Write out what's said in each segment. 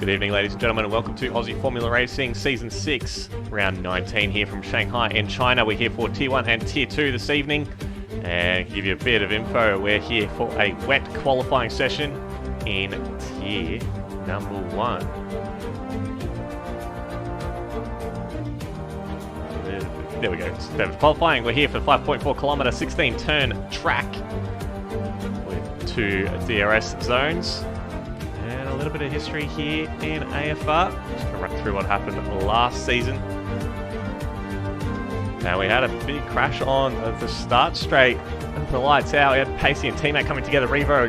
Good evening, ladies and gentlemen, and welcome to Aussie Formula Racing Season 6, Round 19 here from Shanghai in China. We're here for Tier 1 and Tier 2 this evening. And to give you a bit of info, we're here for a wet qualifying session in Tier number 1. There we go. That was qualifying. We're here for 5.4 kilometre, 16 turn track with 2 DRS zones. And a little bit of history here in AFR. Just going to run through what happened last season. Now we had a big crash on the start straight. The lights out. We had Pacey and T-Mac coming together. Revo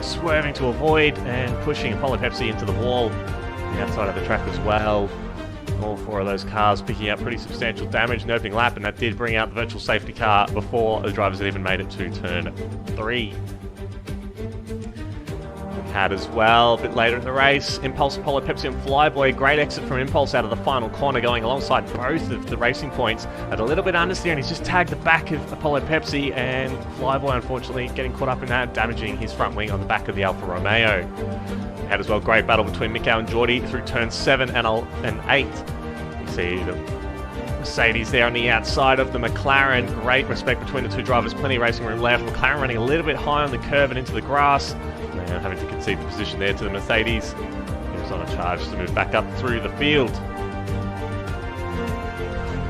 swerving to avoid and pushing Apollo Pepsi into the wall. The outside of the track as well. All 4 of those cars picking up pretty substantial damage in the opening lap, and that did bring out the virtual safety car before the drivers had even made it to turn 3. Had as well, a bit later in the race, Impulse, Apollo Pepsi and Flyboy. Great exit from Impulse out of the final corner, going alongside both of the racing points. At a little bit understeer, and he's just tagged the back of Apollo Pepsi, and Flyboy unfortunately getting caught up in that, damaging his front wing on the back of the Alfa Romeo. Had as well great battle between Mikau and Geordie through turn 7 and 8. You see the Mercedes there on the outside of the McLaren. Great respect between the 2 drivers, plenty of racing room left. McLaren running a little bit high on the curve and into the grass. Now having to concede the position there to the Mercedes. He was on a charge to move back up through the field.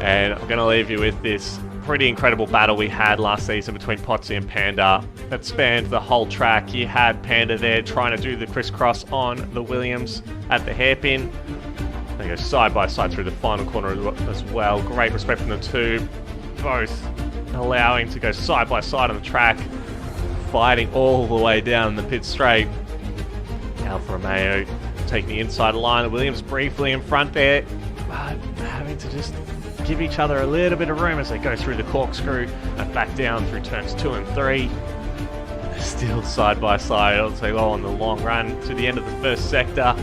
And I'm going to leave you with this pretty incredible battle we had last season between Potsy and Panda that spanned the whole track. You had Panda there trying to do the crisscross on the Williams at the hairpin. They go side by side through the final corner as well. Great respect from the 2, both allowing to go side by side on the track, fighting all the way down the pit straight. Alfa Romeo taking the inside line. The Williams briefly in front there, but having to just give each other a little bit of room as they go through the corkscrew and back down through turns 2 and 3. They're still side by side, I'll say, well, on the long run to the end of the first sector.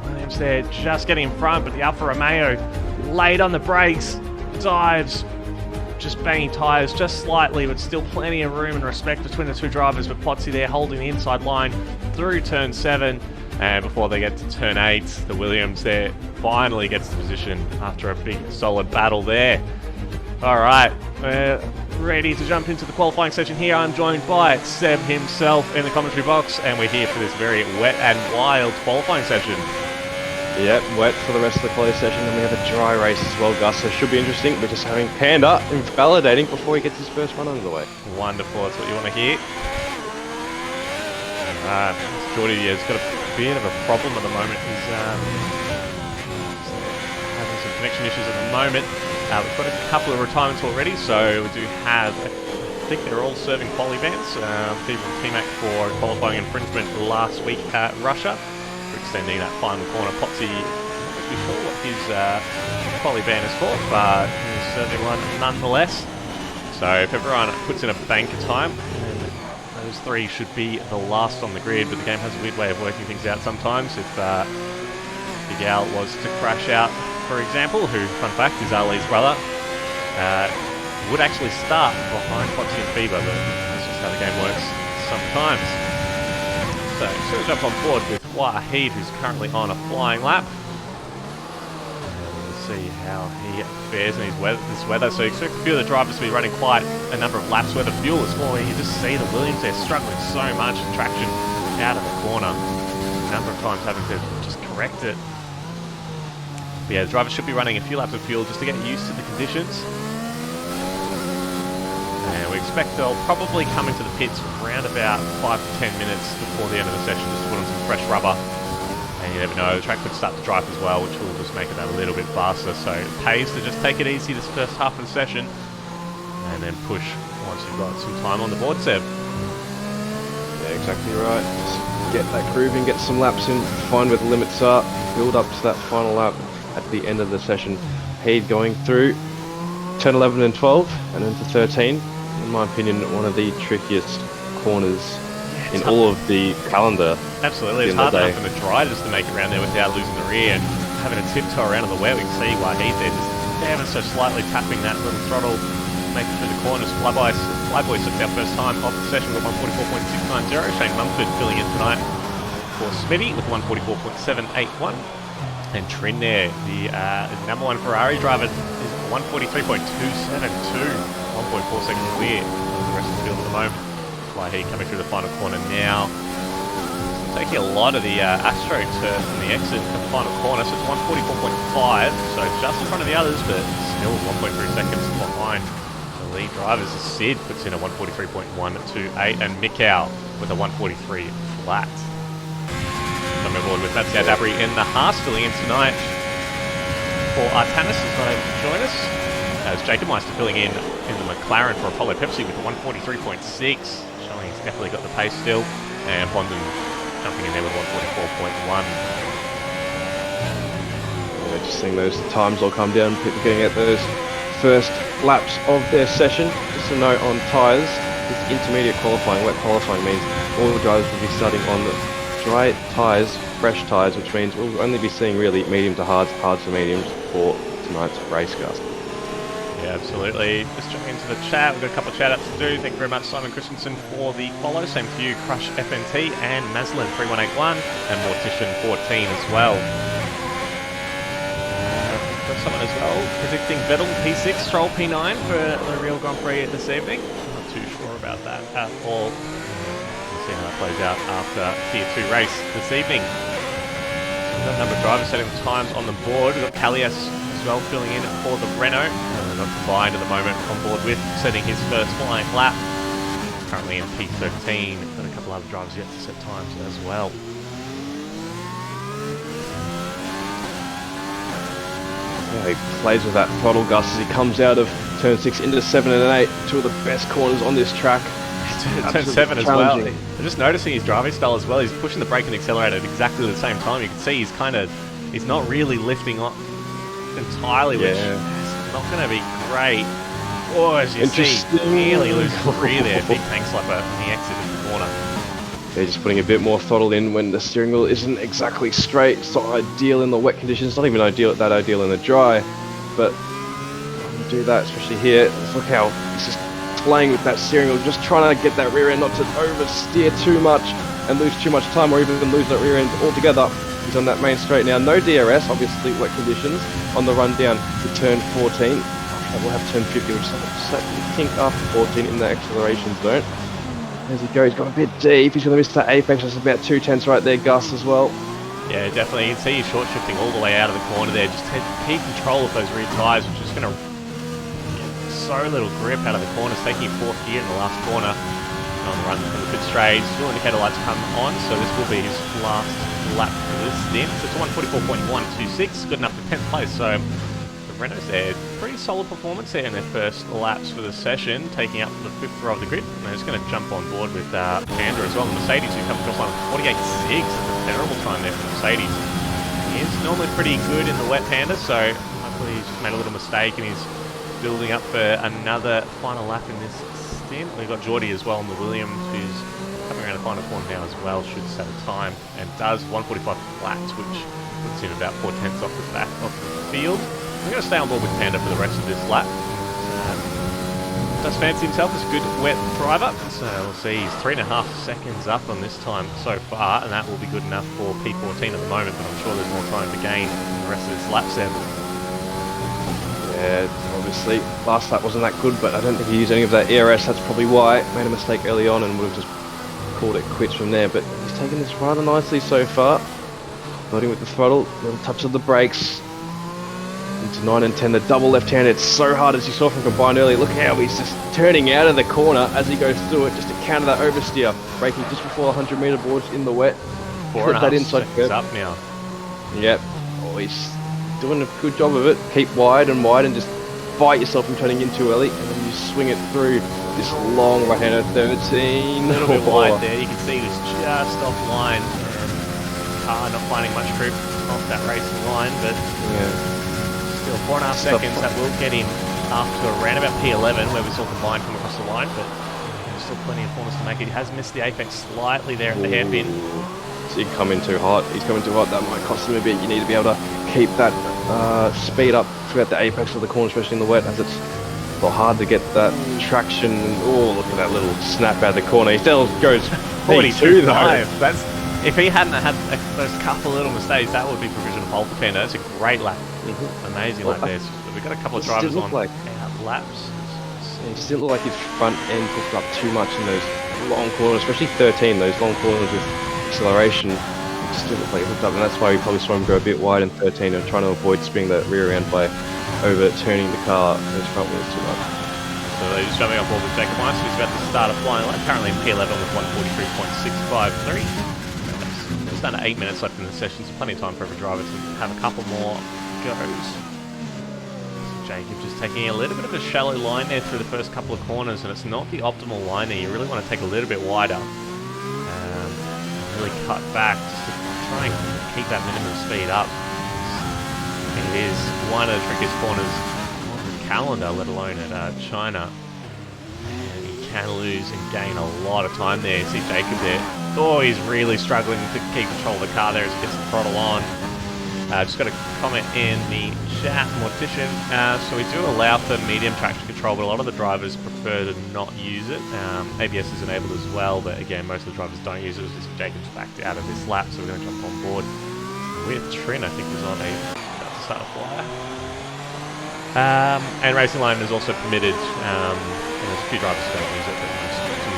Williams there just getting in front, but the Alfa Romeo late on the brakes, dives, just banging tyres just slightly, but still plenty of room and respect between the 2 drivers. But Potsy there holding the inside line through turn 7, and before they get to turn 8, the Williams there finally gets the position after a big solid battle there. Alright, we're ready to jump into the qualifying session here. I'm joined by Seb himself in the commentary box, and we're here for this very wet and wild qualifying session. Yep, wet for the rest of the qualifying session, and we have a dry race as well, Gus, so it should be interesting. We're just having Panda invalidating before he gets his first run under the way. Wonderful, that's what you want to hear. Geordie has got a bit of a problem at the moment. He's having some connection issues at the moment. We've got a couple of retirements already, so we do have, I think they're all serving quali bans. People from T-Mac for qualifying infringement last week at Russia. We're extending that final corner. Potsy, I'm not too sure what his quali ban is for, but he's serving one nonetheless. So if everyone puts in a bank of time, those 3 should be the last on the grid, but the game has a weird way of working things out sometimes. If Big Al was to crash out, for example, who, fun fact, is Ali's brother, would actually start behind Foxy and Fever, but that's just how the game works sometimes. So, just going to jump on board with Wahid, who's currently on a flying lap. We'll see how he fares in this weather. So you expect a few of the drivers to be running quite a number of laps where the fuel is falling. You just see the Williams, they're struggling so much with traction out of the corner. A number of times having to just correct it. But yeah, the drivers should be running a few laps of fuel just to get used to the conditions. And we expect they'll probably come into the pits around about 5 to 10 minutes before the end of the session just to put on some fresh rubber. And you never know, the track could start to dry up as well, which will just make it a little bit faster. So it pays to just take it easy this first half of the session and then push once you've got some time on the board, Seb. Yeah, exactly right. Just get that groove in, get some laps in, find where the limits are, build up to that final lap at the end of the session. Heed going through turn 11 and 12 and into 13. In my opinion, one of the trickiest corners in all of the calendar. Absolutely, it's hard enough in the dry just to make it around there without losing the rear and having a tiptoe around on the wet. We can see why he's there, just ever so slightly tapping that little throttle, making through the corners. Flyboy took our first time off the session with 144.690. Shane Mumford filling in tonight for Smithy with 144.781. And Trin there, the number one Ferrari driver, is 143.272, 1.4 seconds clear of the rest of the field at the moment. Fly heat coming through the final corner now. Taking a lot of the Astro turf from the exit to the final corner, so it's 144.5, so just in front of the others, but still 1.3 seconds behind the lead drivers. Sid puts in a 143.128, and Mikau with a 143 flat. Coming aboard with Mattia Dabri in the Haas, filling in tonight for Artanis is not able to join us, as Jacob Meister filling in the McLaren for Apollo Pepsi with a 143.6, showing he's definitely got the pace still, and Bondon jumping in there with 144.1. Yeah, just seeing those times all come down, people getting at those first laps of their session. Just a note on tyres, this intermediate qualifying, wet qualifying means all the drivers will be starting on the dry tyres, fresh tyres, which means we'll only be seeing really medium to hards, hards to mediums for tonight's race cast. Yeah, absolutely. Just jumping into the chat, we've got a couple of shout-outs to do. Thank you very much, Simon Christensen, for the follow. Same to you, Crush FNT and Maslin 3181 and Mortician 14 as well. Got someone as well predicting Vettel P6, Stroll P9 for the Real Grand Prix this evening. I'm not too sure about that at all. We'll see how that plays out after Tier 2 race this evening. We've got a number of drivers setting the times on the board. We've got Callias as well filling in for the Renault. Not combined at the moment, on board with setting his first flying lap. Currently in P13, got a couple other drivers yet to set times as well. Yeah, he plays with that throttle gust as he comes out of turn 6 into 7 and 8, two of the best corners on this track. Turn 7 as well. I'm just noticing his driving style as well. He's pushing the brake and accelerator at exactly the same time. You can see he's not really lifting up entirely, which is not going to be great. Oh, as you see, nearly loses the rear there. Big tank slapper in the exit of the corner. They're just putting a bit more throttle in when the steering wheel isn't exactly straight. It's not ideal in the wet conditions. It's not even ideal in the dry. But when you do that, especially here, look how he's just playing with that steering wheel, just trying to get that rear end not to oversteer too much and lose too much time, or even lose that rear end altogether. He's on that main straight now. No DRS, obviously wet conditions. On the run down to turn 14. And we'll have turn 50, which is slightly kink after 14 in the acceleration zone. As he goes, he's got a bit deep. He's going to miss that apex. That's about 2/10 right there, Gus, as well. Yeah, definitely. You can see he's short shifting all the way out of the corner there. Just keep control of those rear tyres, which is going to get so little grip out of the corners. Taking fourth gear in the last corner. On the run from the pit straight. Fuel indicator lights come on, so this will be his last lap for this stint. So it's a 144.126, good enough for 10th place. So the Renault's there, pretty solid performance there in their first laps for the session, taking up the 5th row of the grid. And they're just going to jump on board with Panda as well. The Mercedes, who come across on 48.6, that's a terrible time there for the Mercedes. He is normally pretty good in the wet, Panda, so hopefully he's just made a little mistake and he's building up for another final lap in this stint. We've got Geordie as well on the Williams, who's coming around the final corner now as well, should set a time, and does 145 flats, which puts him about 4/10 off the back of the field. We're going to stay on board with Panda for the rest of this lap. Does fancy himself as a good wet driver, so we'll see he's 3.5 seconds up on this time so far, and that will be good enough for P14 at the moment, but I'm sure there's more time to gain in the rest of this lap set. Yeah, obviously, last lap wasn't that good, but I don't think he used any of that ERS. That's probably why. Made a mistake early on and would have just called it quits from there. But he's taking this rather nicely so far. Loading with the throttle, little touch of the brakes. Into 9 and 10, the double left-hand. It's so hard, as you saw from combined earlier. Look how he's just turning out of the corner as he goes through it, just to counter that oversteer. Braking just before the 100-metre boards in the wet. 4.5 seconds up now. Yep. Oh, he's doing a good job of it. Keep wide and just fight yourself from turning in too early, and then you swing it through this long right-hander 13. A little bit wide there. You can see he was just offline. Car not finding much grip off that racing line, but still 4.5 seconds. That will get him after around about P11, where we saw combined come across the line, but there's still plenty of corners to make it. He has missed the apex slightly there at the hairpin. So he's coming too hot. He's coming too hot. That might cost him a bit. You need to be able to keep that speed up throughout the apex of the corner, especially in the wet, as it's a lot hard to get that traction. Oh, look at that little snap out of the corner. He still goes 42 though. If he hadn't had those couple little mistakes, that would be provisional pole for Panda. That's a great lap. Amazing lap there. We've got a couple of drivers on laps. It just didn't look like his front end hooked up too much in those long corners, especially 13, those long corners with acceleration. It just didn't look like it hooked up, and that's why we probably saw him go a bit wide in 13 and trying to avoid spinning the rear end by overturning the car his front wheels too much. So they're just jumping on board with Jacob Weiss, who's about to start a flying lap, currently in P11 with 143.653. There's under 8 minutes left in the session, so plenty of time for every driver to have a couple more goes. Jacob just taking a little bit of a shallow line there through the first couple of corners, and it's not the optimal line there. You really want to take a little bit wider. Really cut back just to try and keep that minimum speed up. It is one of the trickiest corners on the calendar, let alone at China. And he can lose and gain a lot of time there. You see Jacob there. Oh, he's really struggling to keep control of the car there as he gets the throttle on. Just got a comment in the chat, Mortician. So we do allow for medium traction control, but a lot of the drivers prefer to not use it. ABS is enabled as well, but again, most of the drivers don't use it. It's just Jacob's backed out of this lap, so we're going to jump on board with Trin. I think was on a start a flyer. And Racing Line is also permitted. There's a few drivers who don't use it, but most do.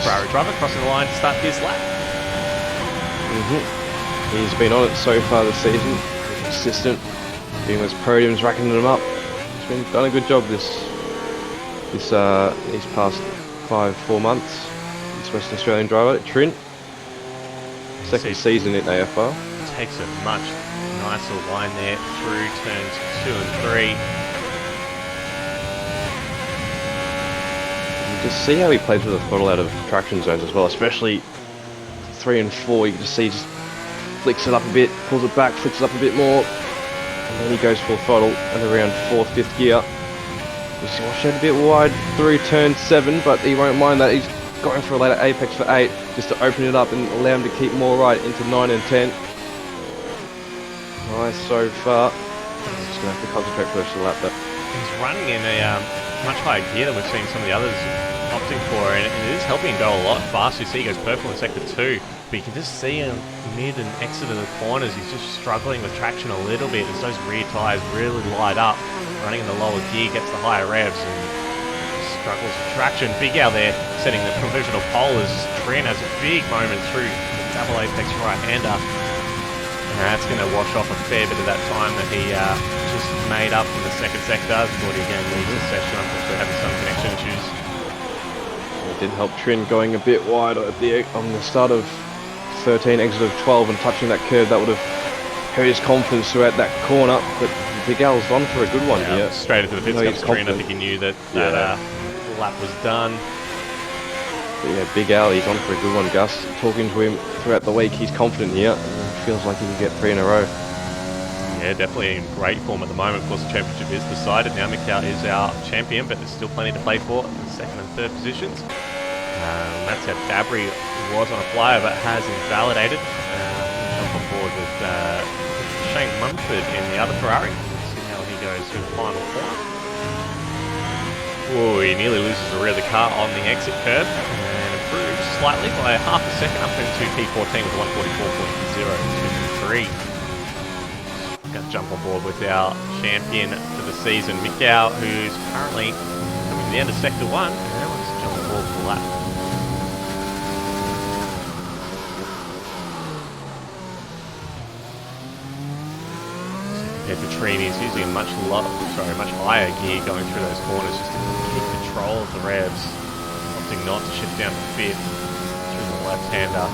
Ferrari driver crossing the line to start his lap. He's been on it so far this season, consistent, getting those podiums, racking them up. He's been done a good job these past 4 months. This Western Australian driver, Trent, second season in AFR. Takes a much nicer line there through turns 2 and 3. Just see how he plays with the throttle out of traction zones as well, especially 3 and 4. You can just see he just flicks it up a bit, pulls it back, flicks it up a bit more, and then he goes full throttle at around 4th, 5th gear. Just shed a bit wide through turn 7, but he won't mind that. He's going for a later apex for 8, just to open it up and allow him to keep more right into 9 and 10. Nice so far. Just going to have to concentrate for the rest of the lap, though. He's running in a much higher gear than we've seen some of the others opting for, and it is helping him go a lot faster. You see he goes purple in sector 2, but you can just see him mid and exit of the corners. He's just struggling with traction a little bit as those rear tyres really light up. Running in the lower gear, gets the higher revs and struggles with traction. Big Al there setting the provisional pole as Trent has a big moment through the double apex right-hander. That's going to wash off a fair bit of that time that he just made up in the second sector. Gordy again leaves the session, unfortunately having some connection issues. It did help Trin going a bit wide on the start of 13, exit of 12, and touching that curve. That would have hurt his confidence throughout that corner, but Big Al's on for a good one here. Straight into the pit stop screen. I think he knew that that lap was done. But yeah, Big Al, he's on for a good one, Gus. Talking to him throughout the week, he's confident here. Feels like he can get 3 in a row. Yeah, definitely in great form at the moment. Of course, the championship is decided now. Mikau is our champion, but there's still plenty to play for in the second and third positions. That's how Dabry was on a flyer, but has invalidated. Jump on board with Shane Mumford in the other Ferrari. See how he goes through the final corner. Oh, he nearly loses the rear of the car on the exit curve and improves slightly by half a second up into P14 with 144.023. Going to jump on board with our champion for the season, Mikau, who's currently coming to the end of sector 1 and wants to jump on board for the lap. Compared to Trini, he's using a much higher gear going through those corners just to keep control of the revs, opting not to shift down to 5th through the left-hander.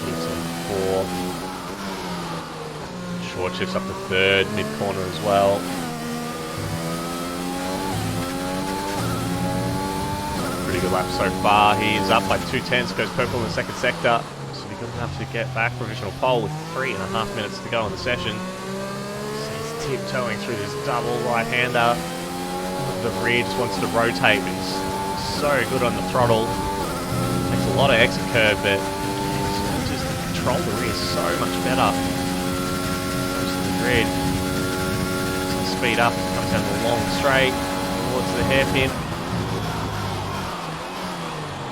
Keeps on 4th. Short shifts up to 3rd, mid-corner as well. Pretty good lap so far. He is up by 2/10, goes purple in the second sector. Good enough to get back provisional pole with 3.5 minutes to go in the session. He's tiptoeing through this double right-hander. The rear just wants to rotate, but he's so good on the throttle. Takes a lot of exit curve, but just control the rear so much better. Goes to the grid. Speed up, coming comes down the long straight towards the hairpin.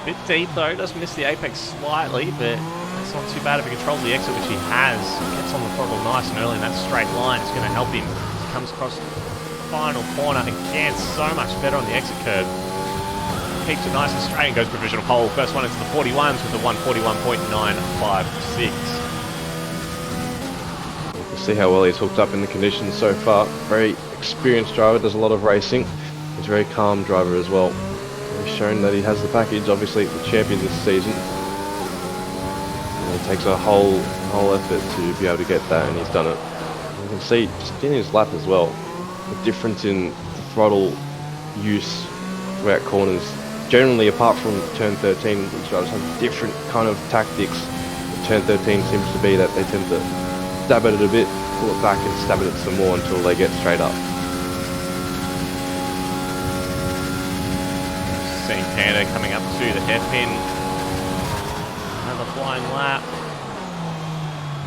A bit deep though, does miss the apex slightly, but that's not too bad if he controls the exit, which he has. Gets on the throttle nice and early in that straight line. It's going to help him. He comes across the final corner again, so much better on the exit curve. Keeps it nice and straight and goes provisional pole. First one into the 41s with the 141.956. See how well he's hooked up in the conditions so far. Very experienced driver, does a lot of racing. He's a very calm driver as well. He's shown that he has the package, obviously the champion this season. And it takes a whole effort to be able to get that, and he's done it. You can see just in his lap as well, the difference in the throttle use throughout corners. Generally, apart from turn 13, these drivers have different kind of tactics. Turn 13 seems to be that they tend to stab at it a bit, pull it back and stab at it some more until they get straight up. Seeing Panda coming up to the hairpin. Another flying lap.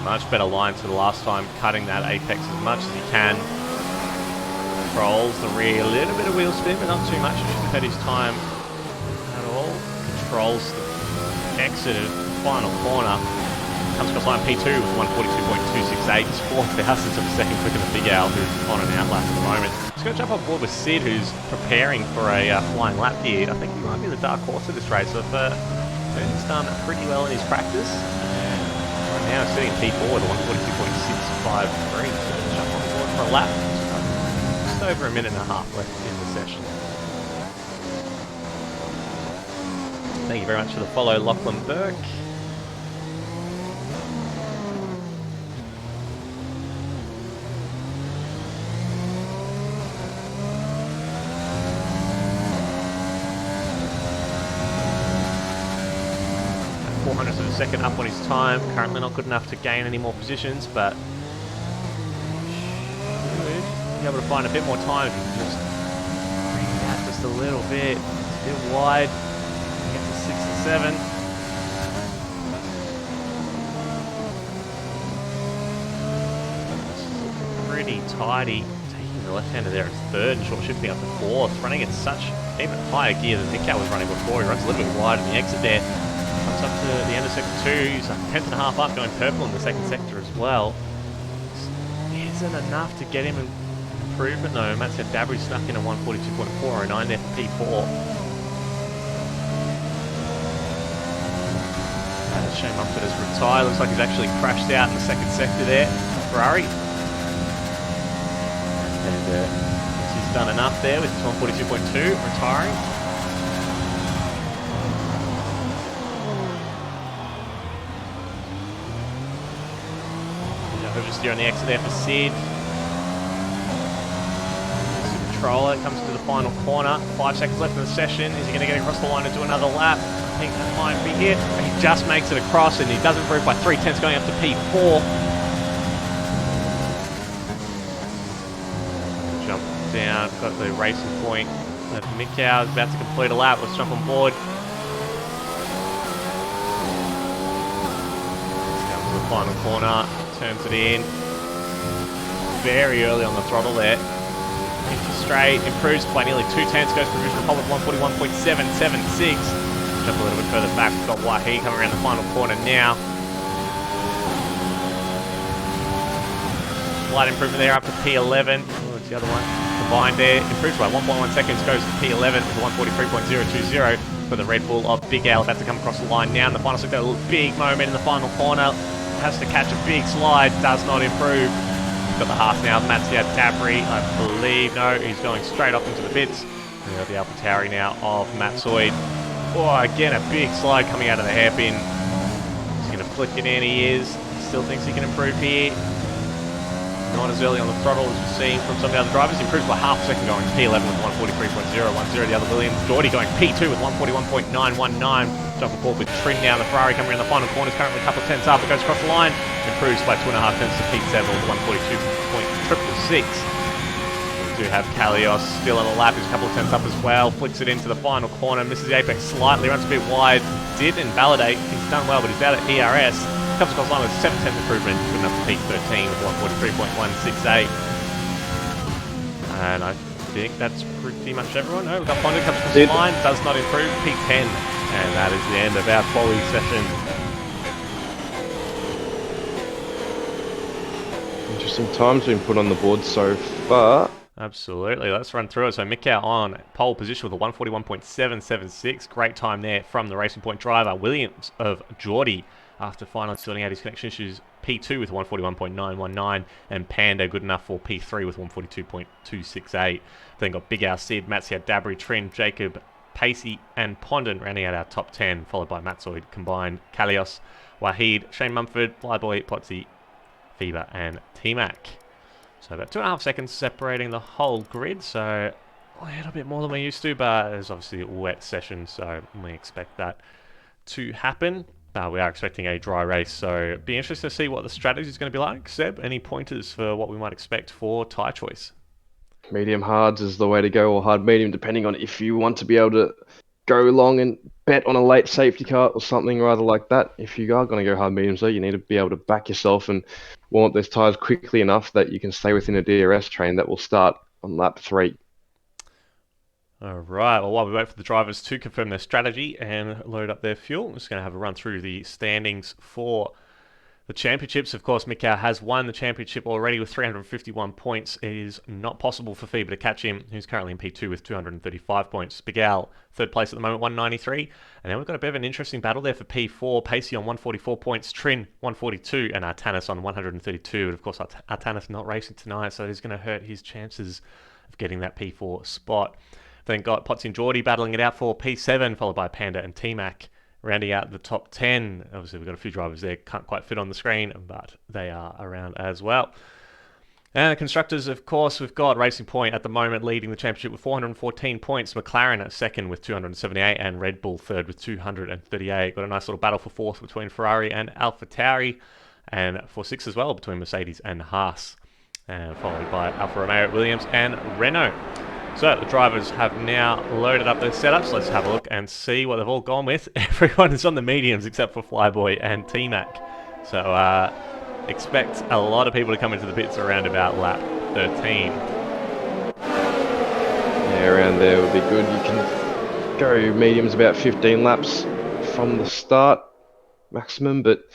Much better line to the last time, cutting that apex as much as he can. Controls the rear, a little bit of wheel spin, but not too much. He's had his time at all. Controls the exit of the final corner. Comes across line P2 with 142.268. It's 4,000ths of a second quicker than Big Al, who's on an outlap at the moment. Just going to jump on board with Sid, who's preparing for a flying lap here. I think he might be the dark horse of this race. So he's done pretty well in his practice. Right now, sitting at P4 with 142.653. So jump on board for a lap. Just over a minute and a half left in the session. Thank you very much for the follow, Lachlan Burke. Of a second up on his time. Currently not good enough to gain any more positions, but should be able to find a bit more time. Just bring it out just a little bit. It's a bit wide. Get to 6 and 7. Pretty tidy. Taking the left-hander there as third and short shifting up to fourth. Running at such even higher gear than Nick was running before. He runs a little bit wide in the exit there. Comes up to the end of sector 2, he's a tenth and a half up, going purple in the second sector as well. Isn't enough to get him an improvement though. Matt said Dabry snuck in a 142.409 there for P4. Shane Mumford has retired, looks like he's actually crashed out in the second sector there. Ferrari. And he's done enough there with 142.2, retiring. Oversteer on the exit there for Sid. Controller comes to the final corner. 5 seconds left in the session. Is he going to get across the line and do another lap? I think that might be it. He just makes it across and he does improve by 0.3 going up to P4. Jump down. Got the racing point. Mick Cow is about to complete a lap. Let's jump on board. Comes to the final corner. Turns it in. Very early on the throttle there. Into straight, improves by nearly 0.2, goes provisional pole with 141.776. Jump a little bit further back, we've got Wahi coming around the final corner now. Slight improvement there up to P11. Oh, it's the other one. Combined there, improves by 1.1 seconds, goes to P11 with 143.020 for the Red Bull of Big Al. About to come across the line now in the final sector. A little big moment in the final corner. Has to catch a big slide, does not improve. Got the half now, Mattia Dabry, I believe. No, he's going straight off into the bits. We got the AlphaTauri now of Matsoid. Oh, again, a big slide coming out of the hairpin. He's going to flick it in, he is. Still thinks he can improve here. Not as early on the throttle as we've seen from some of the other drivers. Improves by half a second going P11 with 143.010. The other Williams, Doherty going P2 with 141.919. Jumping forward with Trin now. The Ferrari coming around the final corner is currently a couple of tenths up. It goes across the line. Improves by 2.5 tenths to P7 with 142.666. We do have Kalios still on the lap. He's a couple of tenths up as well. Flicks it into the final corner. Misses the apex slightly. Runs a bit wide. Did invalidate. He's done well, but he's out at ERS. Comes across the line with 7 tenths improvement. Good enough for P13 with 143.168. And I think that's pretty much everyone. Oh, we've got Fonda comes across the line, does not improve, P10. And that is the end of our quali session. Interesting times being put on the board so far. Absolutely, let's run through it. So Mikau on pole position with a 141.776. Great time there from the Racing Point driver. Williams of Geordie, after finally sorting out his connection issues, P2 with 141.919, and Panda good enough for P3 with 142.268. Then got Big Al Sid, Matsia Dabry, Trin, Jacob, Pacey, and Pondon rounding out our top 10, followed by Matzoid combined, Kalios, Wahid, Shane Mumford, Flyboy, Plotzy, Fever, and T-Mac. So about 2.5 seconds separating the whole grid, so a little bit more than we're used to, but it's obviously a wet session, so we expect that to happen. We are expecting a dry race, so it'd be interesting to see what the strategy is going to be like. Seb, any pointers for what we might expect for tyre choice? Medium hards is the way to go, or hard medium, depending on if you want to be able to go long and bet on a late safety car or something rather like that. If you are going to go hard mediums, though, you need to be able to back yourself and warm up those tyres quickly enough that you can stay within a DRS train that will start on lap 3. All right, well, while we wait for the drivers to confirm their strategy and load up their fuel, I'm just going to have a run through the standings for the championships. Of course, Mikau has won the championship already with 351 points. It is not possible for Fever to catch him, who's currently in P2 with 235 points. Big Al, third place at the moment, 193. And then we've got a bit of an interesting battle there for P4. Pacey on 144 points, Trin 142, and Artanis on 132. And of course, Artanis not racing tonight, so it is going to hurt his chances of getting that P4 spot. Then got Potsy and Geordie battling it out for P7, followed by Panda and T-Mac. Rounding out the top 10, obviously we've got a few drivers there, can't quite fit on the screen, but they are around as well. And the constructors, of course, we've got Racing Point at the moment leading the championship with 414 points, McLaren at second with 278, and Red Bull third with 238. Got a nice little battle for fourth between Ferrari and AlphaTauri, and for sixth as well between Mercedes and Haas, and followed by Alfa Romeo, Williams, and Renault. So the drivers have now loaded up their setups. Let's have a look and see what they've all gone with. Everyone is on the mediums except for Flyboy and T-Mac. So expect a lot of people to come into the pits around about lap 13. Yeah, around there would be good. You can go mediums about 15 laps from the start maximum, but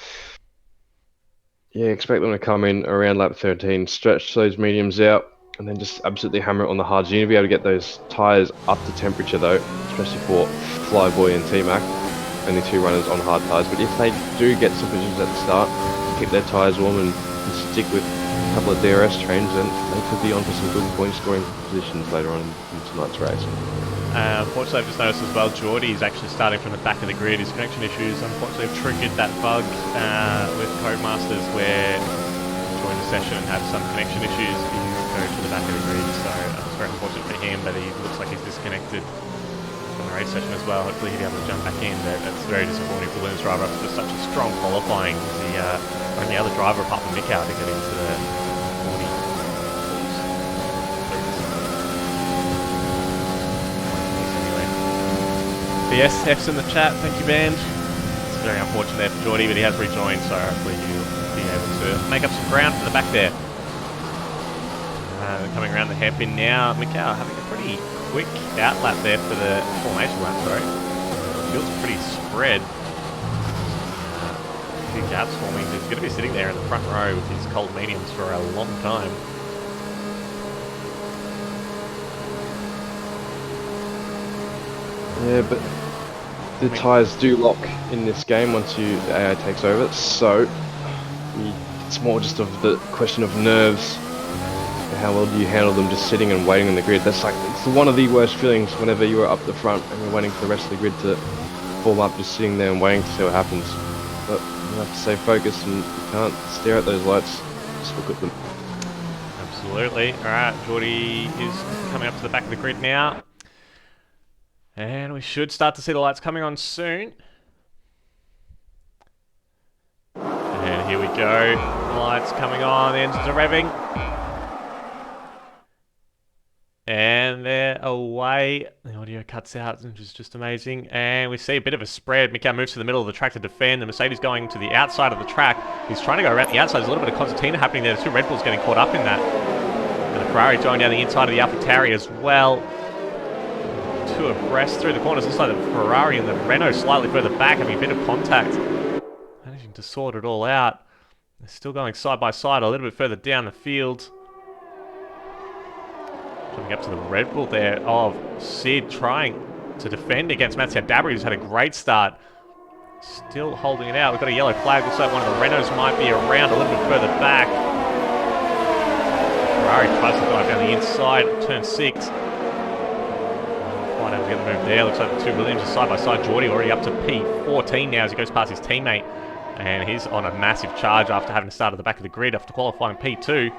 yeah, expect them to come in around lap 13, stretch those mediums out, and then just absolutely hammer it on the hards. You need to be able to get those tyres up to temperature though, especially for Flyboy and T-Mac, only two runners on hard tyres. But if they do get some positions at the start, keep their tyres warm and stick with a couple of DRS trains, then they could be on for some good point scoring positions later on in tonight's race. Unfortunately, I've just noticed as well, Geordie is actually starting from the back of the grid. His connection issues unfortunately have triggered that bug with Codemasters where you join the session and have some connection issues. Go to the back of the grid, so it's very unfortunate for him, but he looks like he's disconnected from the race session as well. Hopefully he'll be able to jump back in, but that's very disappointing for the Williams driver after such a strong qualifying. The only other driver apart from Mikau to get into the 40. Anyway. But yes, F's in the chat, thank you band. It's very unfortunate there for Geordie, but he has rejoined, so hopefully he'll be able to make up some ground for the back there. Coming around the hairpin now, Mikau having a pretty quick outlap there for the formation lap, sorry. Feels pretty spread. A few gaps forming. He's going to be sitting there in the front row with his cold mediums for a long time. Yeah, but the tyres do lock in this game once the AI takes over, so it's more just of the question of nerves. How well do you handle them just sitting and waiting on the grid? That's like, it's one of the worst feelings whenever you are up the front and you're waiting for the rest of the grid to form up, just sitting there and waiting to see what happens. But you have to stay focused and you can't stare at those lights, just look at them. Absolutely. Alright, Geordie is coming up to the back of the grid now. And we should start to see the lights coming on soon. And here we go. The lights coming on, the engines are revving. And they're away. The audio cuts out, which is just amazing. And we see a bit of a spread. Mikau moves to the middle of the track to defend. The Mercedes going to the outside of the track. He's trying to go around the outside. There's a little bit of concertina happening there. The two Red Bulls getting caught up in that. And a Ferrari going down the inside of the AlphaTauri as well. Two abreast through the corners. Looks like the Ferrari and the Renault slightly further back, having a bit of contact. Managing to sort it all out. They're still going side by side a little bit further down the field. Coming up to the Red Bull there of Sid trying to defend against Matteo Dabri, who's had a great start. Still holding it out. We've got a yellow flag. Looks like one of the Renaults might be around a little bit further back. Ferrari tries to dive down the inside, turn 6. Quite able to get the move there. Looks like the two Williams are side by side. Geordie already up to P14 now as he goes past his teammate. And he's on a massive charge after having to start at the back of the grid after qualifying P2.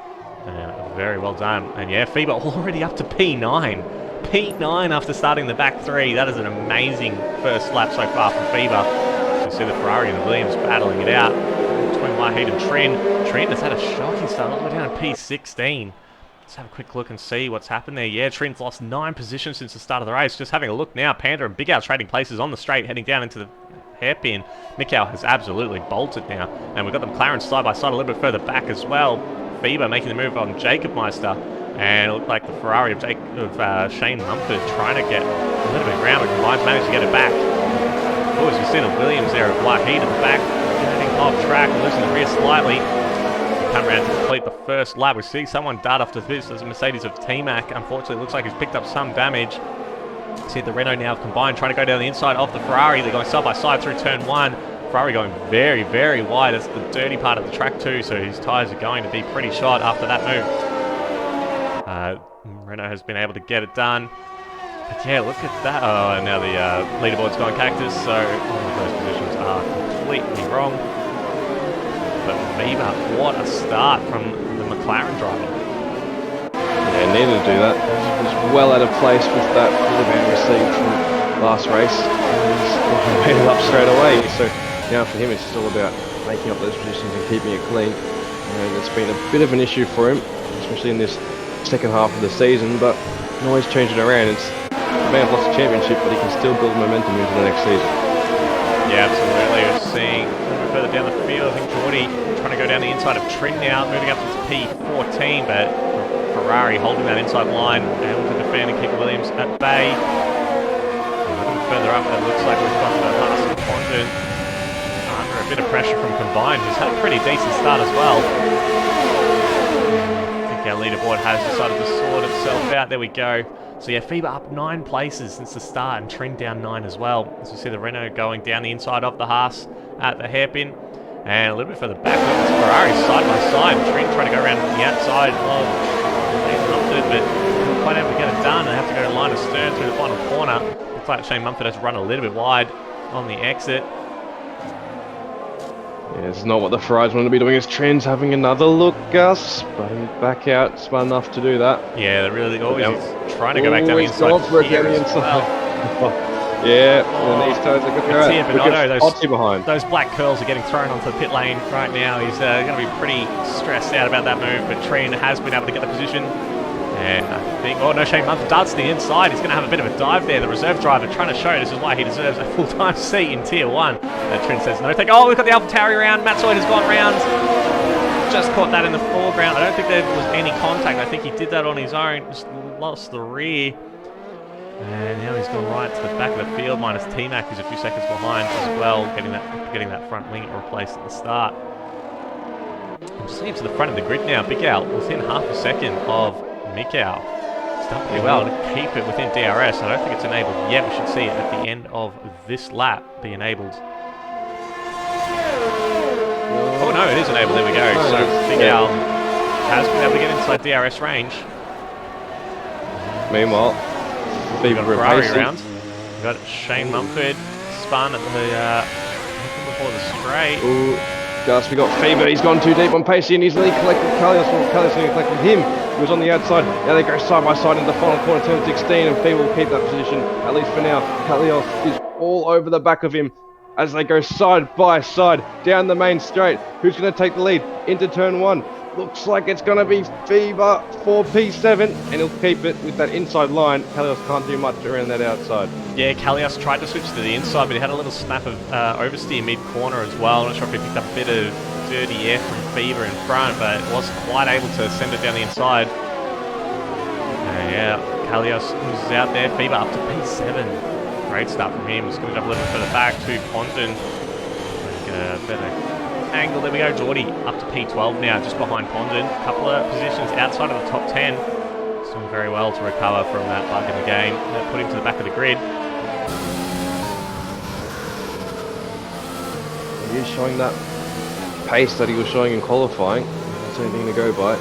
And very well done. And yeah, FIBA already up to P9. P9 after starting the back 3. That is an amazing first lap so far from FIBA. You see the Ferrari and the Williams battling it out between Wahid and Trin. Trin has had a shocking start all the way down to P16. Let's have a quick look and see what's happened there. Yeah, Trin's lost 9 positions since the start of the race. Just having a look now, Panda and Big Al trading places on the straight, heading down into the hairpin. Mikau has absolutely bolted now. And we've got the McLaren side by side a little bit further back as well. FIBA making the move on Jacob Meister. And it looked like the Ferrari of Shane Mumford trying to get a little bit of ground, but Combines managed to get it back. Oh, as you see the Williams there of Wahid at the back, getting off track, losing the rear slightly. Come around to complete the first lap. We see someone dart off to this as a Mercedes of T-Mac. Unfortunately, it looks like he's picked up some damage. See the Renault now combined, trying to go down the inside of the Ferrari. They're going side by side through turn 1. Ferrari going very, very wide. That's the dirty part of the track too, so his tyres are going to be pretty short after that move. Renault has been able to get it done. But yeah, look at that. Oh, and now the leaderboard's going cactus, so all of those positions are completely wrong. But FIBA, what a start from the McLaren driver. Yeah, needed to do that. He was well out of place with that ban received from last race. He made it up straight away. So now for him, it's just all about making up those positions and keeping it clean. It's been a bit of an issue for him, especially in this second half of the season, but you can always change it around. He may have lost the championship, but he can still build momentum into the next season. Yeah, absolutely. We're seeing a little bit further down the field. I think Geordie trying to go down the inside of Trin now, moving up to P14, but Ferrari holding that inside line, able to defend and keep Williams at bay. A little bit further up, it looks like we've got the Haas and Condon under a bit of pressure from Combined, who's had a pretty decent start as well. I think our leaderboard has decided to sort itself out. There we go. So yeah, FIBA up 9 places since the start, and Trin down 9 as well. As we see the Renault going down the inside of the Haas at the hairpin. And a little bit further back, Ferrari side by side. Trin trying to go around the outside of Shane Mumford, but not quite able to get it done. They have to go to line of stern through the final corner. Looks like Shane Mumford has run a little bit wide on the exit. Yeah, this is not what the Ferraris want to be doing. As Trin's having another look, Gus, but he's back out, smart enough to do that. Yeah, they're really always trying to go back down the inside. Yeah, and these toes are good. Those black curls are getting thrown onto the pit lane right now. He's going to be pretty stressed out about that move, but Trin has been able to get the position. And I think, oh no, Shane Mumford darts to the inside. He's going to have a bit of a dive there. The reserve driver trying to show this is why he deserves a full-time seat in Tier 1. Trin says no take. Oh, we've got the AlphaTauri around. Matt Soyd has gone round. Just caught that in the foreground. I don't think there was any contact. I think he did that on his own. Just lost the rear. And now he's gone right to the back of the field, minus T-Mac, who's a few seconds behind as well, getting that front wing replaced at the start. I'm just heading to the front of the grid now. Big Al within half a second of Mikau. It's done pretty well to keep it within DRS. I don't think it's enabled yet. We should see it at the end of this lap be enabled. Oh no, it is enabled. There we go. So Big Al has been able to get inside DRS range. Meanwhile, we've got Ferrari around. We've got Shane Mumford spun at the before the straight. Ooh, Gus, we got FIBA. He's gone too deep on Pacey and he's nearly collected Kalios. Kalios nearly collected him. He was on the outside. Now they go side by side into the final corner, turn 16, and FIBA will keep that position, at least for now. Kalios is all over the back of him as they go side by side down the main straight. Who's going to take the lead into turn 1? Looks like it's going to be FIBA for P7, and he'll keep it with that inside line. Kalios can't do much around that outside. Yeah, Kalios tried to switch to the inside, but he had a little snap of oversteer mid-corner as well. I'm not sure if he picked up a bit of dirty air from FIBA in front, but wasn't quite able to send it down the inside. Yeah, Kalios is out there. Fever up to P7. Great start from him. Just going to jump a little bit further back to Condon. Better angle. There we go. Geordie up to P12 now, just behind Condon. A couple of positions outside of the top 10. He's doing very well to recover from that bug in the game. That put him to the back of the grid. He is showing that pace that he was showing in qualifying. That's anything to go by.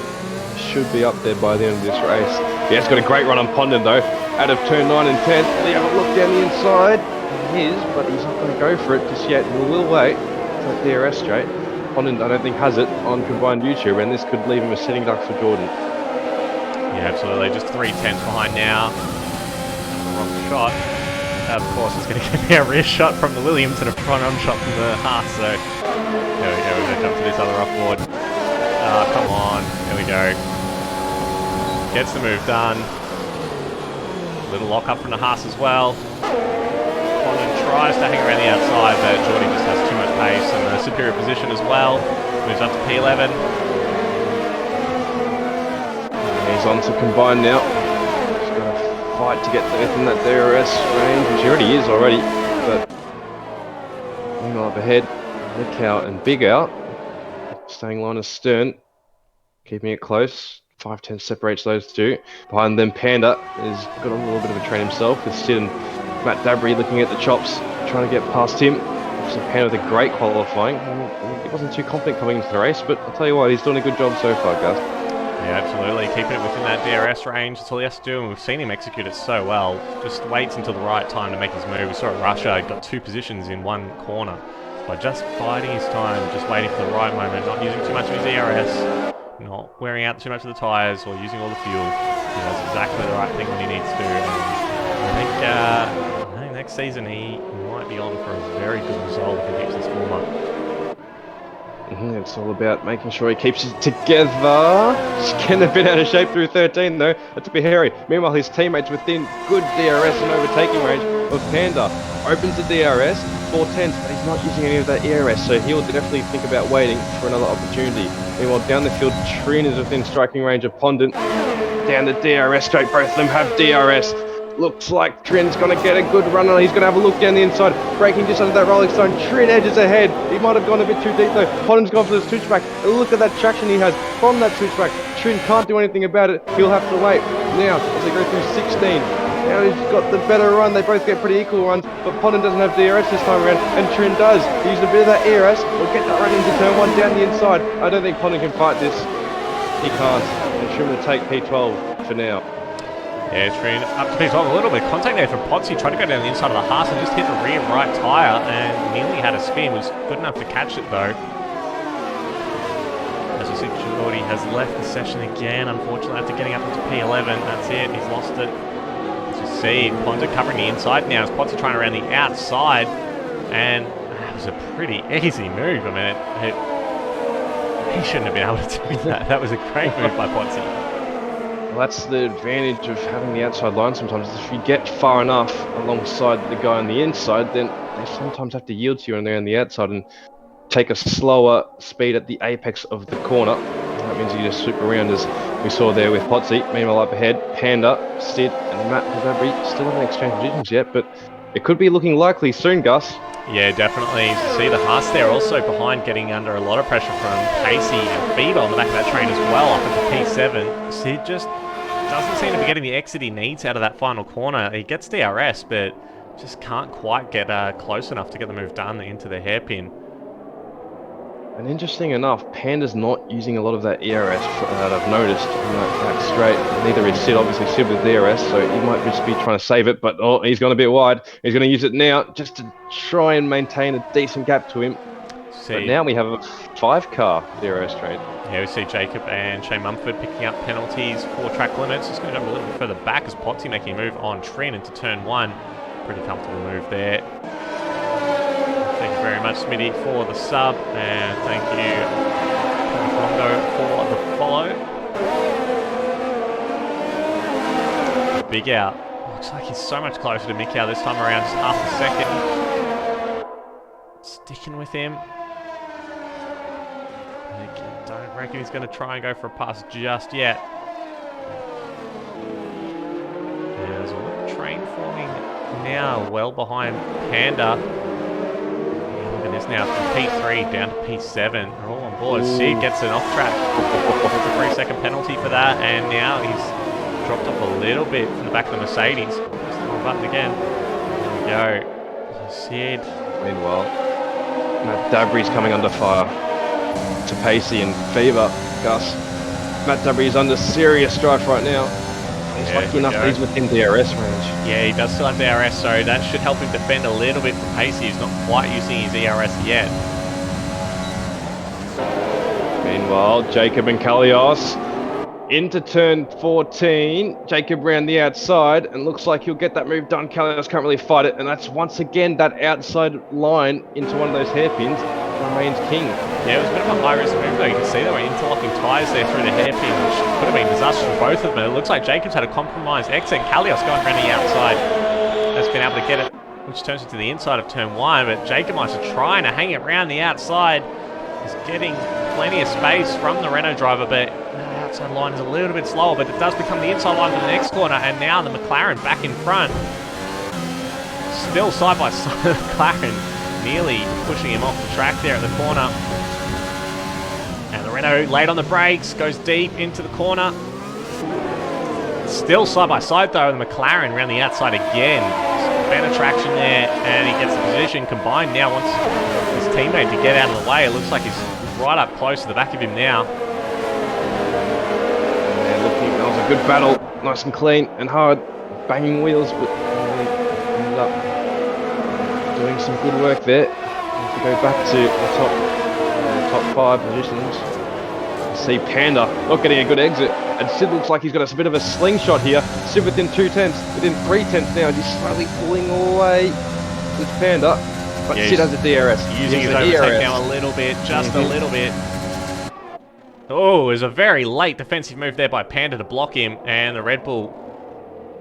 He should be up there by the end of this race. Yeah, it's got a great run on Condon though. Out of turn 9 and 10. Will he have a look down the inside? He is, but he's not going to go for it just yet. We will wait. That DRS straight. Condon, I don't think, has it on combined YouTube, and this could leave him a sitting duck for Jordan. Yeah, absolutely. Just 3/10 behind now. Wrong shot. Of course, it's going to give me a rear shot from the Williams and a front-on shot from the Haas. So there we go. We're going to jump to this other offboard. Come on. There we go. Gets the move done. Little lock up from the Haas as well. Condon tries to hang around the outside, but Geordie just has too much pace and a superior position as well. Moves up to P11. He's on to combine now. He's got to fight to get within that DRS range, which he already is already. But meanwhile up ahead, Nick and Big out. Staying line astern, keeping it close. 5/10 separates those two. Behind them, Panda has got a little bit of a train himself with Sid and Matt Dabry looking at the chops, trying to get past him. Obviously, Panda with a great qualifying. He wasn't too confident coming into the race, but I'll tell you what, he's doing a good job so far, Gus. Yeah, absolutely. Keeping it within that DRS range. That's all he has to do, and we've seen him execute it so well. Just waits until the right time to make his move. We saw at Russia, he got 2 positions in 1 corner. By just biding his time, just waiting for the right moment, not using too much of his ERS, not wearing out too much of the tyres or using all the fuel. He does exactly the right thing when he needs to. And I think next season he might be on for a very good result if he keeps this form up. It's all about making sure he keeps it together. He's getting a bit out of shape through 13 though. That's a bit hairy. Meanwhile, his teammates within good DRS and overtaking range of Panda. Opens the DRS, 4/10, but he's not using any of that ERS, so he'll definitely think about waiting for another opportunity. Meanwhile, down the field, Trin is within striking range of Pondant. Down the DRS straight, both of them have DRS. Looks like Trin's going to get a good run on. He's going to have a look down the inside. Braking just under that rolling stone. Trin edges ahead. He might have gone a bit too deep though. Pondant's gone for the switchback. Look at that traction he has from that switchback. Trin can't do anything about it. He'll have to wait. Now, as they go through 16. Now he's got the better run. They both get pretty equal runs, but Pondant doesn't have DRS this time around, and Trin does. He used a bit of that ERS. We'll get that right into turn 1 down the inside. I don't think Pondant can fight this. He can't. And Trin will take P12 for now. Yeah, Trin up to P12. A little bit of contact there from Potsy. Tried to go down the inside of the Haas and just hit the rear right tyre and nearly had a spin. Was good enough to catch it though. As you see, Geordie has left the session again, unfortunately, after getting up into P11. That's it. He's lost it. As you see, Pondant covering the inside now. As Potsy trying around the outside. And that was a pretty easy move. I mean, he shouldn't have been able to do that. That was a great move by Potsy. Well, that's the advantage of having the outside line sometimes. If you get far enough alongside the guy on the inside, then they sometimes have to yield to you when they're on the outside and take a slower speed at the apex of the corner. That means you just swoop around, as we saw there with Potsy. Meanwhile, up ahead, Panda, Sid, and Matt Hadabri still haven't exchanged positions yet, but it could be looking likely soon, Gus. Yeah, definitely. You see the Haas there also behind, getting under a lot of pressure from Pacey and Fever on the back of that train as well, up into P7. Sid just doesn't seem to be getting the exit he needs out of that final corner. He gets DRS, but just can't quite get close enough to get the move done into the hairpin. And interesting enough, Panda's not using a lot of that ERS that I've noticed on that straight. Neither is Sid, obviously Sid with DRS, so he might just be trying to save it, but oh, he's gone a bit wide. He's going to use it now just to try and maintain a decent gap to him. But now we have a 5-car DRS trade. Yeah, we see Jacob and Shane Mumford picking up penalties for track limits. Just going to jump a little bit further back as Potsy making a move on Trin into turn 1. Pretty comfortable move there. Thank you very much, Smitty, for the sub, and thank you, Rondo, for the follow. Big out. Looks like he's so much closer to Mikau this time around, just half a second. Sticking with him. I don't reckon he's going to try and go for a pass just yet. now well behind Panda. Yeah, look at this now, from P3 down to P7. They're all on board. Sid gets an off-track. Gets a 3-second penalty for that, and now he's dropped off a little bit from the back of the Mercedes. Just the wrong button again. There we go. Sid. Meanwhile, Matt Dabry's coming under fire. To Pacey and Fever, Gus. Matt Dabry's under serious strife right now. He's lucky enough that he's within DRS range. Yeah, he does still have DRS, so that should help him defend a little bit from Pacey, who's not quite using his ERS yet. Meanwhile, Jacob and Kalios into turn 14. Jacob round the outside, and looks like he'll get that move done. Kalios can't really fight it, and that's once again that outside line into one of those hairpins remains king. Yeah, it was a bit of a high-risk move though. You can see there were interlocking tyres there through the hairpin, which could have been disastrous for both of them. It looks like Jacob's had a compromised exit, and Kalios going around the outside has been able to get it, which turns into the inside of turn 1, but Jacob might be trying to hang it around the outside. He's getting plenty of space from the Renault driver, but the outside line is a little bit slower, but it does become the inside line for the next corner, and now the McLaren back in front. Still side by side, the McLaren nearly pushing him off the track there at the corner. And the Renault late on the brakes, goes deep into the corner. Still side by side though, the McLaren around the outside again. Better traction there, and he gets the position combined now. Wants his teammate to get out of the way. It looks like he's right up close to the back of him now. Yeah, looking, that was a good battle. Nice and clean and hard. Banging wheels, but ended up doing some good work there. If we go back to the top 5 positions, see Panda not getting a good exit, and Sid looks like he's got a bit of a slingshot here. Sid within 2/10, within 3/10 now, just slowly pulling away with Panda, but yeah, Sid has a DRS. Using his overtake now a little bit, just a little bit. Oh, it was a very late defensive move there by Panda to block him, and the Red Bull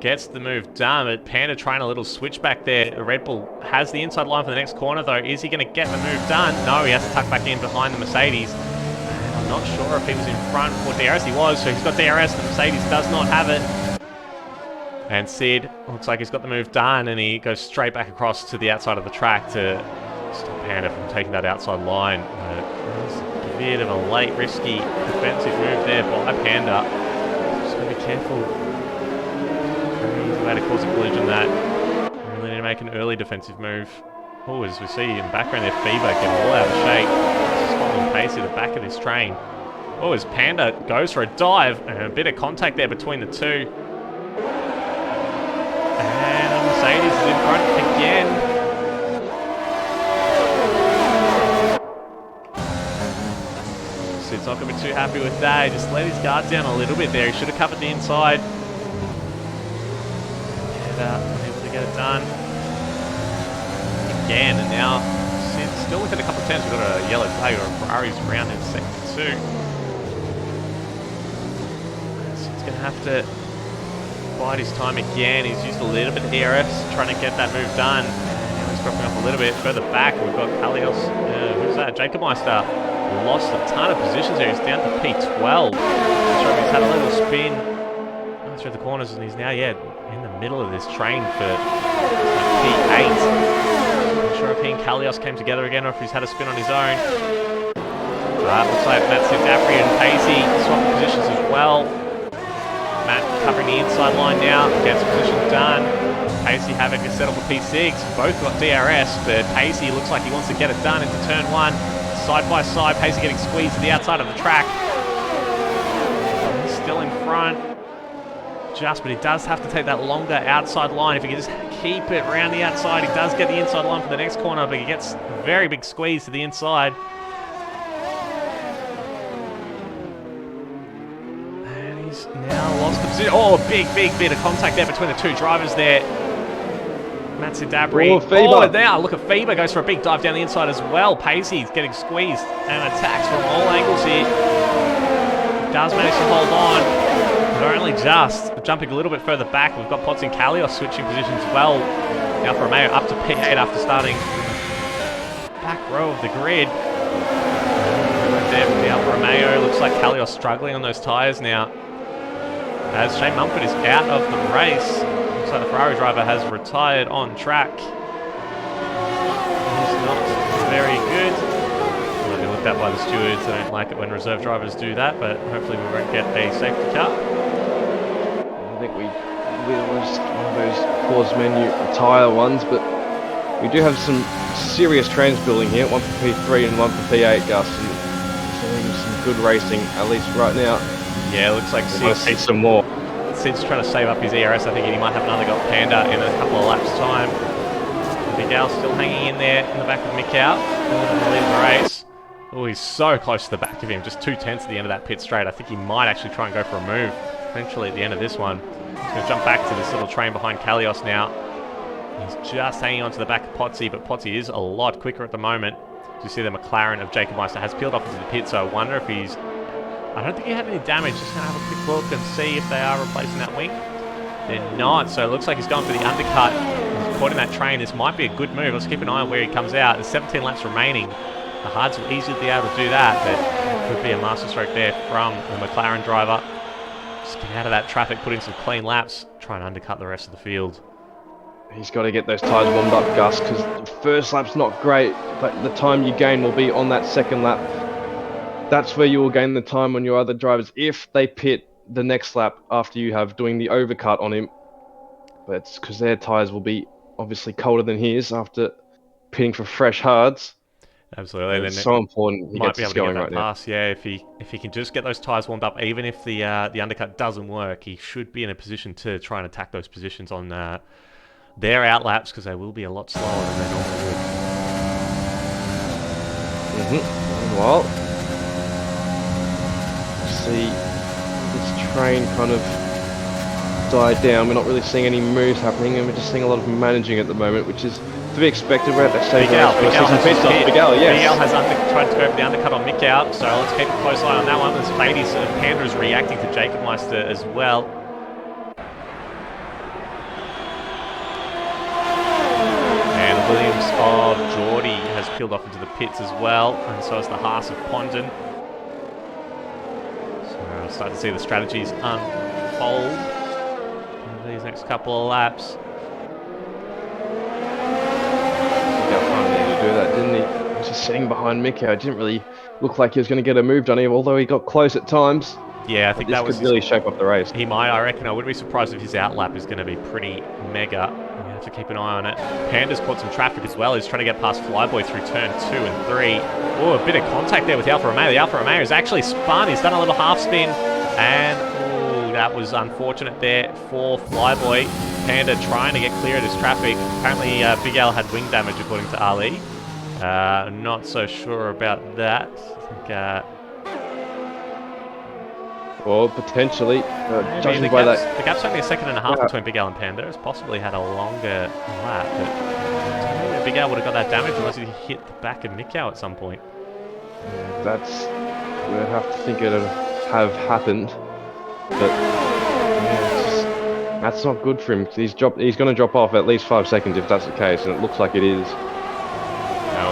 gets the move done, but Panda trying a little switchback there. The Red Bull has the inside line for the next corner though. Is he going to get the move done? No, he has to tuck back in behind the Mercedes. And I'm not sure if he was in front for DRS. He was, so he's got DRS. The Mercedes does not have it. And Sid looks like he's got the move done, and he goes straight back across to the outside of the track to stop Panda from taking that outside line. A bit of a late, risky defensive move there by Panda. Just got to be careful. Easy way to cause a collision that. Really need to make an early defensive move. Oh, as we see in the background there, Fever getting all out of shape. Just following pace at the back of this train. Oh, as Panda goes for a dive, and a bit of contact there between the two. And the Mercedes is in front again. Sid's not going to be too happy with that. He just let his guard down a little bit there. He should have covered the inside. Able to get it done again, and now Sid's still within a couple of turns. We've got a yellow flag, or Ferrari's round in second 2. Sid's going to have to bide his time again. He's used a little bit of DRS trying to get that move done. And now he's dropping off a little bit further back. We've got Kalios. Who's that? Jacob Meister lost a ton of positions there. He's down to P12. He's had a little spin through the corners, and he's now, in the middle of this train for P8. Not sure if he and Kalios came together again, or if he's had a spin on his own. Looks like Matt Dabry and Pacey swap positions as well. Matt covering the inside line now, gets position done. Pacey having to settle for P6. Both got DRS, but Pacey looks like he wants to get it done into turn 1. Side by side, Pacey getting squeezed to the outside of the track. He's still in front. But he does have to take that longer outside line. If he can just keep it around the outside, he does get the inside line for the next corner, but he gets a very big squeeze to the inside. And he's now lost the position. Oh, big bit of contact there between the two drivers there. Matt Dabry. Oh, now look at Fever goes for a big dive down the inside as well. Pacey's getting squeezed and attacks from all angles here. He does manage to hold on. But only just jumping a little bit further back. We've got Potts and Kalios switching positions well. Now for Romeo up to P8 after starting back row of the grid. There for the Alfa Romeo. Looks like Kalios struggling on those tyres now. As Shane Mumford is out of the race. Looks like the Ferrari driver has retired on track. He's not very good. Might be looked at by the stewards. I don't like it when reserve drivers do that, but hopefully we won't get a safety car. I think we lost one of those pause menu tyre ones, but we do have some serious trains building here. One for P3 and one for P8, Gus. And seeing some good racing, at least right now. Yeah, it looks like Sid's some more. Sid's trying to save up his ERS. I think he might have another got Panda in a couple of laps' time. Big Al still hanging in there in the back of Mick out. Leading the race. Oh, he's so close to the back of him. Just 2/10 at the end of that pit straight. I think he might actually try and go for a move. Eventually at the end of this one. He's going to jump back to this little train behind Kalios now. He's just hanging on to the back of Potsy, but Potsy is a lot quicker at the moment. You see the McLaren of Jacob Meister has peeled off into the pit, so I wonder if he's... I don't think he had any damage. Just going to have a quick look and see if they are replacing that wing. They're not, so it looks like he's going for the undercut. He's caught in that train. This might be a good move. Let's keep an eye on where he comes out. There's 17 laps remaining. The Hards will easily be able to do that, but it could be a masterstroke there from the McLaren driver. Just get out of that traffic, put in some clean laps, try and undercut the rest of the field. He's got to get those tyres warmed up, Gus, because the first lap's not great, but the time you gain will be on that second lap. That's where you will gain the time on your other drivers if they pit the next lap after you have doing the overcut on him. But it's because their tyres will be obviously colder than his after pitting for fresh hards. Absolutely. It's so important he might gets be able this to going get that right now. pass. Yeah, if he can just get those tyres warmed up, even if the undercut doesn't work, he should be in a position to try and attack those positions on their out laps, because they will be a lot slower than they normally would. Well, see this train kind of died down. We're not really seeing any moves happening, and we're just seeing a lot of managing at the moment, which is to be expected. We're at that stage. Miguel has yes. tried to go for the undercut on Mick out, so let's keep a close eye on that one. As Fades and Panda is reacting to Jacob Meister as well. And the Williams of Geordie has peeled off into the pits as well, and so is the Haas of Pondon. So we'll start to see the strategies unfold in these next couple of laps. Do that, didn't he? He was just sitting behind Mick. It didn't really look like he was going to get a move done here, although he got close at times. Yeah, I think that could really shape up the race. He might, I reckon. I wouldn't be surprised if his outlap is going to be pretty mega. You have to keep an eye on it. Panda's caught some traffic as well. He's trying to get past Flyboy through turn 2 and 3. Oh, a bit of contact there with the Alfa Romeo. The Alfa Romeo has actually spun. He's done a little half spin, and that was unfortunate there for Flyboy. Panda trying to get clear of this traffic. Apparently, Big Al had wing damage, according to Ali. Not so sure about that. I think, well, potentially, judging by that. The gap's only a second and a half between Big Al and Panda. It's possibly had a longer lap, but I don't know if Big Al would have got that damage unless he hit the back of Mick out at some point. We'd have to think it'd have happened, but that's not good for him. He's going to drop off at least 5 seconds if that's the case, and it looks like it is.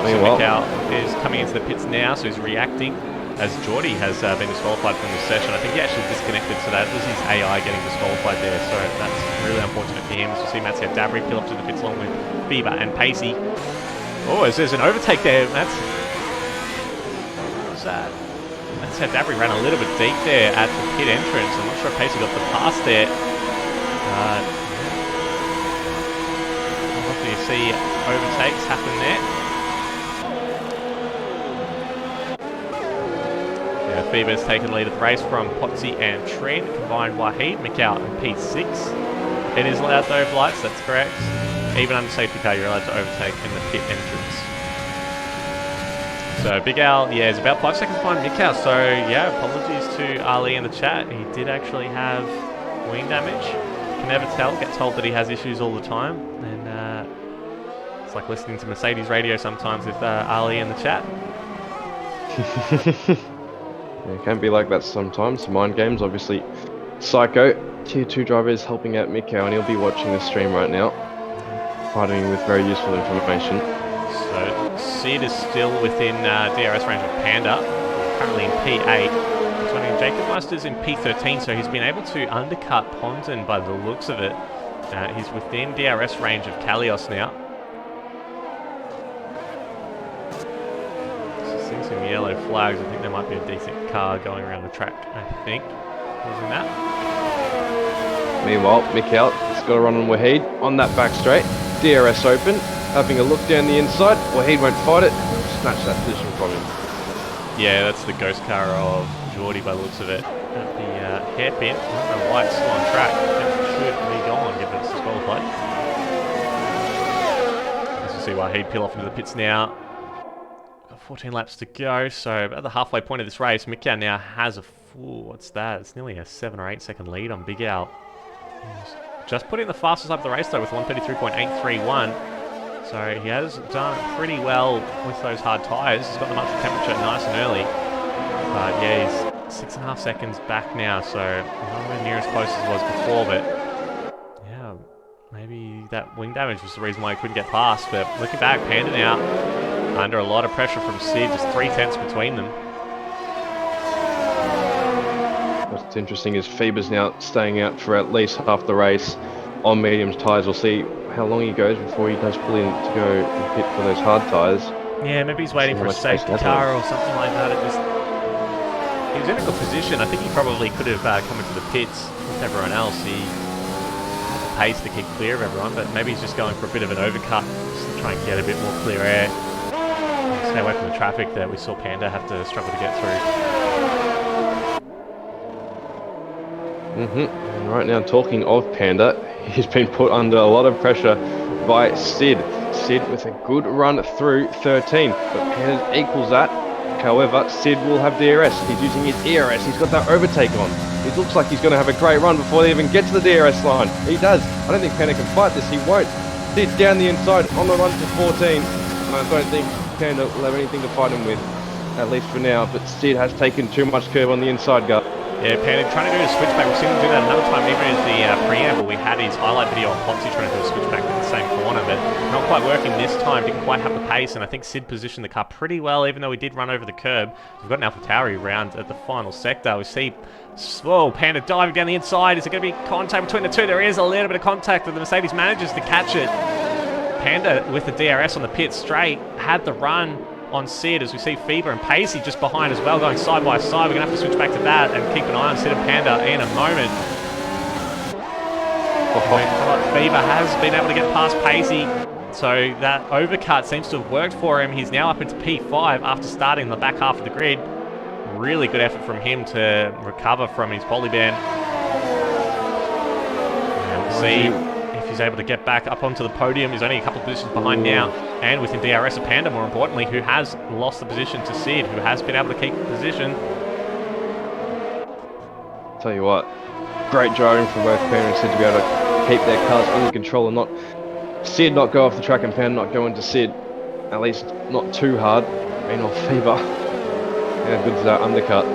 Mick out is coming into the pits now, so he's reacting as Geordie has been disqualified from this session. I think he actually disconnected, so that was his AI getting disqualified there, so that's really unfortunate for him. So you see Mattia Dabry peel up to the pits along with Bieber and Pacey. Oh, there's an overtake there, Mattia Dabry ran a little bit deep there at the pit entrance. I'm not sure if Pacey got the pass there. Often you see overtakes happen there. Fever's taken lead of the race from Potsy and Trent. Combined Wahid, Mikau and P6. It is allowed to overlights, that's correct. Even under safety car, you're allowed to overtake in the pit entrance. So Big Al, yeah, is about 5 seconds behind Mikau. So yeah, apologies to Ali in the chat. He did actually have wing damage. Can never tell. Get told that he has issues all the time. And it's like listening to Mercedes radio sometimes with Ali in the chat. Yeah, it can be like that sometimes. Mind games, obviously. Psycho, Tier 2 driver, is helping out Mikau, and he'll be watching the stream right now, providing him with very useful information. So Sid is still within DRS range of Panda, currently in P8. Jacob Meister's in P13, so he's been able to undercut Ponton by the looks of it. He's within DRS range of Kalios now. So seeing some yellow flags. I think there might be a decent car going around the track, I think. Wasn't that? Meanwhile, Mikhail has got a run on Wahid on that back straight. DRS open, having a look down the inside. Wahid won't fight it. Snatch that position from him. Yeah, that's the ghost car of Geordie by the looks of it. At the hairpin. I don't know why it's still on track. It should be gone, given it's disqualified. As you see Wahid peel off into the pits now. Got 14 laps to go, so at the halfway point of this race, Mikhail now has a what's that? It's nearly a 7 or 8 second lead on Big Al. Just put in the fastest lap of the race though with 133.831. So he has done pretty well with those hard tyres. He's got them up to temperature nice and early. But yeah, he's 6.5 seconds back now, so nowhere near as close as it was before, but yeah, maybe that wing damage was the reason why he couldn't get past. But looking back, Panda now under a lot of pressure from Sid, just 3 tenths between them. What's interesting is Faber's now staying out for at least half the race on medium tyres. We'll see how long he goes before he does pull in to go and pit for those hard tyres. Yeah, maybe he's waiting for a safety car or something like that. He was in a good position. I think he probably could have come into the pits with everyone else. He had the pace to keep clear of everyone, but maybe he's just going for a bit of an overcut just to try and get a bit more clear air. Stay away from the traffic that we saw Panda have to struggle to get through. And right now, talking of Panda, he's been put under a lot of pressure by Sid. Sid with a good run through 13, but Panda equals that. However, Sid will have DRS. He's using his ERS. He's got that overtake on. It looks like he's going to have a great run before they even get to the DRS line. He does. I don't think Panda can fight this. He won't. Sid down the inside on the run to 14. And I don't think Panda will have anything to fight him with, at least for now. But Sid has taken too much curve on the inside guard. Yeah, Panda trying to do a switchback. We've seen him do that another time, even in the preamble. We had his highlight video on Potsy trying to do a switchback in the same corner, but not quite working this time. Didn't quite have the pace, and I think Sid positioned the car pretty well, even though he did run over the curb. We've got an AlphaTauri round at the final sector. We see, whoa, Panda diving down the inside. Is it going to be contact between the two? There is a little bit of contact, but the Mercedes manages to catch it. Panda with the DRS on the pit straight had the run on Sid, as we see Fever and Pacey just behind as well, going side by side. We're going to have to switch back to that and keep an eye on Sid and Panda in a moment. Fever has been able to get past Pacey, so that overcut seems to have worked for him. He's now up into P5 after starting in the back half of the grid. Really good effort from him to recover from his polyban. And we'll see if he's able to get back up onto the podium. He's only a couple of positions behind now, and within DRS of Panda, more importantly, who has lost the position to Sid, who has been able to keep the position. Tell you what, great driving from both Panda and Sid to be able to keep their cars under control and not Sid not go off the track and Panda not go into Sid, at least not too hard. Meanwhile, Fever, how good's that undercut?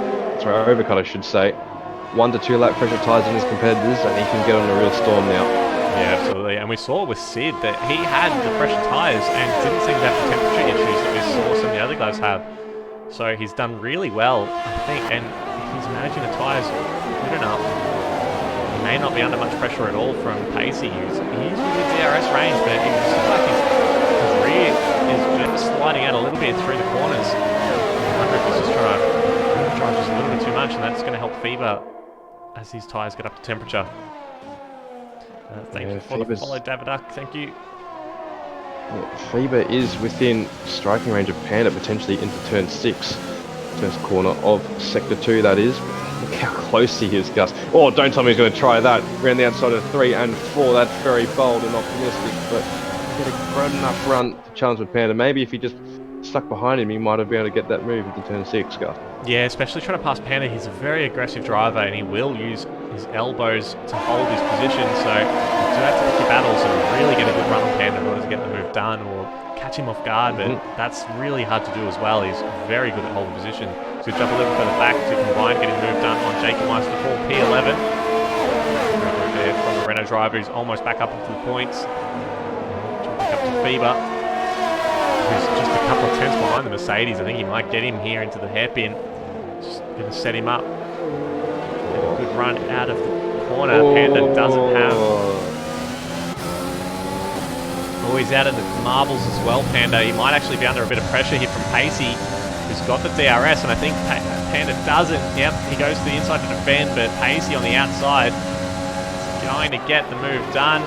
Sorry, overcut I should say. 1 to 2 lap pressure tyres on his competitors, and he can get on a real storm now. Yeah, absolutely. And we saw with Sid that he had the pressure tyres and didn't seem to have the temperature issues that we saw some of the other guys have. So he's done really well, I think, and he's managing the tyres good enough. He may not be under much pressure at all from Pacey. He's within DRS range, but it looks like his rear is just sliding out a little bit through the corners. I wonder if he's just trying to drive just a little bit too much, and that's going to help Fever as his tyres get up to temperature. Thank you for the follow, Daviduck. Thank you. Yeah, Faber is within striking range of Panda, potentially into turn 6. First corner of Sector 2, that is. Look how close he is, Gus. Oh, don't tell me he's going to try that. Around the outside of 3 and 4. That's very bold and optimistic, but get a grown enough run to challenge with Panda. Maybe if he just stuck behind him, he might have been able to get that move into turn 6, Gus. Yeah, especially trying to pass Panda. He's a very aggressive driver, and he will use his elbows to hold his position, so you do have to pick your battles and really get a good run on Panda in order to get the move done or catch him off guard, but that's really hard to do as well. He's very good at holding position. So he's jump a little further back to combine getting the move done on Jacob Meister for P11. There from the Renault driver who's almost back up into the points. Jumping up to Fever, who's just a couple of tenths behind the Mercedes. I think he might get him here into the hairpin. Just going to set him up. And a good run out of the corner. Panda doesn't have... Oh, He's going to set him up. He's just a couple of tenths behind the Mercedes. I think he might get him here into the hairpin. Just going to set him up. And a good run out of the corner. Panda doesn't have... He's going to set him up. He's just a couple of tenths behind the Mercedes. I think he might get him here into the hairpin. Just going to set him up. Oh, he's out in the marbles as well, Panda. He might actually be under a bit of pressure here from Pacey, who's got the DRS, and I think Panda doesn't. Yep, he goes to the inside to defend, but Pacey on the outside is going to get the move done.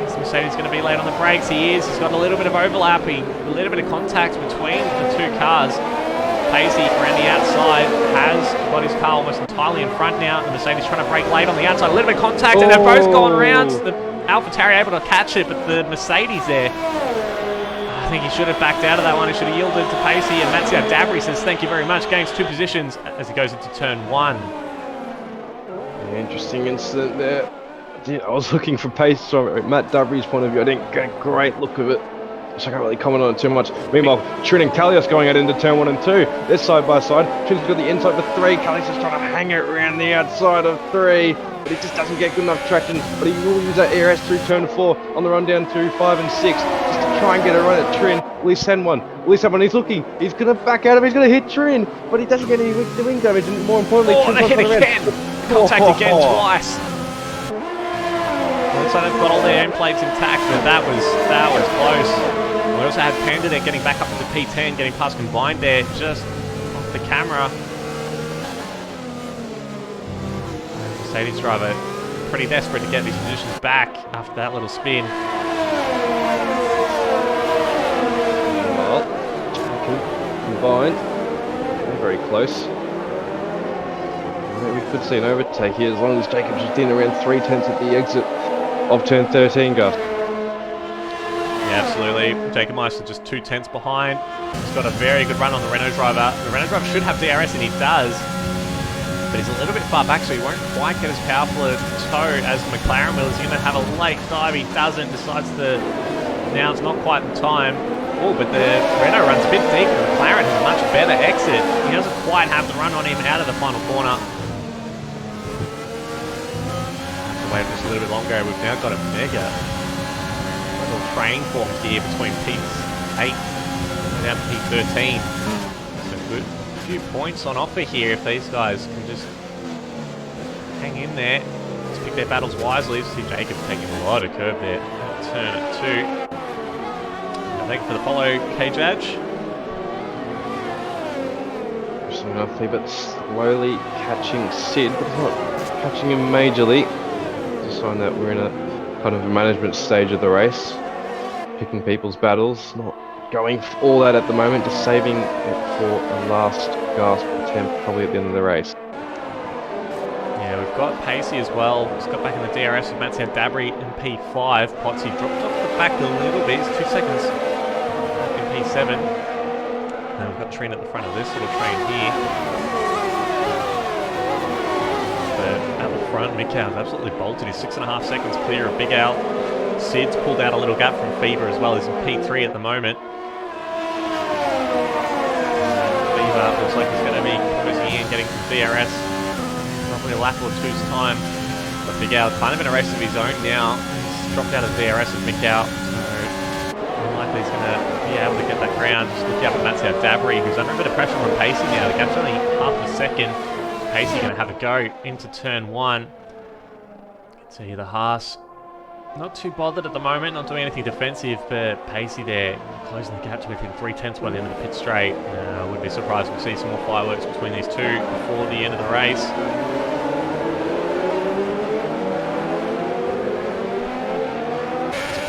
Is Mercedes going to be late on the brakes? He is. He's got a little bit of overlapping, a little bit of contact between the two cars. Pacey around the outside has got his car almost entirely in front now. The Mercedes trying to brake late on the outside. A little bit of contact, and they've both gone around. The AlphaTauri able to catch it, but the Mercedes there, I think he should have backed out of that one. He should have yielded to Pacey, and Matteo Dabri says thank you very much. Gains 2 positions as he goes into turn 1. Yeah, interesting incident there. I was looking for pace from Matt Dabri's point of view. I didn't get a great look of it, so I can't really comment on it too much. Meanwhile, Trin and Kalios going out into turn 1 and 2. They're side by side. Trin's got the inside for 3. Kalios is trying to hang it around the outside of 3, but he just doesn't get good enough traction. But he will use that ERS through turn 4 on the run down to 5 and 6 just to try and get a run at Trin. Will he send one? Will he send one? He's looking. He's going to back out of it. He's going to hit Trin, but he doesn't get any wing damage. And more importantly, they hit again. Contact again twice. So they've got all their end plates intact, but that was close. We also had Panda there getting back up into P10, getting past Combined there, just off the camera. Mercedes driver pretty desperate to get these positions back after that little spin. Well, Combined, very close. We could see an overtake here as long as Jacobs was in around 3/10 at the exit of turn 13, Gus. Yeah, absolutely. Jacob Meister just 2/10 behind. He's got a very good run on the Renault driver. The Renault driver should have DRS, and he does. But he's a little bit far back, so he won't quite get as powerful a tow as McLaren will. He's going to have a late dive. He doesn't. Decides to... Now it's not quite the time. Oh, but the Renault runs a bit deeper. The McLaren has a much better exit. He doesn't quite have the run on him out of the final corner. Wait just a little bit longer. We've now got a mega little train formed here between P8 and down to P13. So good few points on offer here if these guys can just hang in there. Let's pick their battles wisely. See Jacob taking a lot of curve there. Turn at 2. Thank you for the follow, K-Judge. Interesting enough, but slowly catching Sid, but not catching him majorly. Sign that we're in a kind of a management stage of the race, picking people's battles, not going all that at the moment, just saving it for a last gasp attempt probably at the end of the race. Yeah, we've got Pacey as well. He's got back in the DRS with Matteo Dabri in P5. Potsy dropped off the back a little bit. It's 2 seconds back in P7. And we've got Trin at the front of this little train here. At the front, Mikhail's absolutely bolted. He's 6.5 seconds clear of Big Al. Sid's pulled out a little gap from Fever as well. He's in P3 at the moment. Fever looks like he's going to be closing in, getting some DRS. Probably a lap or two's time. But Big Al kind of in a race of his own now. He's dropped out of DRS with Mikhail. So unlikely he's going to be able to get that ground. Just looking up at Matteo Dabri, who's under a bit of pressure from Pacey now. The gap's only half a second. Pacey going to have a go into turn 1. See the Haas not too bothered at the moment, not doing anything defensive, but Pacey there closing the gap to within 3/10 by the end of the pit straight. I wouldn't be surprised if we see some more fireworks between these two before the end of the race.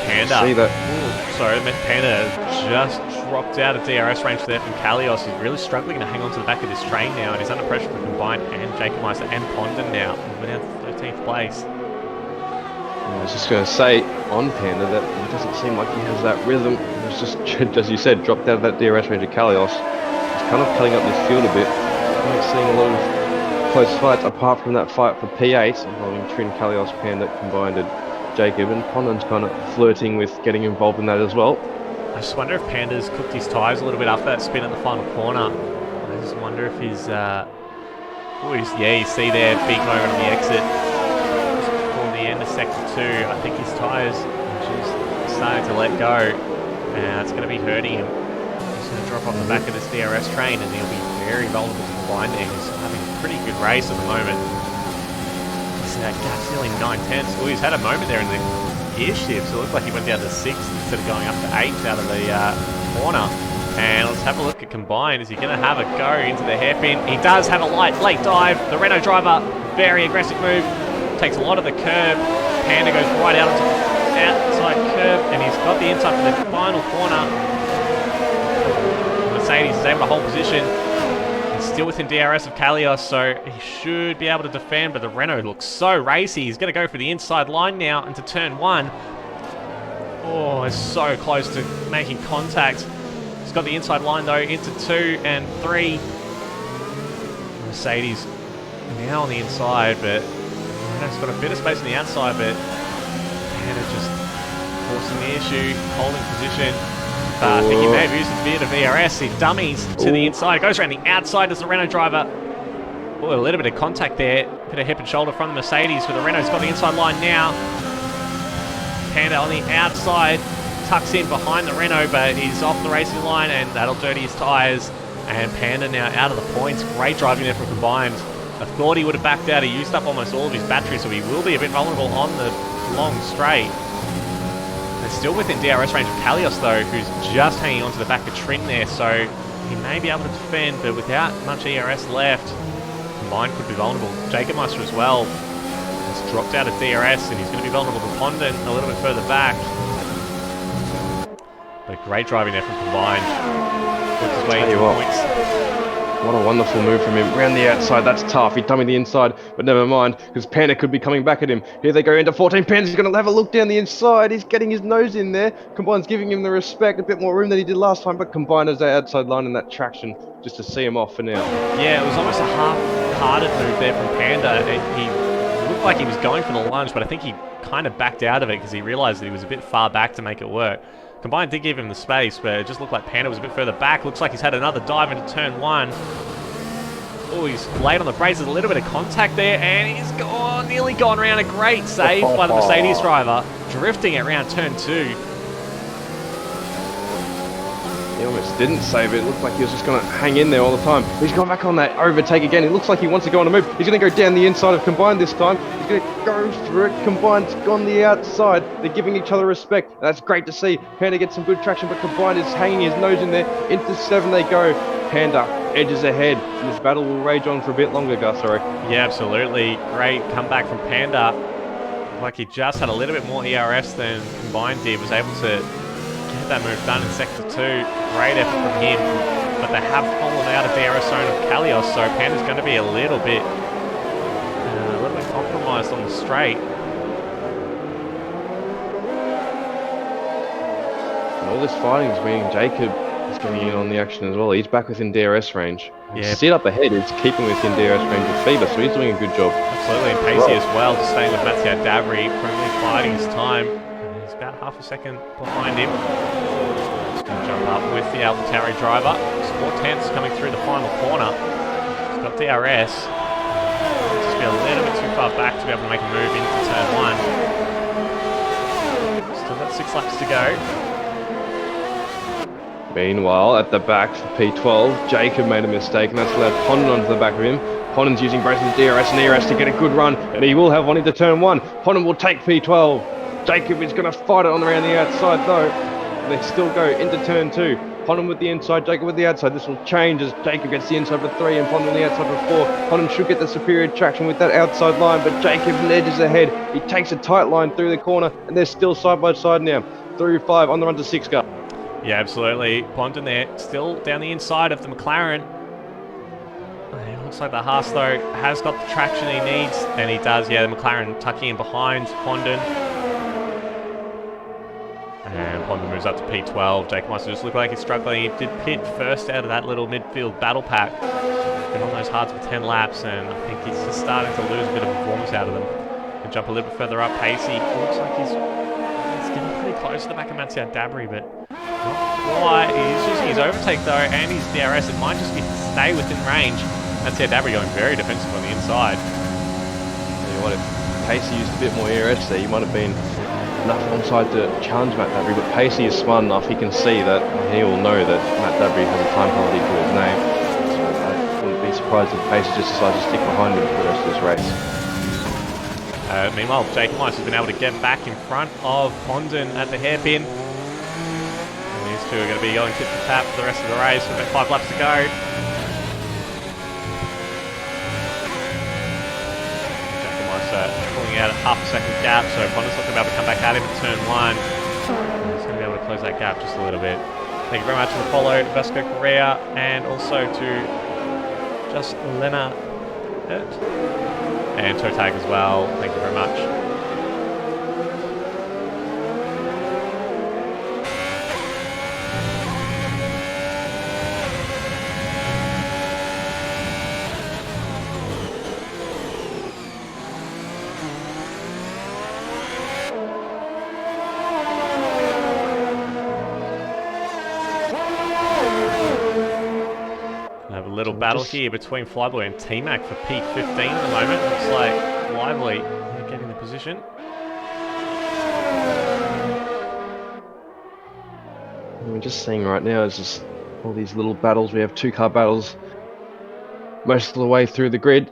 Panda. See that? Ooh, sorry, Panda just dropped out of DRS range there from Kalios. He's really struggling to hang on to the back of this train now, and he's under pressure from Combined and Jacob Meister and Pondon now. We're down to 13th place. I was just going to say on Panda that it doesn't seem like he has that rhythm. It's just, as you said, dropped out of that DRS range of Kalios. He's kind of cutting up this field a bit. I'm not seeing a lot of close fights apart from that fight for P8 involving Trin, Kalios, Panda, Combined, and Jacob, and Pondon's kind of flirting with getting involved in that as well. I just wonder if Panda's cooked his tyres a little bit after that spin at the final corner. I just wonder if he's... yeah, you see there, big moment on the exit. Just before the end of sector 2, I think his tyres are just starting to let go. And it's going to be hurting him. He's going to drop off the back of this DRS train, and he'll be very vulnerable to Combined there. He's having a pretty good race at the moment. That gap's nearly 9/10. Oh, he's had a moment there in the gear shift, so it looked like he went down to 6th instead of going up to 8th out of the corner. And let's have a look at combined. Is he going to have a go into the hairpin? He does have a late dive. The Renault driver, very aggressive move, takes a lot of the curb. Panda goes right out onto the outside curb, and he's got the inside for the final corner. Mercedes is able to hold position. He's still within DRS of Kalios, so he should be able to defend, but the Renault looks so racy. He's going to go for the inside line now into turn 1. Oh, it's so close to making contact. He's got the inside line though into 2 and 3. Mercedes now on the inside, but Renault's got a bit of space on the outside, but Panda just forcing the issue, holding position. I think he may have used a bit of ERS. He dummies to the inside, goes around the outside as the Renault driver. Oh, a little bit of contact there. Bit of hip and shoulder from the Mercedes, but the Renault's got the inside line now. Panda on the outside, tucks in behind the Renault, but he's off the racing line, and that'll dirty his tyres. And Panda now out of the points. Great driving there from combined. I thought he would have backed out. He used up almost all of his battery, so he will be a bit vulnerable on the long straight. They're still within DRS range of Kalios though, who's just hanging onto the back of Trin there, so he may be able to defend, but without much ERS left, combined could be vulnerable. Jacob Meister as well has dropped out of DRS, and he's going to be vulnerable to Pondon a little bit further back. But great driving there from combined. Puts his way into the points. What a wonderful move from him. Round the outside, that's tough. He dummied the inside, but never mind, because Panda could be coming back at him. Here they go into 14. Panda's going to have a look down the inside. He's getting his nose in there. Combine's giving him the respect, a bit more room than he did last time, but Combine has that outside line and that traction just to see him off for now. Yeah, it was almost a half-hearted move there from Panda. He looked like he was going for the lunge, but I think he kind of backed out of it because he realized that he was a bit far back to make it work. Combine did give him the space, but it just looked like Panda was a bit further back. Looks like he's had another dive into turn 1. Oh, he's late on the brakes. There's a little bit of contact there, and he's nearly gone around. A great save by the Mercedes driver, drifting it around turn 2. He almost didn't save it. It looked like he was just going to hang in there all the time. He's gone back on that overtake again. It looks like he wants to go on a move. He's going to go down the inside of Combine this time. He's going to go through it. Combine's gone the outside. They're giving each other respect. That's great to see. Panda gets some good traction, but Combine is hanging his nose in there. Into 7 they go. Panda edges ahead. And this battle will rage on for a bit longer, Gus, sorry. Yeah, absolutely. Great comeback from Panda. Like he just had a little bit more ERS than Combine did. Was able to get that move done in sector 2. Great effort from him. But they have fallen out of the DRS zone of Kalios, so Panda's going to be a little bit compromised on the straight. And all this fighting is meaning Jacob is getting in on the action as well. He's back within DRS range. Yeah. Sit up ahead is keeping within DRS range of Fever, so he's doing a good job. Absolutely, and Pacey as well, just staying with Mattia Dabri, currently fighting his time. He's about half a second behind him. Just going to jump up with the AlphaTauri driver. 4/10 coming through the final corner. He's got DRS. Just be a little bit too far back to be able to make a move into turn 1. Still got 6 laps to go. Meanwhile, at the back for P12, Jacob made a mistake, and that's allowed Pondon onto the back of him. Pondon's using both his DRS and ERS to get a good run, and he will have one into turn 1. Pondon will take P12. Jacob is going to fight it on around the outside though. They still go into turn 2. Pondon with the inside, Jacob with the outside. This will change as Jacob gets the inside for 3 and Pondon the outside for 4. Pondon should get the superior traction with that outside line, but Jacob edges ahead. He takes a tight line through the corner, and they're still side by side now. 3-5 on the run to 6 car. Yeah, absolutely. Pondon there, still down the inside of the McLaren. It looks like the Haas, though, has got the traction he needs, and he does. Yeah, the McLaren tucking in behind Pondon. And Pondon moves up to P12. Jake Meister just looked like he's struggling. He did pit first out of that little midfield battle pack. Been on those hards for 10 laps, and I think he's just starting to lose a bit of performance out of them. Can jump a little bit further up. Pacey looks like he's getting pretty close to the back of Mattia Dabri, but not quite. He's using his overtake though, and his DRS. It might just be to stay within range. Mattia Dabri going very defensive on the inside. Tell you what, if Pacey used a bit more ERS there, he might have been enough onside to challenge Matt Dabri, but Pacey is smart enough, he can see that, and he will know that Matt Dabri has a time penalty to his name. So I wouldn't be surprised if Pacey just decides to stick behind him for the rest of this race. Meanwhile, Jacob Weiss has been able to get back in front of Condon at the hairpin. And these two are going to be going tip for tap for the rest of the race. We've got 5 laps to go. Jacob Weiss pulling out a half a second gap, so Condon's not going to be able to come back at him at turn 1. He's going to be able to close that gap just a little bit. Thank you very much for the follow, Vasco Correa, and also to Just Lena and toe tag as well. Thank you very much. Little battle here between Flyboy and T-Mac for P15 at the moment. Looks like Lively getting the position. We're just seeing right now is just all these little battles. We have 2-car battles most of the way through the grid.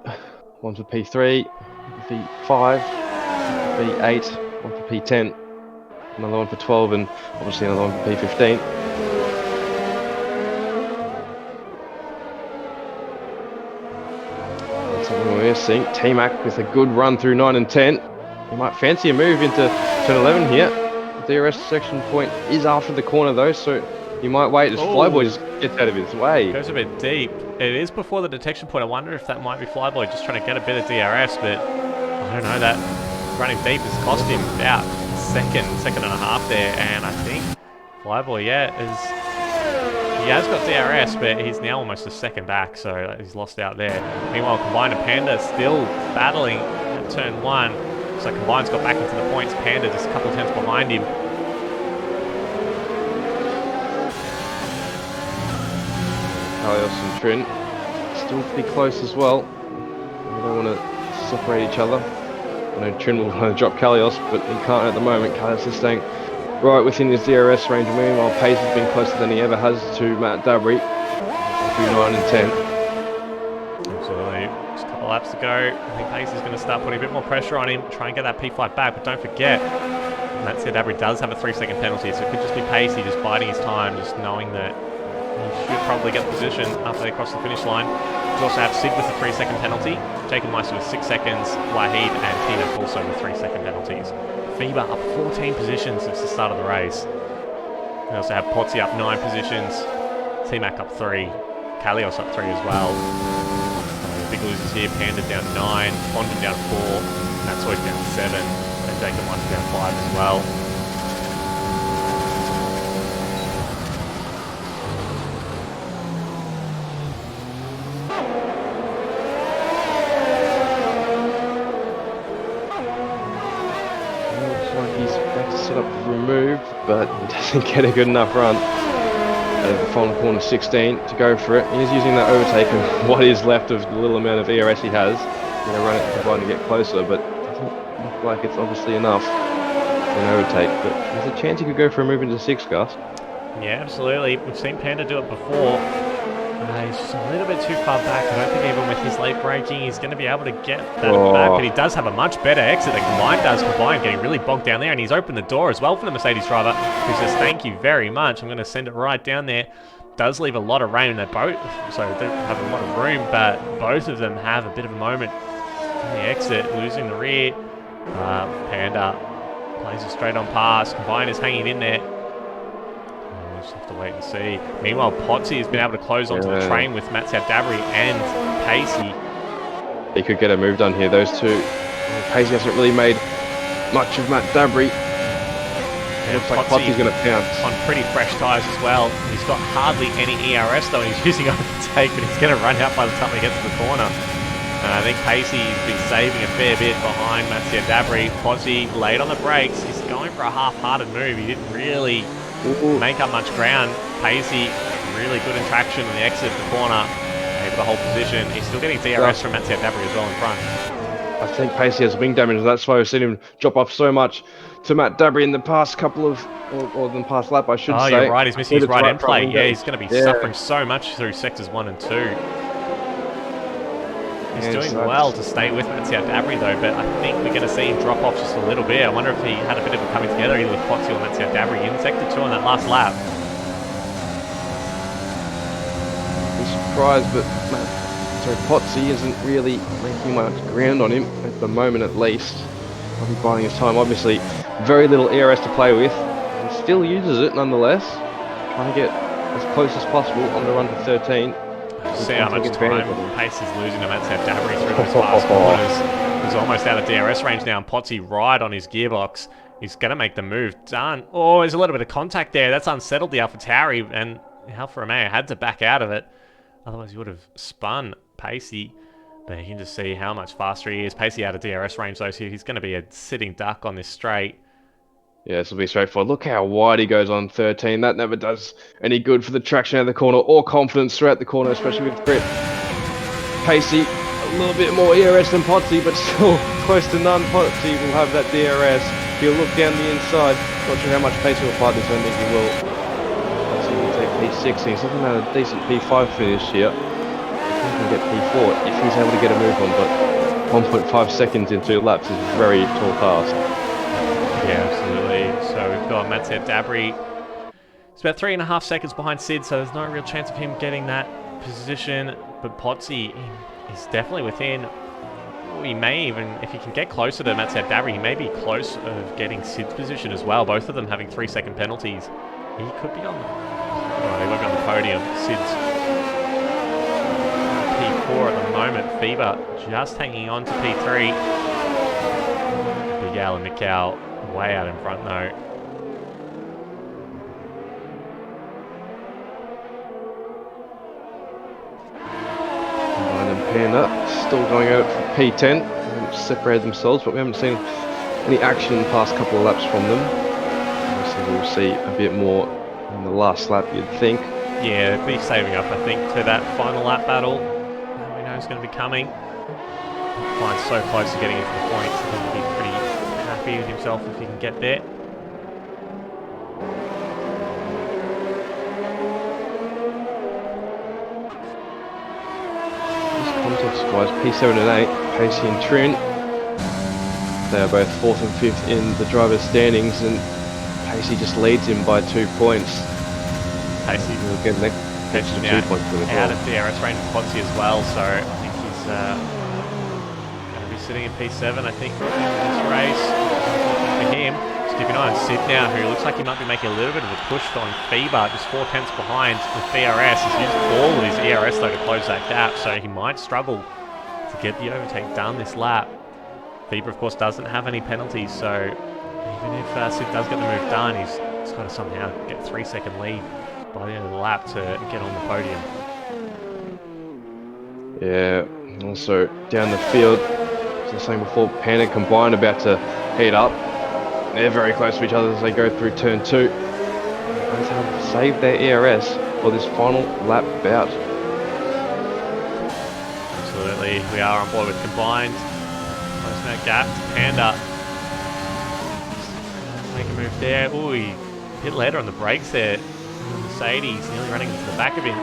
One for P3, one for P5, one for P8, one for P10, another one for 12, and obviously another one for P15. We're seeing T-Mac with a good run through 9 and 10. He might fancy a move into turn 11 here. The DRS section point is after the corner though, so he might wait as Flyboy just gets out of his way. Goes a bit deep. It is before the detection point. I wonder if that might be Flyboy just trying to get a bit of DRS, but I don't know. That running deep has cost him about second and a half there, and I think Flyboy, he has got DRS, but he's now almost a second back, so he's lost out there. Meanwhile, Combine and Panda still battling at turn 1. So Combine's got back into the points. Panda just a couple of tenths behind him. Kalios and Trin still pretty close as well. We don't want to separate each other. I know Trin will want to drop Kalios, but he can't at the moment. Kalios is staying right within his DRS range. Meanwhile, Pace has been closer than he ever has to Matt Dabry through 9 and 10. Absolutely. Just a couple laps to go. I think Pace is going to start putting a bit more pressure on him, try and get that P5 back, but don't forget, Matt Dabry does have a 3-second penalty, so it could just be Pacey just biding his time, just knowing that he should probably get the position after they cross the finish line. We also have Sid with a 3-second penalty, Jacob Meister with 6 seconds, Wahid and Tina also with 3-second penalties. FIBA up 14 positions since the start of the race. We also have Potsy up 9 positions, T-Mac up 3, Kalios up 3 as well. Big losers here, Panda down 9, Fondon down 4, Matsoy down 7, and Jacob Meister down 5 as well. Remove, but he doesn't get a good enough run out of the final corner 16 to go for it. He's using that overtake and what is left of the little amount of ERS he has. He's going to run it to try to get closer, but it doesn't look like it's obviously enough for an overtake. But there's a chance he could go for a move into 6, Gus. Yeah, absolutely. We've seen Panda do it before. He's just a little bit too far back. I don't think even with his late braking, he's going to be able to get that back. But he does have a much better exit than Combine does. Combine getting really bogged down there, and he's opened the door as well for the Mercedes driver, who says, thank you very much. I'm going to send it right down there. Does leave a lot of rain in their boat, so they don't have a lot of room, but both of them have a bit of a moment in the exit, losing the rear. Panda plays it straight on past. Combine is hanging in there. Just have to wait and see. Meanwhile, Potsy has been able to close onto the train with Matt Dabry and Pacey. He could get a move done here, those two. Pacey hasn't really made much of Matt Dabry. Looks like Potsy's going to pounce. On pretty fresh tyres as well. He's got hardly any ERS though, and he's using overtake, but he's going to run out by the time he gets to the corner. I think Pacey's been saving a fair bit behind Matt Dabry. Potsy late on the brakes. He's going for a half-hearted move. He didn't really make up much ground. Pacey really good in traction on the exit of the corner, able to hold position. He's still getting DRS from Matt Dabry as well in front. I think Pacey has wing damage, that's why we've seen him drop off so much to Matt Dabry in the past couple of, or the past lap, I should say. Oh, you're right, he's missing his right end plate. Yeah, he's going to be suffering so much through sectors 1 and 2. He's And doing so well to stay with Matsiel Dabri though, but I think we're going to see him drop off just a little bit. I wonder if he had a bit of a coming together either with Potsy or Matsiel Dabri in sector 2 on that last lap. I'm surprised, but Potsy isn't really making much ground on him at the moment, at least. I'll be buying his time. Obviously, very little ERS to play with. He still uses it nonetheless. Trying to get as close as possible on the run to 13. See how much time Pace is losing to Matsiel Dabri through those fast corners. He's almost out of DRS range now, and Potsy right on his gearbox. He's going to make the move. Done. Oh, there's a little bit of contact there. That's unsettled the AlphaTauri, and Alfa Romeo had to back out of it. Otherwise, he would have spun Pacey. But you can just see how much faster he is. Pacey out of DRS range, though, so he's going to be a sitting duck on this straight. Yeah, this will be straightforward. Look how wide he goes on 13. That never does any good for the traction out of the corner or confidence throughout the corner, especially with grip. Pacey, a little bit more ERS than Potsy, but still close to none. Potsy will have that DRS. He'll look down the inside. Not sure how much Pacey will fight this. I don't think he will. Potsy will take P6. He's looking at a decent P5 finish here. He can get P4 if he's able to get a move on, but 1.5 seconds in 2 laps is a very tall task. Yeah, absolutely. So we've got Matsiel Dabri. It's about 3.5 seconds behind Sid, so there's no real chance of him getting that position. But Potsy is definitely within. He may even, if he can get closer to Matsiel Dabri, he may be close of getting Sid's position as well. Both of them having 3-second penalties. He could be on the... Oh, he won't be on the podium. Sid's P4 at the moment. FIBA just hanging on to P3. Big Al and Mikal way out in front though. Ryan and Panda still going out for P10. They've separated themselves, but we haven't seen any action in the past couple of laps from them. Obviously we'll see a bit more in the last lap, you'd think. Yeah, they'll be saving up, I think, to that final lap battle that we know is going to be coming. Flying so close to getting into the points, I think he'll be pretty happy with himself if he can get there. Context-wise, P7 and 8, Pacey and Trin. They are both 4th and 5th in the driver's standings, and Pacey just leads him by 2 points. Pacey will get an extra 2 points for the out of DRS range of Potsy as well, so I think he's going to be sitting in P7, I think, for this race. For him, just keep an eye on Sid now, who looks like he might be making a little bit of a push on FIBA, just 4 tenths behind with DRS. He's used all of his ERS though to close that gap, so he might struggle to get the overtake done this lap. FIBA, of course, doesn't have any penalties, so even if Sid does get the move done, he's got to somehow get a 3-second lead by the end of the lap to get on the podium. Yeah, also down the field, as I was saying before, Panda combined about to heat up. They're very close to each other as they go through turn 2. Both have saved their ERS for this final lap bout. Absolutely, we are on board with combined. Closing that gap. Panda make a move there. Ooh, he hit later on the brakes there. Mercedes nearly running into the back of him.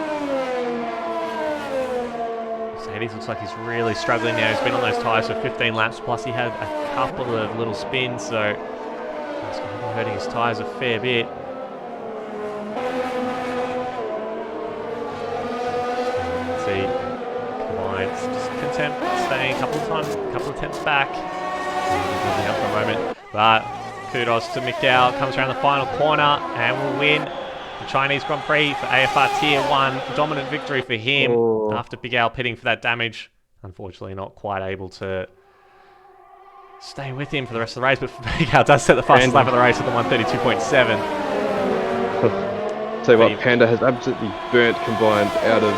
Mercedes looks like he's really struggling now. He's been on those tyres for 15 laps, plus he had a couple of little spins, so he's going to be hurting his tyres a fair bit. Let's see, combined, just content staying a couple of tenths back. Up for a moment, but kudos to Mikal, comes around the final corner and will win the Chinese Grand Prix for AFR Tier 1. Dominant victory for him after Big Al pitting for that damage. Unfortunately not quite able to stay with him for the rest of the race, but Big Al does set the fastest lap of the race at the 132.7. Tell you what, Panda has absolutely burnt combined out of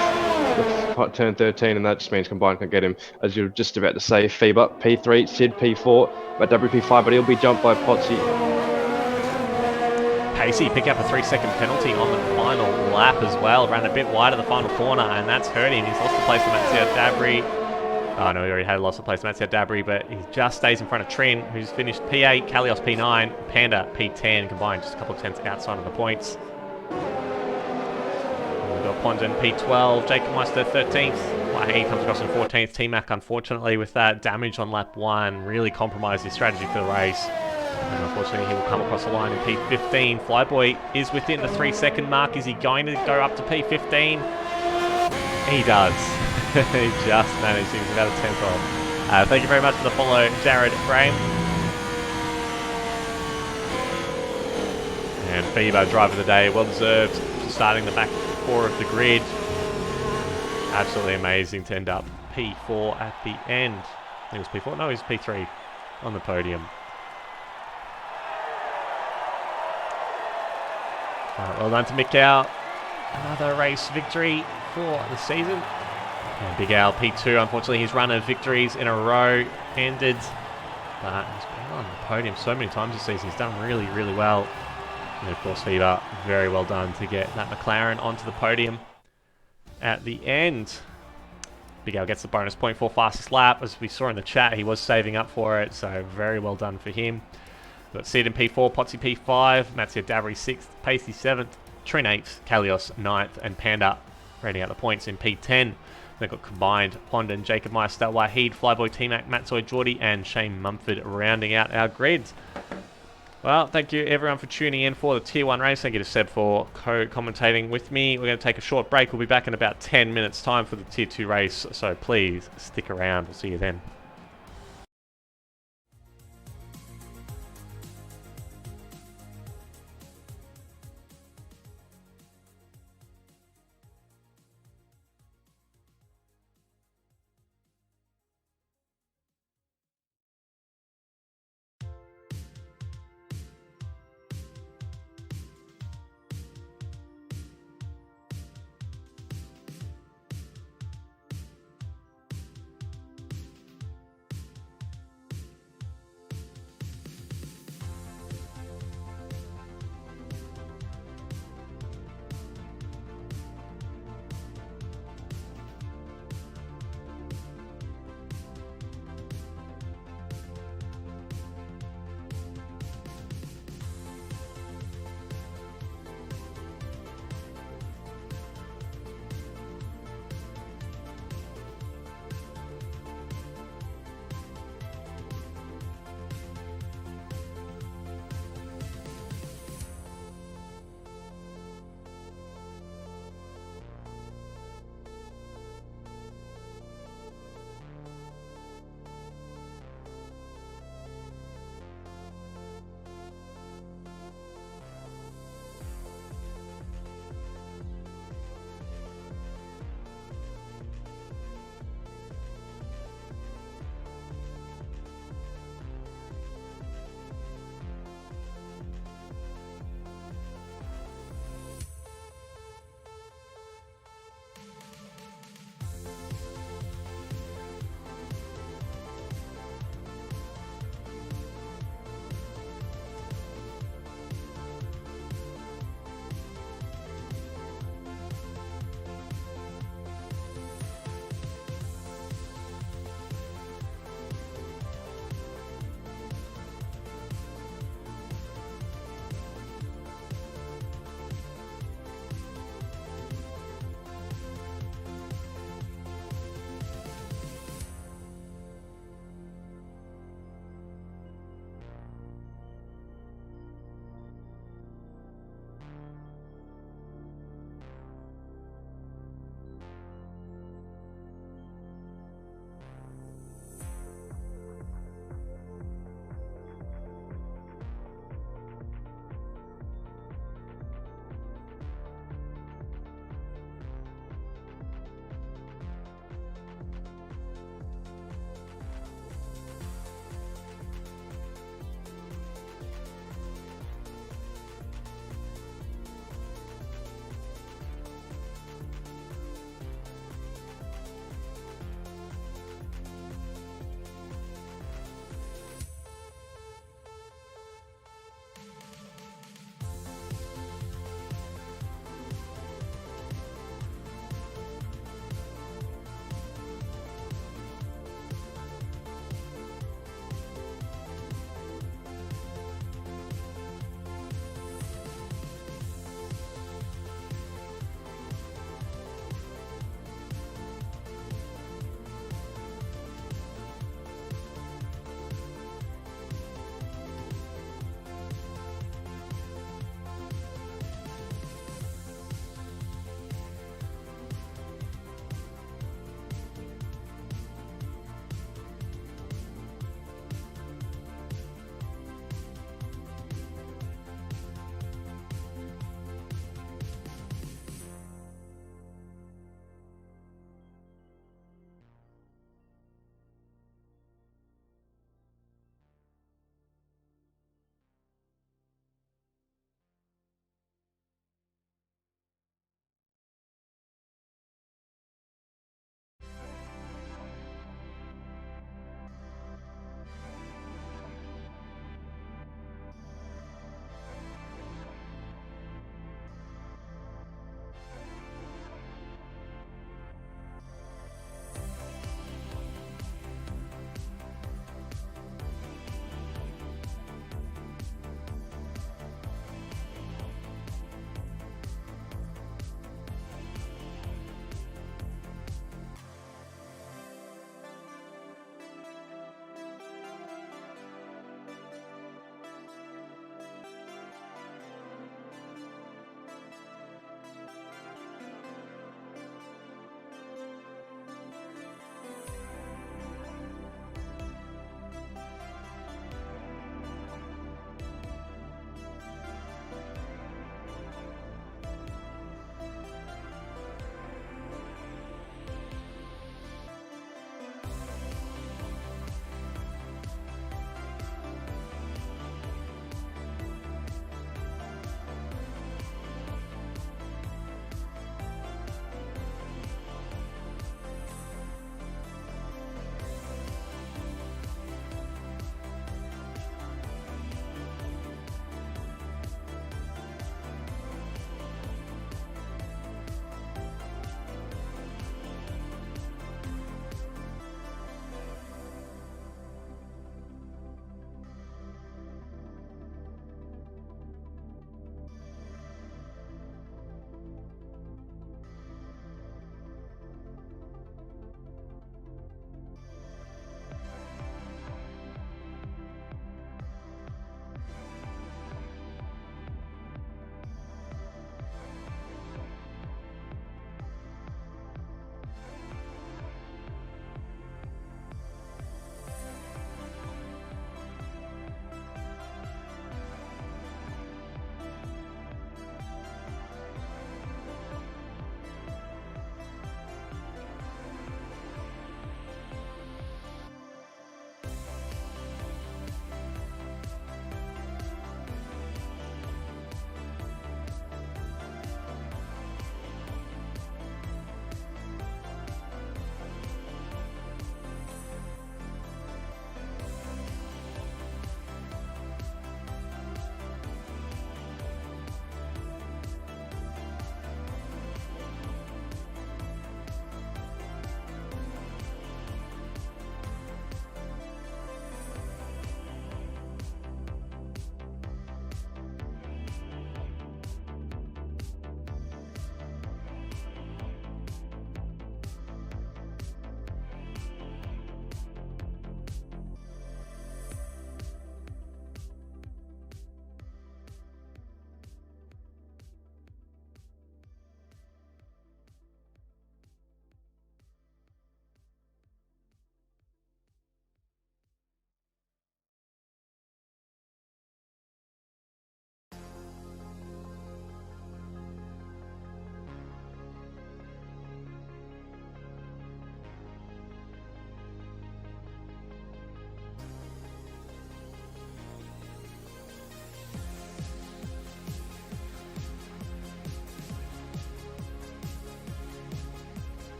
turn 13, and that just means combined can get him, as you're just about to say. FIBA P3, Sid P4, but WP5, but he'll be jumped by Potsy. Pacey pick up a 3-second penalty on the final lap as well. Ran a bit wide of the final corner, and that's hurt him. He's lost the place to Matsiel Dabri. Oh no, he already had lost the place to Matsiel Dabri, but he just stays in front of Trin, who's finished P8, Kalios P9, Panda P10, combined just a couple of tenths outside of the points. We've got Pondon P12, Jacob Meister 13th, Wahid comes across in 14th. T-Mac, unfortunately, with that damage on lap 1, really compromised his strategy for the race. And unfortunately, he will come across the line in P15. Flyboy is within the 3-second mark. Is he going to go up to P15? He does. He just managed. He was about a tenth off. Thank you very much for the follow, Jared Frame. And Fever, driver of the day, well deserved, starting the back 4 of the grid. Absolutely amazing to end up P4 at the end. I think it was P4. No, he was P3 on the podium. Well done to Mick Al. Another race victory for the season. And Big Al P2. Unfortunately, his run of victories in a row ended. But he's been on the podium so many times this season. He's done really, really well. And of course, Fever, very well done to get that McLaren onto the podium at the end. Big Al gets the bonus point for fastest lap. As we saw in the chat, he was saving up for it, so very well done for him. We've got Sid in P4, Potsy P5, Matsia Davry 6th, Pacey 7th, Trin 8th, Kalios 9th, and Panda rounding out the points in P10. They've got combined Pondon, Jacob Meister, Wahid, Flyboy, T-Mac, Matsoy, Geordie, and Shane Mumford rounding out our grids. Well, thank you everyone for tuning in for the Tier 1 race. Thank you to Seb for co-commentating with me. We're going to take a short break. We'll be back in about 10 minutes time for the Tier 2 race, so please stick around. We'll see you then.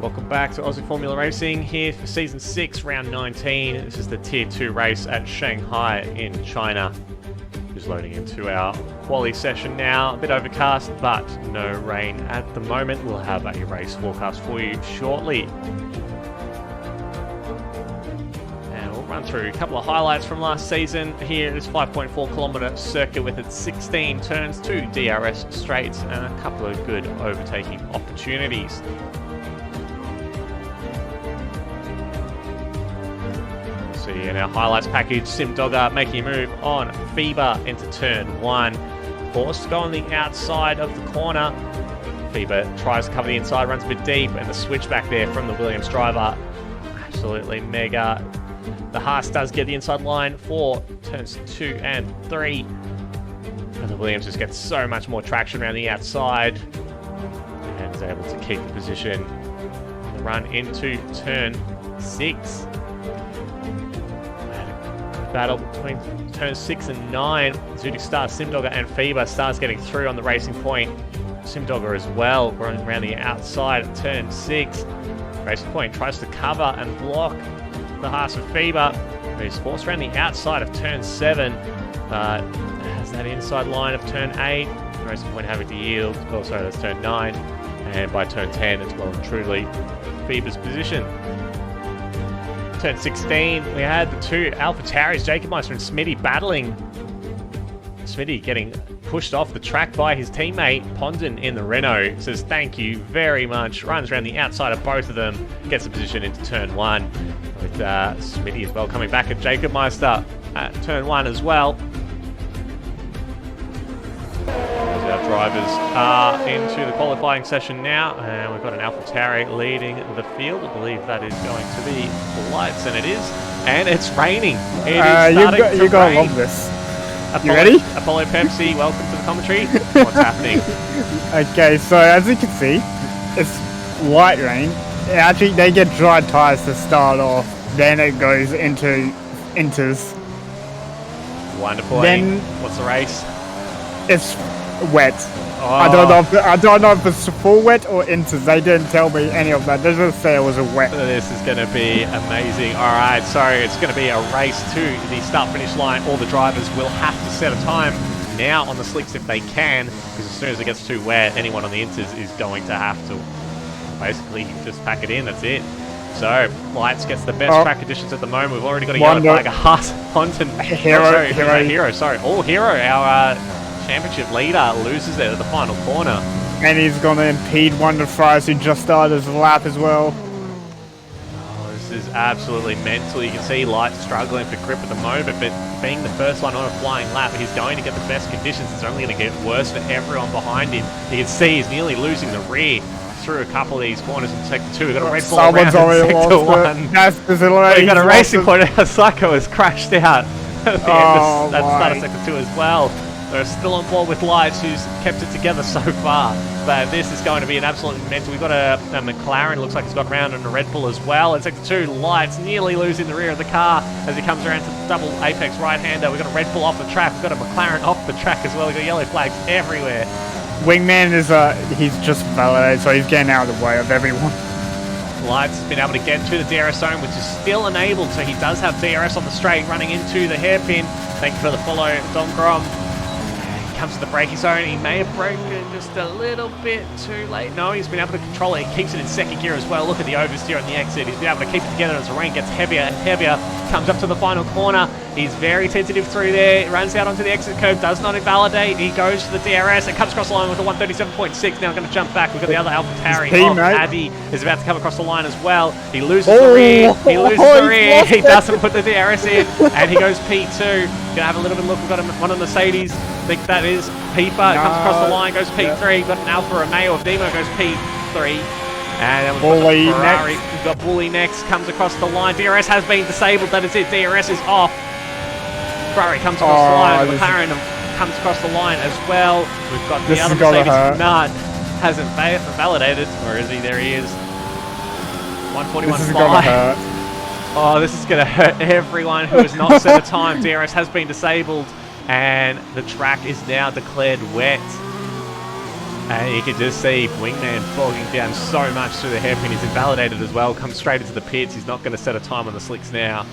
Welcome back to Aussie Formula Racing here for Season 6, Round 19. This is the Tier 2 race at Shanghai in China. Just loading into our quali session now. A bit overcast, but no rain at the moment. We'll have a race forecast for you shortly. And we'll run through a couple of highlights from last season. Here at this 5.4 kilometre circuit with its 16 turns, 2 DRS straights, and a couple of good overtaking opportunities. See in our highlights package, Sim Dogger making a move on FIBA into turn 1. Forced to go on the outside of the corner. FIBA tries to cover the inside, runs a bit deep, and the switch back there from the Williams driver. Absolutely mega. The Haas does get the inside line for turns 2 and 3. And the Williams just gets so much more traction around the outside and is able to keep the position. Run into turn 6. Battle between turns 6 and 9. Zootic Star, Simdogger, and FIBA. Stars getting through on the racing point. Simdogger as well, running around the outside at turn 6. Racing point tries to cover and block the Haas of FIBA. He's forced around the outside of turn 7, but has that inside line of turn 8. Racing point having to yield. Oh, sorry, that's turn 9. And by turn 10, it's well and truly FIBA's position. Turn 16, we had the two Alpha Tauris, Jacob Meister and Smitty, battling. Smitty getting pushed off the track by his teammate, Pondon in the Renault. Says thank you very much. Runs around the outside of both of them. Gets the position into turn 1. with Smitty as well coming back, and Jacob Meister at turn 1 as well. As our drivers are into the qualifying session now, and we've got an AlphaTauri leading the field. I believe that is going to be Lights, and it is. And it's raining. It is starting to You're going to rain. love this. Apollo, You ready? Apollo Pepsi, welcome to the commentary. What's happening? Okay, so as you can see, it's light rain. Actually, they get dry tires to start off. Then it goes into inters. Wonderful. Then- What's the race? It's wet. Oh, I don't know if it's full wet or inters. They didn't tell me any of that. They just say it was a wet. This is going to be amazing. All right, so it's going to be a race to the start-finish line. All the drivers will have to set a time now on the slicks if they can, because as soon as it gets too wet, anyone on the inters is going to have to basically just pack it in. That's it. So Lights gets the best track conditions at the moment. We've already got a yellow flag. Hero. Sorry, all Hero. Our championship leader loses it at the final corner. And he's going to impede Wonder Fries, who just started his lap as well. Oh, this is absolutely mental. You can see Light struggling for grip at the moment, but being the first one on a flying lap, he's going to get the best conditions. It's only going to get worse for everyone behind him. You can see he's nearly losing the rear through a couple of these corners in Sector 2. We've got a Red Bull around in Sector 1. We've got a racing point. Our Psycho has crashed out at the end of start of Sector 2 as well. They're still on board with Lights, who's kept it together so far. But this is going to be an absolute mental. We've got a McLaren, looks like he's got round, and a Red Bull as well. In Sector 2, Lights nearly losing the rear of the car as he comes around to the double apex right-hander. We've got a Red Bull off the track. We've got a McLaren off the track as well. We've got yellow flags everywhere. Wingman is he's just validated, so he's getting out of the way of everyone. Lights has been able to get to the DRS zone, which is still enabled, so he does have DRS on the straight running into the hairpin. Thank you for the follow, Dom Grom. Comes to the braking zone. He may have broken just a little bit too late. No, he's been able to control it. He keeps it in second gear as well. Look at the oversteer on the exit. He's been able to keep it together as the rain gets heavier and heavier. Comes up to the final corner. He's very tentative through there. Runs out onto the exit curve. Does not invalidate. He goes to the DRS and comes across the line with a 137.6. Now going to jump back. We've got the other AlphaTauri. Addy is about to come across the line as well. He loses the rear. He loses the rear. He doesn't put the DRS in. And he goes P2. Going to have a little bit of look. We've got one of the Mercedes. I think that is Pipa. Comes across the line. Goes P3. We've got an Alfa Romeo of Demo. Goes P3. And then we've got the Ferrari. We've got Bully next. Comes across the line. DRS has been disabled. That is it. DRS is off. Ferrari comes across the line. McLaren comes across the line as well. We've got the other Mercedes. Nut hasn't validated. Where is he? There he is. 141.5. Oh, this is going to hurt everyone who has not set a time. DRS has been disabled. And the track is now declared wet. And you can just see Wingman fogging down so much through the hairpin. He's invalidated as well. Comes straight into the pits. He's not going to set a time on the slicks now.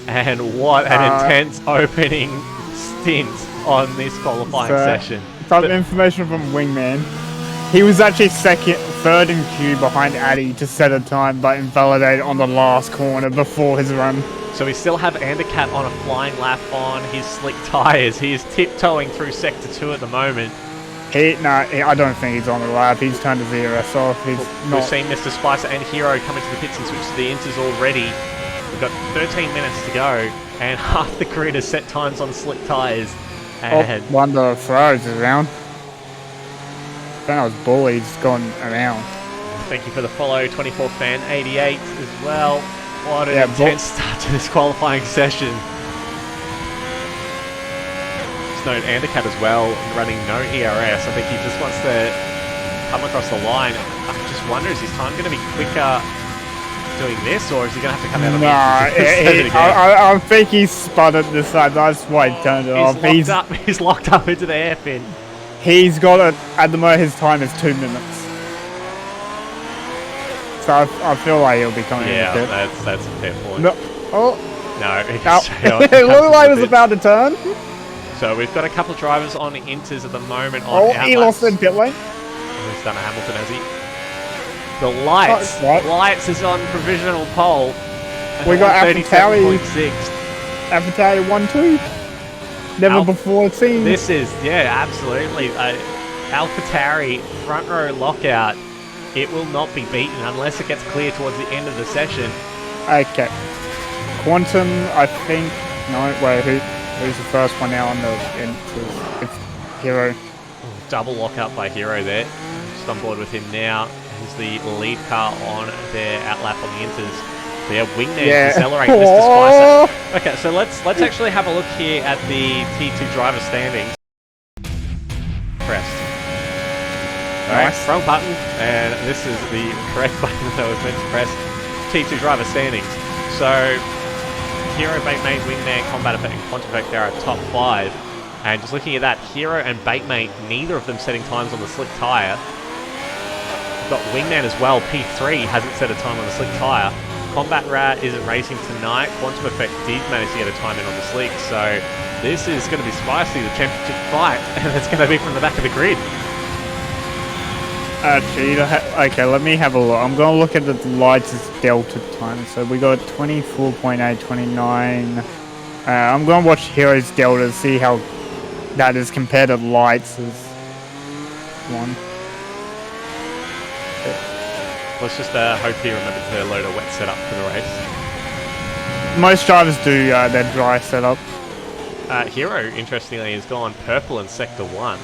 And what an intense opening stint on this qualifying session. Some information from Wingman. He was actually third in queue behind Addy to set a time, but invalidated on the last corner before his run. So we still have Andercat on a flying lap on his slick tyres. He is tiptoeing through Sector 2 at the moment. I don't think he's on the lap. He's turned his DRS off. We've seen Mr. Spicer and Hero come into the pits and switch to the inters already. We've got 13 minutes to go, and half the grid has set times on slick tyres. And Wonder Ferraris is around. That was Bully's gone around. Thank you for the follow, 24 fan 88 as well. What an intense start to this qualifying session. Just note Andercat as well, running no ERS. I think he just wants to come across the line. I just wonder, is his time going to be quicker doing this, or is he going to have to come out on the I think he's spun it this side. That's why he turned it off. He's locked up into the hairpin. He's got it at the moment. His time is 2 minutes. So I feel like he'll be coming. Yeah, that's a fair point. No, it looked like he was about to turn. So we've got a couple of drivers on inters at the moment. He lost in pit lane. He's done a Hamilton, has he? The Lights is on provisional pole. We got AlphaTauri 1-2. Never before seen. This is, absolutely. AlphaTauri front row lockout. It will not be beaten unless it gets clear towards the end of the session. Okay. Quantum, I think. No, wait, who's the first one now on the entries? It's Hero. Double lockout by Hero there. Just on board with him now. He's the lead car on their outlap on the inters. Yeah, Wingman, Decelerate, Mr. Spicer. Okay, so let's actually have a look here at the T2 driver standings. Pressed. Alright, Nice. wrong button, and this is the correct button that I was meant to press. T2 driver standings. So, Hero, Baitmate, Wingman, Combat Effect, and Quantum Effect are at top 5. And just looking at that, Hero and Baitmate, neither of them setting times on the slick tyre. We've got Wingman as well, P3 hasn't set a time on the slick tyre. Combat Rat isn't racing tonight. Quantum Effect did manage to get a time in on the slick, so this is going to be spicy, the championship fight, and it's going to be from the back of the grid. Actually, okay, let me have a look. I'm going to look at the lights' delta time. So we got 24.8, 29. I'm going to watch Hero's delta, see how that is compared to lights' one. Let's just hope he remembered to load a wet setup for the race. Most drivers do their dry setup. Hero, interestingly, has gone purple in Sector 1.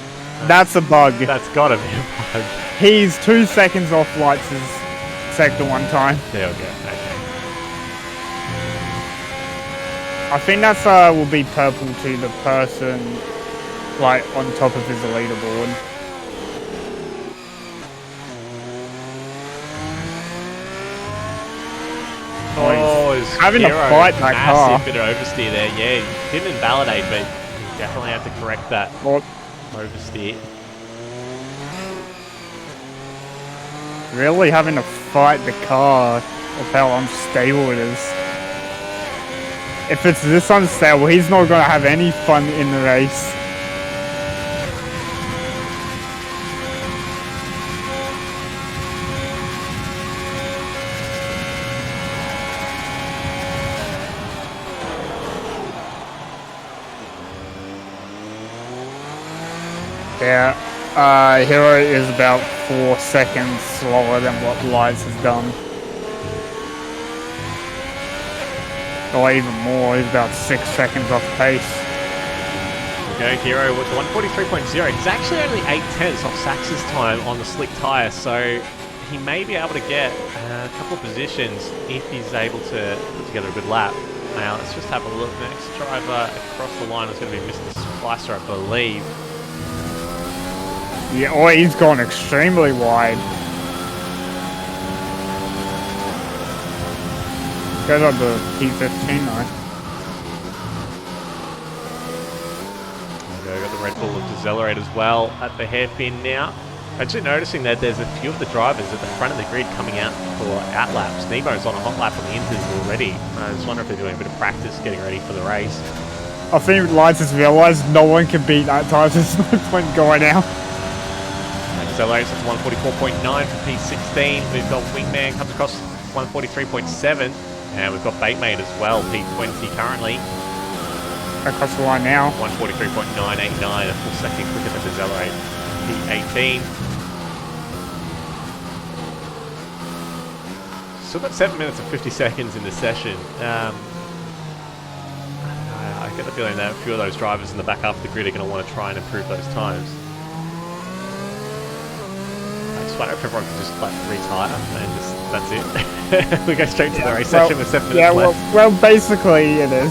That's a bug. That's gotta be a bug. He's 2 seconds off lights' Sector 1 time. There we go, okay. I think that's will be purple to the person like on top of his leaderboard. Oh, he's having to fight that car. Massive bit of oversteer there. Yeah, he didn't invalidate, but he definitely had to correct that Well, oversteer. really having to fight the car of how unstable it is. If it's this unstable, he's not going to have any fun in the race. Yeah, Hero is about 4 seconds slower than what Lights has done. Or even more, he's about 6 seconds off pace. Okay, Hero with 143.0. He's actually only 8/10 off Sax's time on the slick tyre, so he may be able to get a couple of positions if he's able to put together a good lap. Now, let's just have a look. Next driver across the line is going to be Mr. Splicer, I believe. Yeah, or he's gone extremely wide. Goes on the P15 now. We've got the Red Bull of Decelerate as well at the hairpin now. Actually noticing that there's a few of the drivers at the front of the grid coming out for outlaps. Nemo's on a hot lap on the inters already. I just wonder if they're doing a bit of practice getting ready for the race. I think Lights has realised no one can beat that time, so there's no point going out. Decelerate at 144.9 for P16. We've got Wingman comes across 143.7. And we've got Baitmate as well, P20 currently. Across the line now. 143.989, a full second quicker than Decelerate. P18. Still got 7 minutes and 50 seconds in the session. I get the feeling that a few of those drivers in the back half of the grid are going to want to try and improve those times. I just wonder if everyone can just like retire and just, that's it. We go straight to the race session with 7 minutes left. Well, basically it is.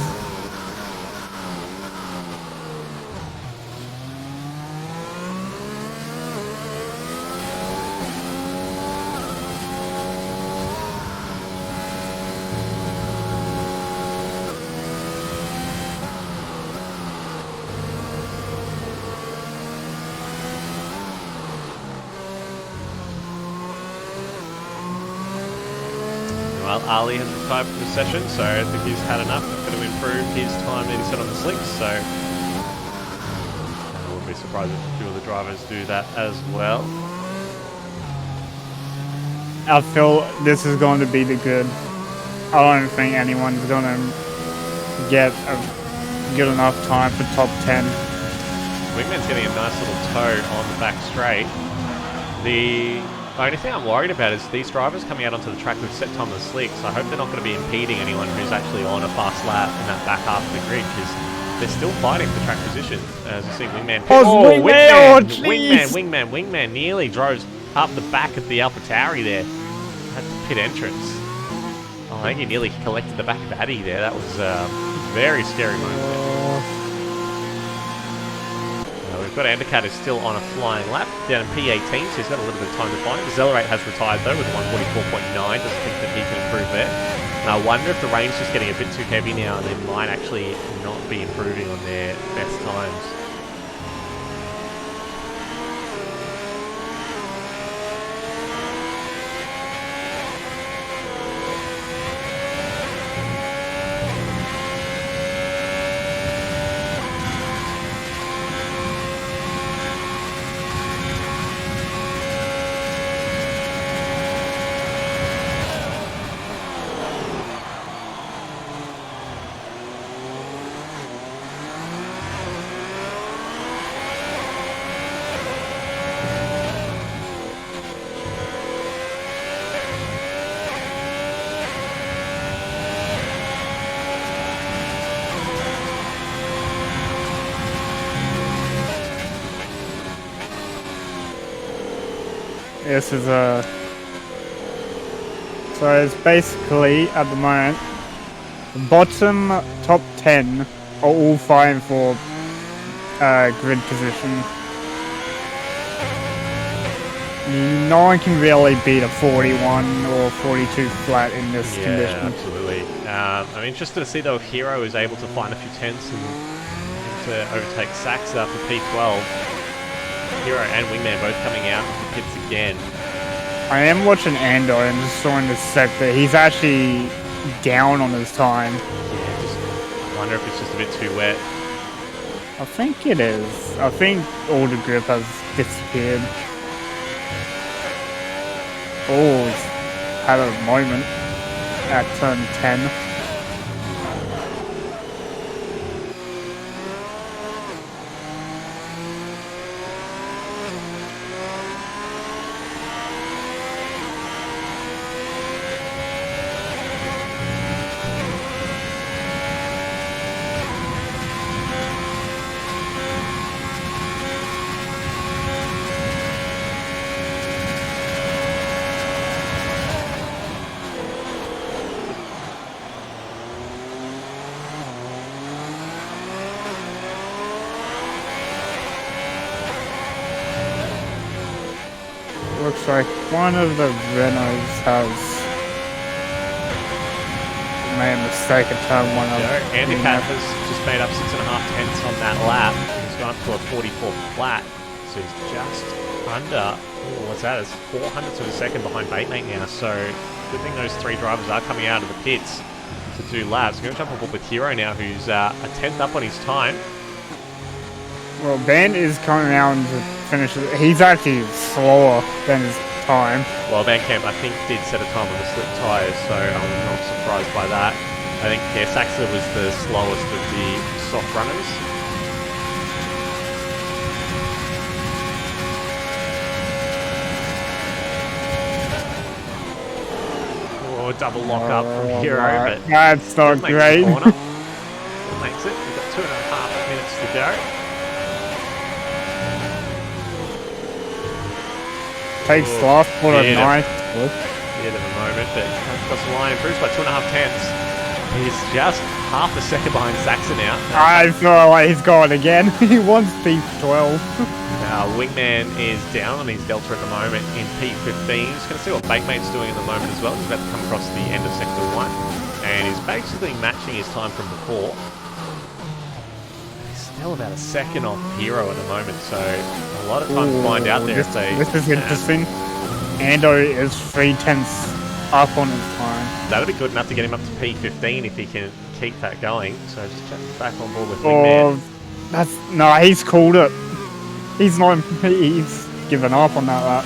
Well, Ali has retired from the session, so I think he's had enough. He's going to improve his time that he set on the slicks, so I wouldn't be surprised if a few of the drivers do that as well. I feel this is going to be the good. I don't think anyone's going to get a good enough time for top 10. Wingman's getting a nice little toe on the back straight. The The only thing I'm worried about is these drivers coming out onto the track with set time of the slicks. I hope they're not going to be impeding anyone who's actually on a fast lap in that back half of the grid, because they're still fighting for track position. As you see, Wingman... Wingman nearly drove up the back of the AlphaTauri there at the pit entrance. Oh, I think he nearly collected the back of Addy there. That was a very scary moment there. We've got Undercat is still on a flying lap down in P18, so he's got a little bit of time to find. Accelerate has retired though with 144.9. Doesn't think that he can improve there. And I wonder if the rain's just getting a bit too heavy now and they might actually not be improving on their best times. This is a... So it's basically, at the moment, the bottom top 10 are all fighting for grid position. No one can really beat a 41 or 42 flat in this condition. Absolutely. I'm interested to see though if Hero is able to find a few tenths and to overtake Sachs after P12. Hero and Wingman both coming out of the pits again. I am watching Ando and just saw in this sector, he's actually down on his time. I wonder if it's just a bit too wet. I think it is. I think all the grip has disappeared. Oh, he's had a moment at turn 10. Looks like one of the Renaults has made a mistake at turn 1. Handicap has just made up 6.5 tenths on that lap. He's gone up to a 44 flat, so he's just under, what's that, it's 400ths of a second behind Batemate now, so good thing those three drivers are coming out of the pits to do laps. We're going to jump up with Hero now, who's a tenth up on his time. Well, Ben is coming out to finish. He's actually slower than his time. Well, Van Camp, I think, did set a time on the slip tyres, so I'm not surprised by that. I think, yeah, Saxler was the slowest of the soft runners. Oh, double lock up from Hero, but that's not great. Makes it. We've got 2.5 minutes to go. Takes last for a nice look. At the moment, but across the line, improves by 2.5 tenths. He's just half a second behind Saxon now. I feel like he's gone again. He wants P12. Wingman is down on his Delta at the moment in P15. Just going to see what Bakemate's doing at the moment as well. He's about to come across the end of Sector 1. And he's basically matching his time from before. He's still about a second off Hero at the moment, so a lot of time to find out there. This is interesting. Ando is 3 tenths up on his time. That'll be good enough to get him up to P15 if he can keep that going. So just check back on board with Wingman. No, he's called it. He's given up on that lap.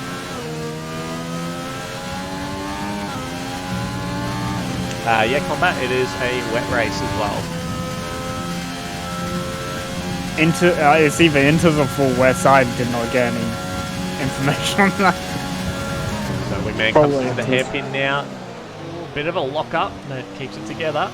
Yeah, Combat, it is a wet race as well. It's either into the full west. I did not get any information on that. Wingman comes Probably to the it is. hairpin now. Bit of a lock-up that keeps it together.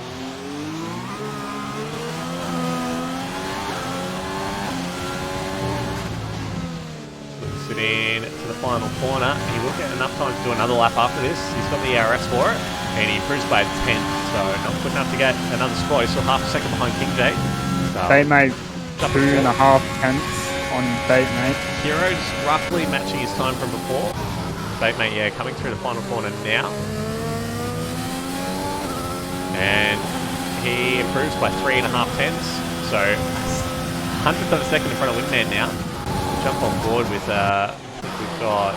Puts it in to the final corner. He will get enough time to do another lap after this. He's got the ARS for it, and he improves by a 10th, so not good enough to get another spot. He's still half a second behind King J. Bait mate, 2.5 tenths on bait mate. Hero's roughly matching his time from before. Bait mate, yeah, coming through the final corner now. And he improves by 3.5 tenths, so 100th of a second in front of Wingman now. Jump on board with, I think we've got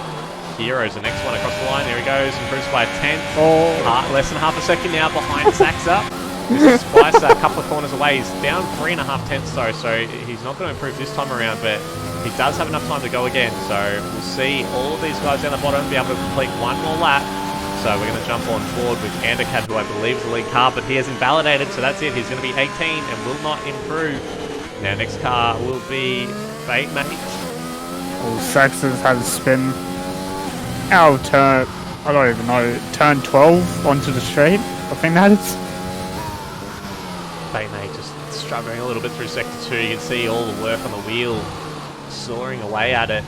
Hero's the next one across the line. There he goes, improves by a tenth. Oh. Less than half a second now behind Saxa. Mr. Spicer a couple of corners away. He's down 3.5 tenths though, so he's not going to improve this time around, but he does have enough time to go again. So we'll see all of these guys down the bottom be able to complete one more lap. So we're going to jump on board with Andercat, who I believe is the lead car, but he has invalidated, so that's it. He's going to be 18 and will not improve. Now next car will be Bait Mate. Oh, Saxon's had a spin. Out of turn, I don't even know, turn 12 onto the straight. I think that is. Bait Mate just struggling a little bit through sector 2. You can see all the work on the wheel soaring away at it.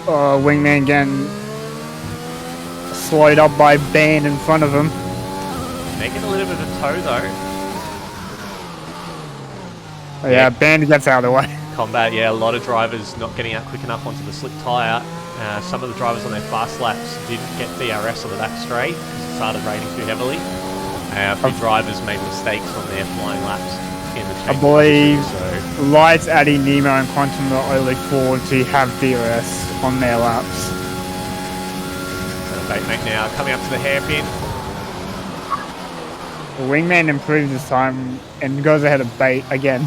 Wingman again slowed up by Band in front of him. Making a little bit of a toe though. Oh, yeah, Band gets out of the way. Combat, yeah, a lot of drivers not getting out quick enough onto the slick tyre. Some of the drivers on their fast laps didn't get DRS onto that straight because it started raining too heavily. A few drivers made mistakes on their flying laps in the I believe Lights, Addy, Nemo and Quantum are only 4 to have DRS on their laps. Bait Mate now coming up to the hairpin. The Wingman improves his time and goes ahead of Bait again.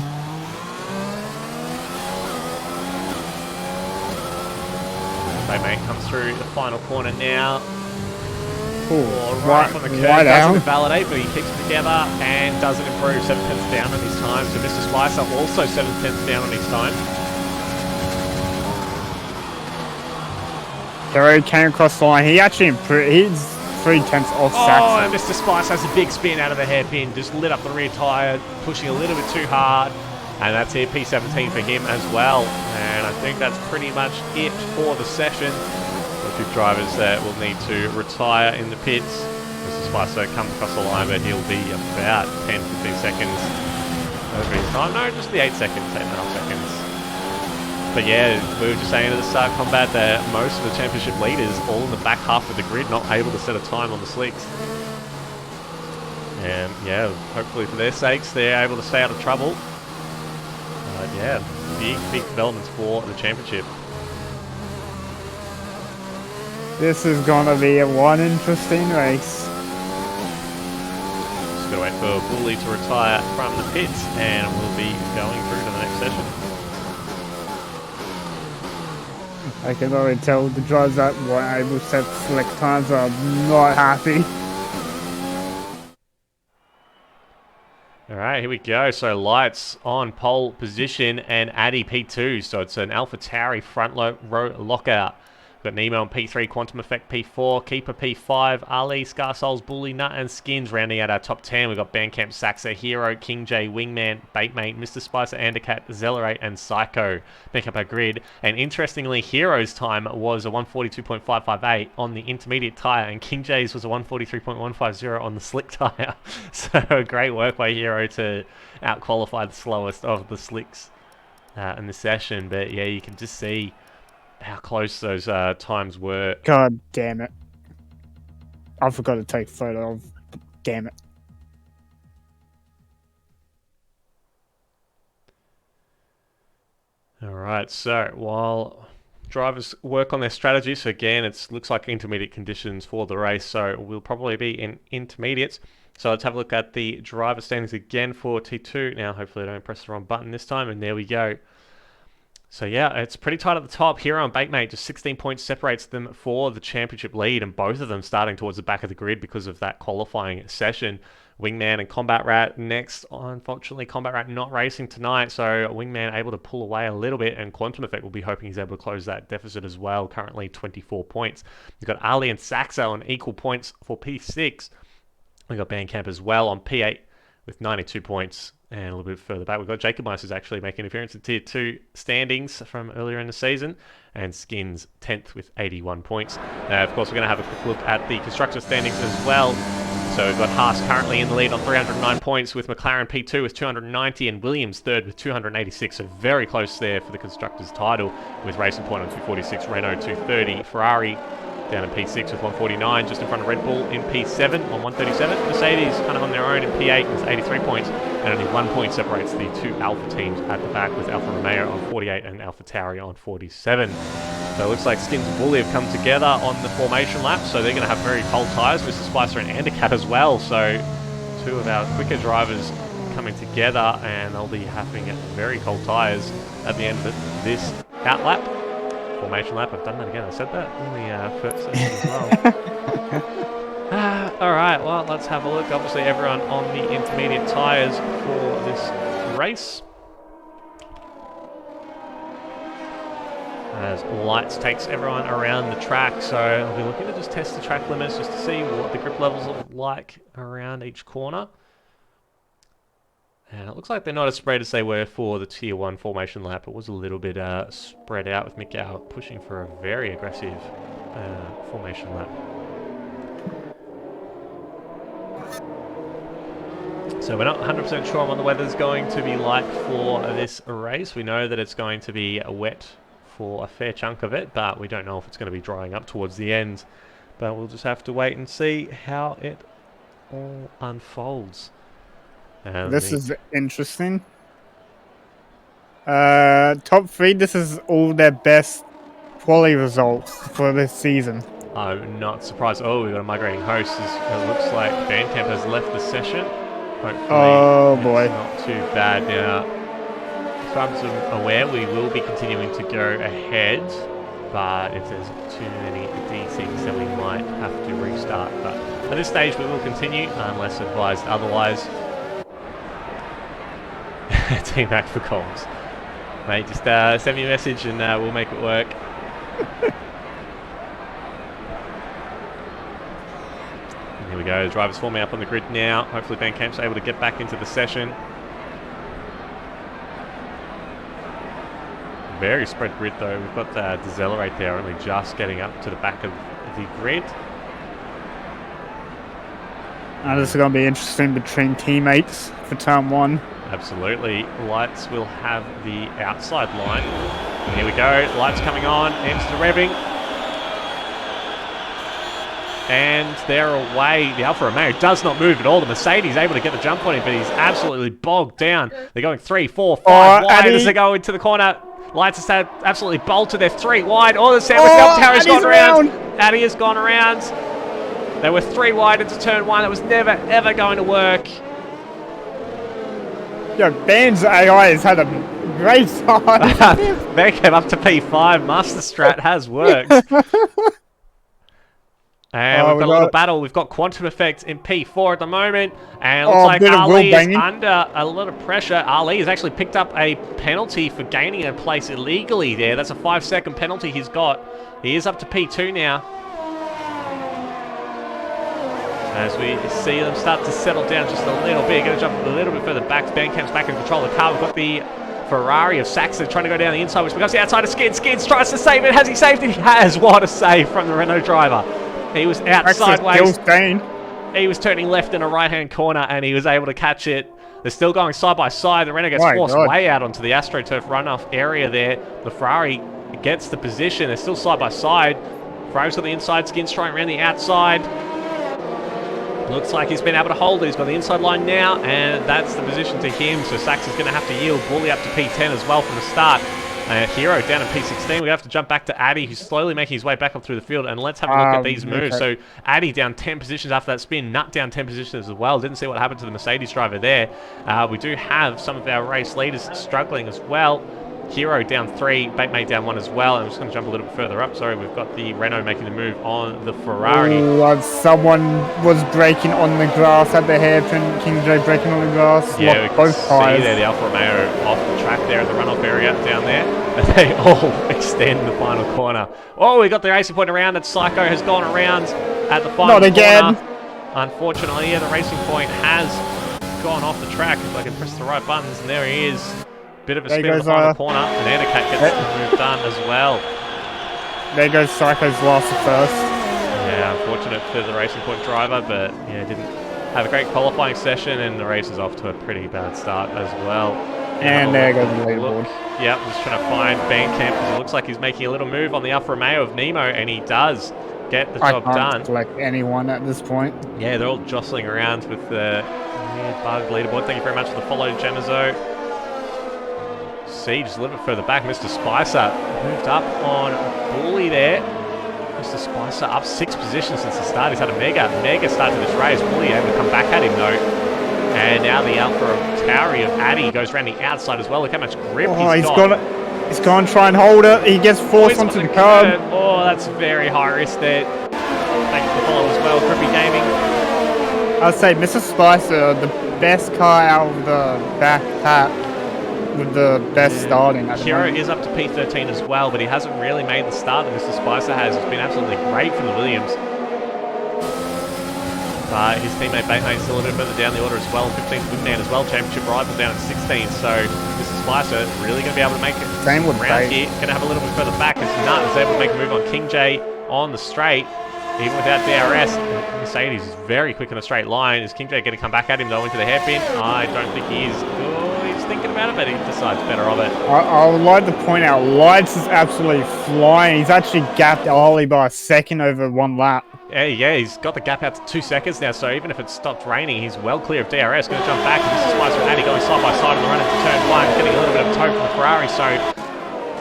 Bait Mate comes through the final corner now. Right from the curve, right doesn't out. invalidate, but he keeps it together and doesn't improve. 7 tenths down on his time. So Mr. Spicer also 7 tenths down on his time. Hero came across the line. He actually improved. He's 3 tenths off Oh, and Saxon. Mr. Spice has a big spin out of the hairpin, just lit up the rear tyre, pushing a little bit too hard. And that's here, P17 for him as well. And I think that's pretty much it for the session. A few drivers that will need to retire in the pits. Mr. Spicer comes across the line, but he'll be about 10, 15 seconds over his time. No, just the 8 seconds, 8.5 seconds. But yeah, we were just saying at the start of combat that most of the championship leaders all in the back half of the grid, not able to set a time on the slicks. And yeah, hopefully for their sakes, they're able to stay out of trouble. But yeah, big developments for the championship. This is gonna be one interesting race. Just gotta wait for Bully to retire from the pits, and we'll be going through to the next session. I can already tell the drivers that weren't able to set slick times are not happy. All right, here we go. So Lights on pole position and Addy P2. So it's an Alpha Tauri front row lockout. We've got Nemo on P3, Quantum Effect P4, Keeper P5, Ali, Scarsouls, Bully, Nut and Skins rounding out our top 10. We've got Bandcamp, Saxa, Hero, King J, Wingman, Baitmate, Mr. Spicer, Andercat, Zellerate and Psycho make up our grid. And interestingly, Hero's time was a 142.558 on the intermediate tyre and King J's was a 143.150 on the slick tyre. So great work by Hero to out-qualify the slowest of the slicks in the session. But yeah, you can just see how close those times were. God damn it. I forgot to take a photo of. Damn it. Alright, so while drivers work on their strategies, so again, it looks like intermediate conditions for the race, so we'll probably be in intermediates. So let's have a look at the driver standings again for T2. Now, hopefully I don't press the wrong button this time, and there we go. So yeah, it's pretty tight at the top. Hero and Baitmate, just 16 points separates them for the championship lead, and both of them starting towards the back of the grid because of that qualifying session. Wingman and Combat Rat next. Unfortunately, Combat Rat not racing tonight, so Wingman able to pull away a little bit, and Quantum Effect will be hoping he's able to close that deficit as well, currently 24 points. We've got Ali and Saxo on equal points for P6. We've got Bandcamp as well on P8 with 92 points. And a little bit further back, we've got Jacob Mice, who's actually making an appearance in Tier 2 standings from earlier in the season. And Skins 10th with 81 points. Of course, we're going to have a quick look at the constructor standings as well. So we've got Haas currently in the lead on 309 points, with McLaren P2 with 290 and Williams third with 286. So very close there for the constructors title, with Racing Point on 246, Renault 230, Ferrari down in P6 with 149, just in front of Red Bull in P7 on 137. Mercedes kind of on their own in P8 with 83 points, and only 1 point separates the two Alpha teams at the back, with Alfa Romeo on 48 and Alpha Tauri on 47. So it looks like Skins and Bully have come together on the formation lap, so they're going to have very cold tyres, Mr. Spicer and Andercat as well. So two of our quicker drivers coming together, and they'll be having very cold tyres at the end of this out lap. Formation lap. I've done that again. I said that in the first session as well. Alright, well, let's have a look. Obviously, everyone on the intermediate tyres for this race. As Lights takes everyone around the track, so I'll be looking to just test the track limits just to see what the grip levels are like around each corner. And it looks like they're not as spread as they were for the Tier 1 formation lap. It was a little bit spread out, with Mikau pushing for a very aggressive formation lap. So we're not 100% sure on what the weather's going to be like for this race. We know that it's going to be wet for a fair chunk of it, but we don't know if it's going to be drying up towards the end. But we'll just have to wait and see how it all unfolds. This is interesting. Top 3, this is all their best quality results for this season. I'm not surprised. Oh, we've got a migrating host. It looks like Bandcamp has left the session. Hopefully, oh boy, it's not too bad now. As far as I'm aware, we will be continuing to go ahead, but if there's too many DCs, then we might have to restart. But at this stage, we will continue unless advised otherwise. Team Mac for comms. Mate, just send me a message and we'll make it work. And here we go, the drivers forming up on the grid now. Hopefully Bandcamp's able to get back into the session. Very spread grid though. We've got Decelerate there only just getting up to the back of the grid. This is going to be interesting between teammates for turn 1. Absolutely. Lights will have the outside line. And here we go. Lights coming on. Ends the revving. And they're away. The Alfa Romeo does not move at all. The Mercedes able to get the jump on him, but he's absolutely bogged down. They're going 3, 4, 5 wide as they go into the corner. Lights has absolutely bolted. They're 3 wide. Oh, the sandwich. Has gone around. Addy has gone around. They were 3 wide into turn 1. That was never, ever going to work. Yeah, Band's AI has had a great time. They came up to P5. Master Strat has worked. And we've got a little battle. We've got Quantum Effect in P4 at the moment. And it looks like Ali is under a lot of pressure. Ali has actually picked up a penalty for gaining a place illegally there. That's a 5-second penalty he's got. He is up to P2 now. As we see them start to settle down just a little bit. Going to jump a little bit further back. Bandcamp's back in control of the car. We've got the Ferrari of Saxon trying to go down the inside, which becomes the outside of Skins. Skins tries to save it. Has he saved it? He has. What a save from the Renault driver. He was out sideways. He was turning left in a right-hand corner, and he was able to catch it. They're still going side by side. The Renault gets forced way out onto the AstroTurf runoff area there. The Ferrari gets the position. They're still side by side. Ferrari's got the inside. Skins trying around the outside. Looks like he's been able to hold it. He's got the inside line now, and that's the position to him. So Sax is going to have to yield. Bully up to P10 as well from the start. Hero down in P16. We have to jump back to Addy, who's slowly making his way back up through the field. And let's have a look at these moves. So Addy down 10 positions after that spin. Nut down 10 positions as well. Didn't see what happened to the Mercedes driver there. We do have some of our race leaders struggling as well. Hero down 3, Batemate down 1 as well. I'm just going to jump a little bit further up. Sorry, we've got the Renault making the move on the Ferrari. Ooh, someone was braking on the grass at the hairpin. King J braking on the grass. Yeah, we Locked can both see tires. there the Alfa Romeo off the track there at the runoff area down there. And they all extend the final corner. Oh, we got the racing point around. That Psycho has gone around at the final Not again. corner. Unfortunately, yeah, the racing point has gone off the track. If I can press the right buttons, and there he is. Bit of a spin on the final corner, and Anacat gets the move done as well. There goes Psycho's last first. Yeah, unfortunate for the Racing Point driver, but yeah, didn't have a great qualifying session, and the race is off to a pretty bad start as well. And there goes the leaderboard. Yep, just trying to find Bandcamp because it looks like he's making a little move on the Alfa Romeo of Nemo, and he does get the job done. I can't select anyone at this point. Yeah, they're all jostling around with the weird bug leaderboard. Thank you very much for the follow, Gemazo. See, just a little bit further back, Mr. Spicer moved up on Bully there. Mr. Spicer up 6 positions since the start. He's had a mega start to this race. Bully able to come back at him though. And now the Alpha Tauri of Addy goes around the outside as well. Look how much grip he's got. He's gone to try and hold it. He gets forced onto the curb. Oh, that's very high risk there. Thanks for the follow as well, Grippy Gaming. I'd say Mr. Spicer, the best car out of the back pack. With the best starting. Hero is up to P13 as well, but he hasn't really made the start that Mr. Spicer has. It's been absolutely great from the Williams. But his teammate Batemate's still a little bit further down the order as well. 15th Wingman as well. Championship rival down at 16. So Mr. Spicer really going to be able to make it same with around here. Going to have a little bit further back as Nut is able to make a move on King J on the straight. Even without DRS, Mercedes is very quick on a straight line. Is King J going to come back at him though into the hairpin? I don't think he is. He's thinking about it, but he decides better of it. I would like to point out, Lights is absolutely flying. He's actually gapped Ali by a second over 1 lap. Yeah, he's got the gap out to 2 seconds now, so even if it stopped raining, he's well clear of DRS. Going to jump back, and this is Spicer and Addy going side by side on the run into turn 1, getting a little bit of tow from the Ferrari, so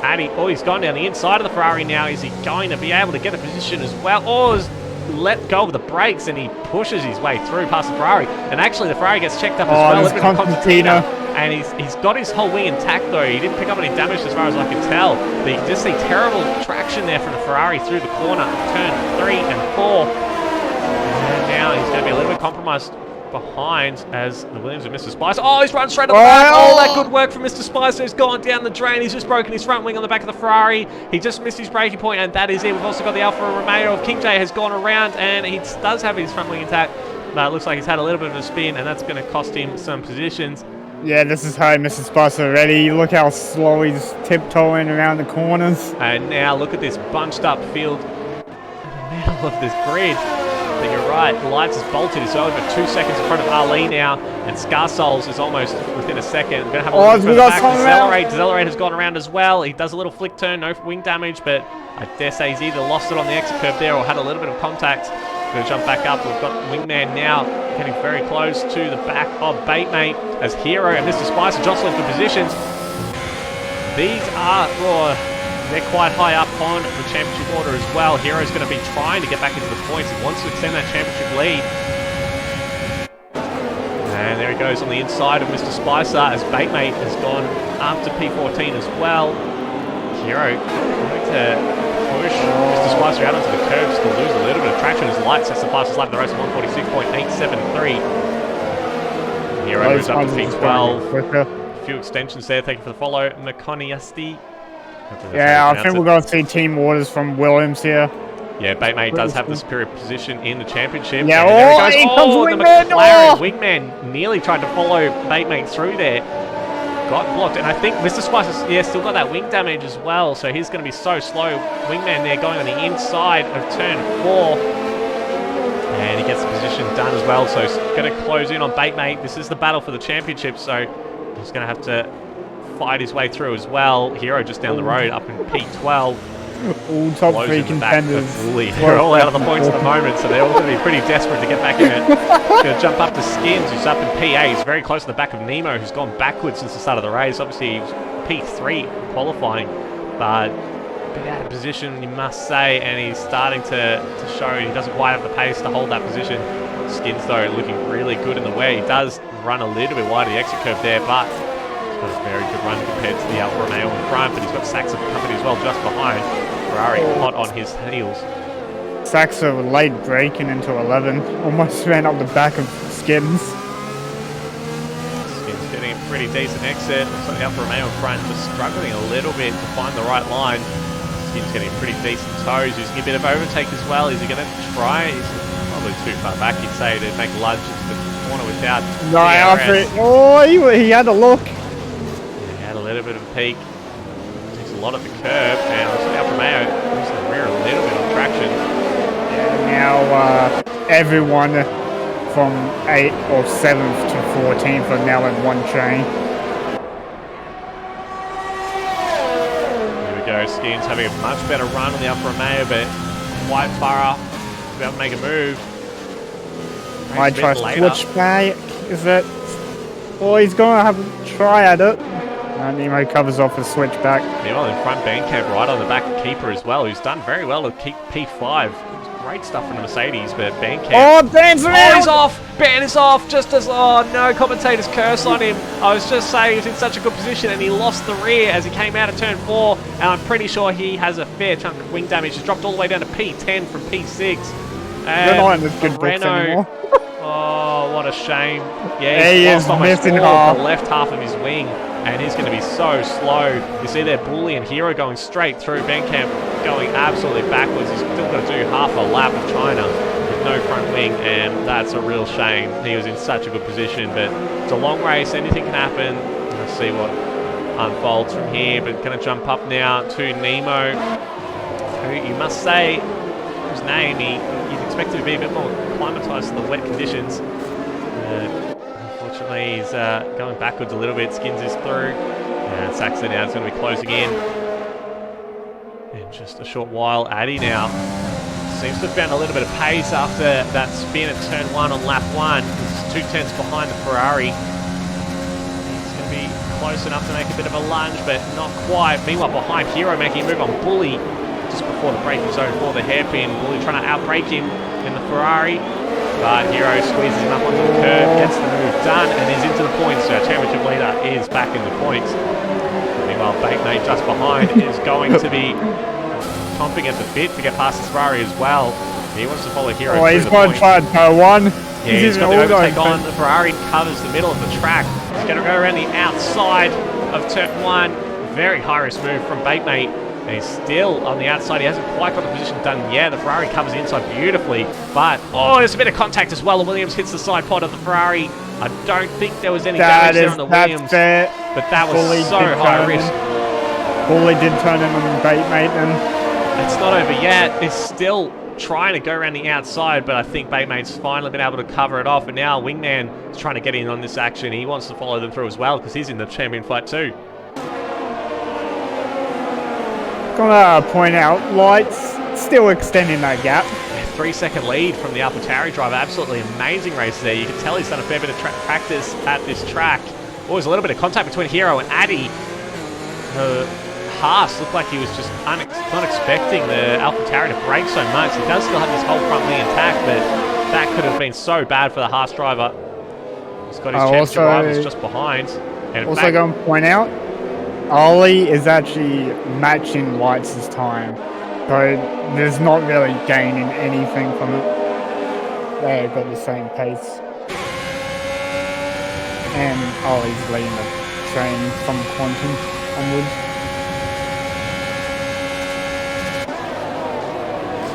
Addy, he's gone down the inside of the Ferrari now. Is he going to be able to get a position as well? He's let go of the brakes, and he pushes his way through past the Ferrari, and actually the Ferrari gets checked up as well. There's Constantino. And he's got his whole wing intact though. He didn't pick up any damage as far as I can tell. But you can just see terrible traction there from the Ferrari through the corner, turn 3 and 4. And now he's going to be a little bit compromised behind as the Williams of Mr. Spicer. He's run straight on the back. All that good work from Mr. Spicer has gone down the drain. He's just broken his front wing on the back of the Ferrari. He just missed his braking point, and that is it. We've also got the Alfa Romeo of King J has gone around, and he does have his front wing intact. But it looks like he's had a little bit of a spin, and that's going to cost him some positions. Yeah, this is how Mr. Spicer already. Look how slow he's tiptoeing around the corners. And now look at this bunched up field in the middle of this grid. But you're right, Lights is bolted. He's over 2 seconds in front of Ali now, and Scarsouls is almost within a second. We're going to have a little bit further back. Decelerate has gone around as well. He does a little flick turn, no wing damage, but I dare say he's either lost it on the exit curve there or had a little bit of contact. Going to jump back up. We've got Wingman now getting very close to the back of Batemate as Hero and Mr. Spicer jostling for positions. These are, they're quite high up on the championship order as well. Hero's going to be trying to get back into the points. He wants to extend that championship lead. And there he goes on the inside of Mr. Spicer as Batemate has gone up to P14 as well. Hero going to push Mr. Spicer out onto the curb just to lose a little bit of traction as Lights sets the fastest lap of the race at 146.873. Hero moves up to P12. A few extensions there. Thank you for the follow, Makoniasti. Yeah, I think we're going to see team orders from Williams here. Yeah, Batemate does have the superior position in the championship. Yeah, there he goes. Comes the Wingman. McLaren. Wingman nearly tried to follow Batemate through there. Got blocked, and I think Mr. Spicer's still got that wing damage as well, so he's going to be so slow. Wingman there going on the inside of turn 4. And he gets the position done as well, so he's going to close in on Batemate. This is the battle for the championship, so he's going to have to fight his way through as well. Hero just down the road up in P12. All top 3 contenders. They're all out of the points at the moment, so they're all going to be pretty desperate to get back in it. Going to jump up to Skins, who's up in P8. He's very close to the back of Nemo, who's gone backwards since the start of the race. Obviously, he's P3 qualifying, but a bit out of position, you must say, and he's starting to show he doesn't quite have the pace to hold that position. Skins, though, looking really good in the way. He does run a little bit wide of the exit curve there, but Got a very good run compared to the Alfa Romeo in front, but he's got Saxa for company as well just behind. Ferrari hot on his heels. Saxa late braking into 11. Almost ran up the back of Skins. Skins getting a pretty decent exit. Looks like the Alfa Romeo in front just struggling a little bit to find the right line. Skins getting pretty decent toes, using a bit of overtake as well. Is he going to try? He's probably too far back, he'd say, to make a lunge into the corner without No, DRS. oh, he had a look. He had a little bit of a peek. Takes a lot of the curb, and looks like Alfa Romeo using the rear a little bit on traction. Yeah, now everyone from 8th or 7th to 14th are now in one train. Here we go, Skins having a much better run on the Alfa Romeo, but quite far off to be able to make a move. I try switch back. Is it? Oh, he's going to have a try at it. And Nemo covers off a switch back. Meanwhile, in front, Bandcamp right on the back of Keeper as well, who's done very well to keep P5. Great stuff from the Mercedes, but Bandcamp... Oh, Ban's Oh, he's off! Ban is off! Just as... Oh, no, commentators curse on him. I was just saying he was in such a good position, and he lost the rear as he came out of turn 4, and I'm pretty sure he has a fair chunk of wing damage. He's dropped all the way down to P10 from P6. You're not in this good books anymore. Oh, what a shame. Yeah, he he's is lost almost missing all half. the left half of his wing, and he's going to be so slow. You see there, Bully and Hero going straight through. Bandcamp going absolutely backwards. He's still got to do half a lap of China with no front wing, and that's a real shame. He was in such a good position, but it's a long race. Anything can happen. Let's see what unfolds from here, but going to jump up now to Nemo, who you must say, his name, you'd expect him to be a bit more acclimatised to the wet conditions. Unfortunately, he's going backwards a little bit. Skins is through. And Saxon now is going to be closing in. In just a short while, Addy now seems to have found a little bit of pace after that spin at turn 1 on lap 1. He's 2/10 behind the Ferrari. He's going to be close enough to make a bit of a lunge, but not quite. Meanwhile, behind Hero making a move on Bully just before the braking zone for the hairpin. Bully trying to outbrake him in the Ferrari, but Hero squeezes him up onto the curb, gets the move done, and is into the points. So our championship leader is back in the points. Meanwhile, Batemate just behind is going to be chomping at the bit to get past his Ferrari as well. He wants to follow Hero. Oh, he's going to try turn 1. Yeah, he's got the overtake on. The Ferrari covers the middle of the track. He's going to go around the outside of turn 1. Very high-risk move from Batemate. And he's still on the outside. He hasn't quite got the position done yet. The Ferrari covers the inside beautifully. But, oh, there's a bit of contact as well. The Williams hits the side pod of the Ferrari. I don't think there was any damage there on the Williams. Fair. But that was so high risk. Bully did turn in on Batemate then. It's not over yet. It's still trying to go around the outside, but I think Batemate's finally been able to cover it off. And now Wingman is trying to get in on this action. He wants to follow them through as well because he's in the champion fight too. Gonna point out, Lights still extending that gap. 3-second lead from the AlphaTauri driver. Absolutely amazing race there. You can tell he's done a fair bit of practice at this track. Oh, there's a little bit of contact between Hero and Addy. Haas looked like he was just not expecting the AlphaTauri to brake so much. He does still have his whole front wing intact, but that could have been so bad for the Haas driver. He's got his championship rivals just behind. And also going to point out, Ollie is actually matching Lights' time. So there's not really gaining anything from it. They've got the same pace. And Ollie's leading the train from Quantum onwards.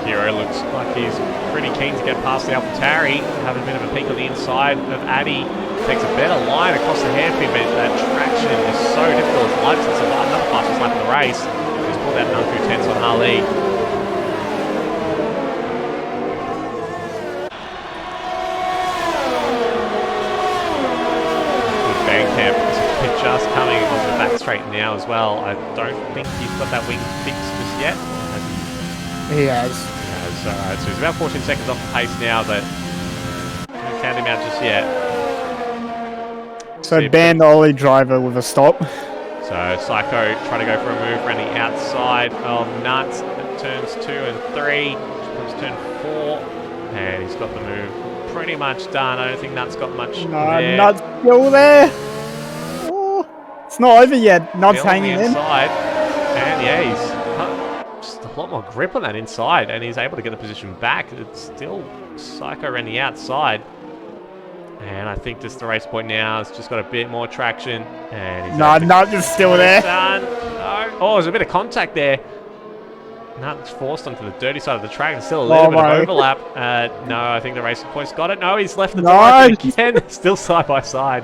Hero looks like he's pretty keen to get past the AlphaTauri, have a bit of a peek on the inside of Addy. Takes a better line across the hairpin, but that traction is so difficult. It's Lights to survive another fastest lap of the race. He's pulled out another 2/10 on Ali. Good Bandcamp is just coming onto the back straight now as well. I don't think he's got that wing fixed just yet. He has. Alright, so he's about 14 seconds off the pace now, but don't count him out just yet. So ban the Ollie driver with a stop. So Psycho trying to go for a move around the outside of Nuts at turns 2 and 3. Comes turn 4, and he's got the move pretty much done. I don't think Nuts got much there. Nuts still there. Oh, It's not over yet. Nod's Still on the hanging in. inside. And yeah, he's got just a lot more grip on that inside, and he's able to get the position back. It's still Psycho around the outside. And I think just the race point now has just got a bit more traction. And he's Nod is still there. No. Oh, there's a bit of contact there. Nut's forced onto the dirty side of the track. There's still a little bit of overlap. No, I think the racing point's got it. No, he's left the door open again. Still side by side.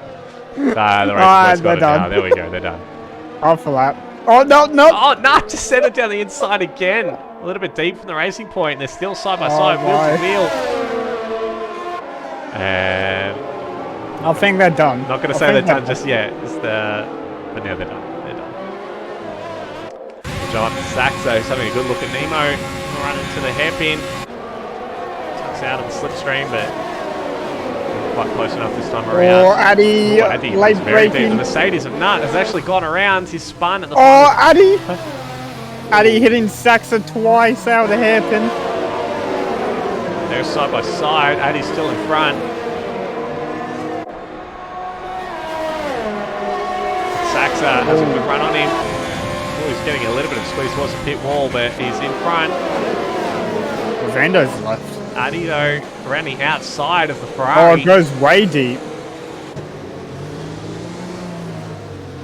The racing point's got it now. There we go. They're done. Off a lap. Oh, no. Oh, no, just sent it down the inside again. A little bit deep from the racing point. And they're still side by side, wheel to wheel. And I think they're done. Not going to say they're done just yet. But now they're done. They're done. John Saxo is having a good look at Nemo. Running to the hairpin. Tucks out of the slipstream, but quite close enough this time around. Oh, Addy, late very braking. deep. The Mercedes of Nut has actually gone around. He's spun at the Addy! Addy hitting Saxo twice out of the hairpin. They're side by side. Addy's still in front. Saxa has a good run on him. Oh, he's getting a little bit of squeeze towards the pit wall, but he's in front. Vando's left. Addy, though, around the outside of the Oh, Ferrari. it goes way deep.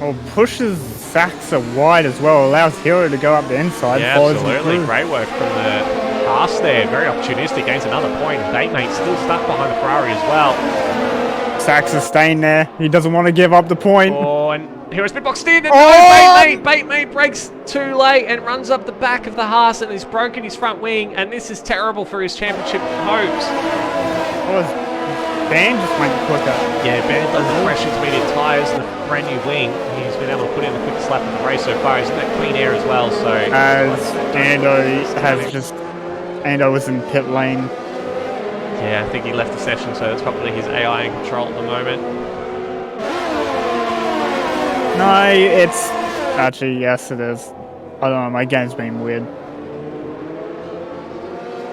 Oh, pushes Saxa wide as well. Allows Hero to go up the inside. Yeah, absolutely. Great work from the pass there. Very opportunistic. Gains another point. Batemate still stuck behind the Ferrari as well. Saxa's staying there. He doesn't want to give up the point. Oh, and Hero's been boxed in. And Oh! Batemate breaks too late and runs up the back of the Haas and he's broken his front wing. And this is terrible for his championship hopes. Ban just went quicker. Yeah, Ban doesn't fresh intermediate tyres and the brand new wing. He's been able to put in the quickest lap of the race so far. He's in that clean air as well. So as Ando was in pit lane. Yeah, I think he left the session, so that's probably his AI in control at the moment. No, it's actually, yes, it is. I don't know, my game's been weird.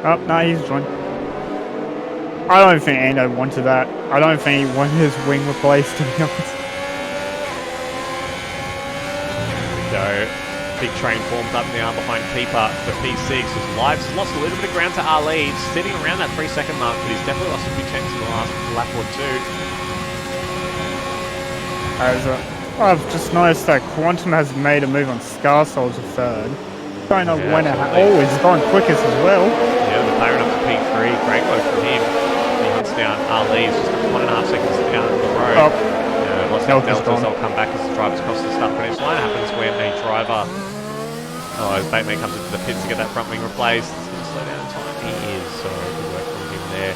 Oh, no, he's joined. I don't think Ando wanted that. I don't think he wanted his wing replaced, to be honest. So, big train formed up now behind Keeper for P6. His lives has lost a little bit of ground to Ali. He's sitting around that 3-second mark, but he's definitely lost a few tenths in the last lap or two. I've just noticed that Quantum has made a move on Scarsol to third. Don't know when it happened. Oh, he's gone quickest as well. Yeah, the player up to P3. Great work from him. He hunts down Ali. He's just 1.5 seconds down the road. Oh. Lots of deltas. They'll come back as the drivers cross the start-finish line. Happens when a driver... Oh, as Batemate comes into the pits to get that front wing replaced. He's going to slow down time. He is. So good work from him there.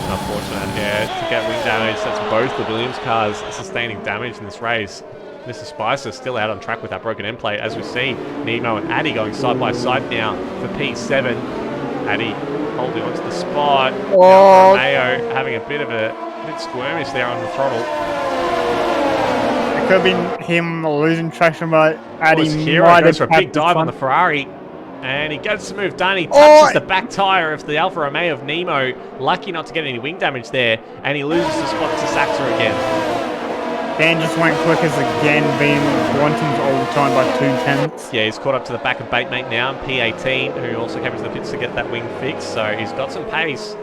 Unfortunate, yeah, to get wing damage. That's both the Williams cars sustaining damage in this race. Mr. Spicer still out on track with that broken end plate. As we see, Nemo and Addy going side by side now for P7. Addy holding onto the spot. Oh. Mayo having a bit squirmish there on the throttle. It could have been him losing traction, but Addy Hero might goes have for a big had the dive front. on the Ferrari. And he gets the move done. He touches the back tyre of the Alfa Romeo of Nemo. Lucky not to get any wing damage there. And he loses the spot to Saxa again. Dan just went quickest again, being Quantum's all the time by 2/10. Yeah, he's caught up to the back of Batemate now, P18, who also came into the pits to get that wing fixed. So he's got some pace.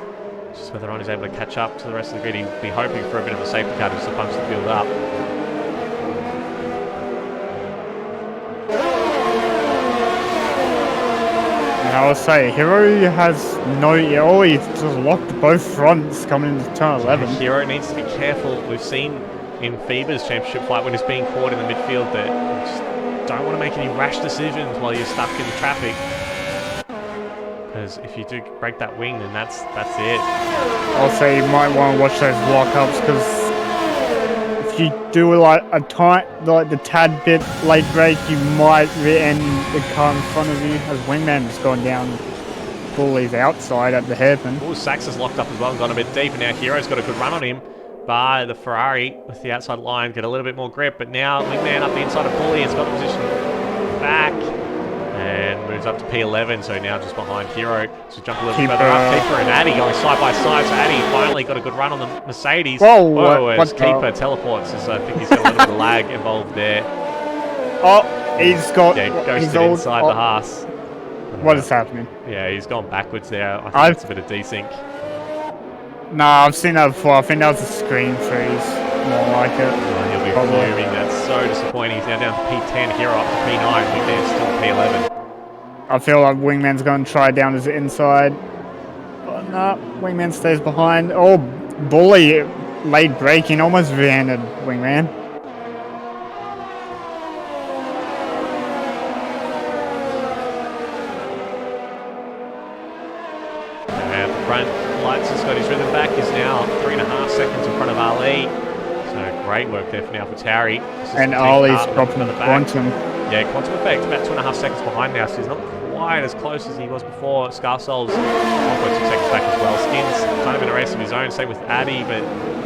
Just whether or not he's able to catch up to the rest of the grid. He'd be hoping for a bit of a safety car just to punch the field up. I will say, Hero has he's just locked both fronts coming into turn 11. Hero needs to be careful. We've seen in FIBA's championship fight when he's being caught in the midfield that you just don't want to make any rash decisions while you're stuck in the traffic. Because if you do break that wing, then that's it. I'll say you might want to watch those lockups, because if you do like a the tad bit late break, you might end the car in front of you, as Wingman's gone down fully outside at the hairpin. Oh, Sax is locked up as well and gone a bit deep, and now Hero's got a good run on him. By the Ferrari with the outside line, get a little bit more grip, but now Wingman up the inside of Bully has got the position back and moves up to P11, so now just behind Hero. So jump a little bit further up. Keeper and Addy going side by side, so Addy finally got a good run on the Mercedes. Whoa, as Keeper teleports, so I think he's got a little bit of lag involved there. Oh, he's got. Yeah, he's ghosted inside the Haas. What is happening? Yeah, he's gone backwards there. I think it's a bit of desync. Nah, I've seen that before. I think that was a screen freeze. More like it. Oh, he'll be fuming. That's so disappointing. He's now down to P10. Hero up to P9. Wingman's still P11. I feel like Wingman's going to try down his inside. But nah, Wingman stays behind. Oh, Bully late braking. Almost rear-ended Wingman. Front lights has got his rhythm back. He's now 3.5 seconds in front of Ali. So great work there for now for Tarry. And Ali's dropping the Quantum. Yeah, Quantum Effect about 2.5 seconds behind now, so he's not quite as close as he was before. Scarsoul's 1.2 seconds back as well. Skin's kind of in a race of his own, same with Addy, but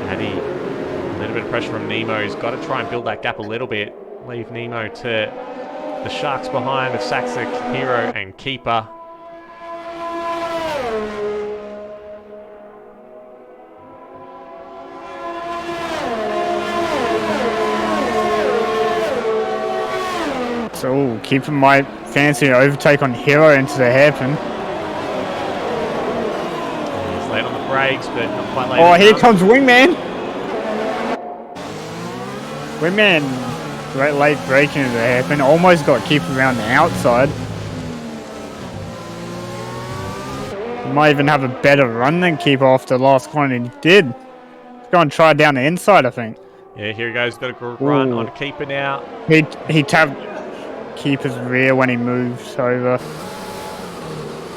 Addy, a little bit of pressure from Nemo. He's got to try and build that gap a little bit. Leave Nemo to the Sharks behind with Saxa, Hero, and Keeper. So, Keeper might fancy an overtake on Hero into the hairpin. He's late on the brakes, but not quite late. Oh, here comes Wingman! Wingman, great late braking into the hairpin. Almost got Keeper around the outside. He might even have a better run than Keeper off the last corner, and he did. He's going to try down the inside, I think. Yeah, here he goes. Got a good run on Keeper now. He tapped Keeper's rear when he moves over.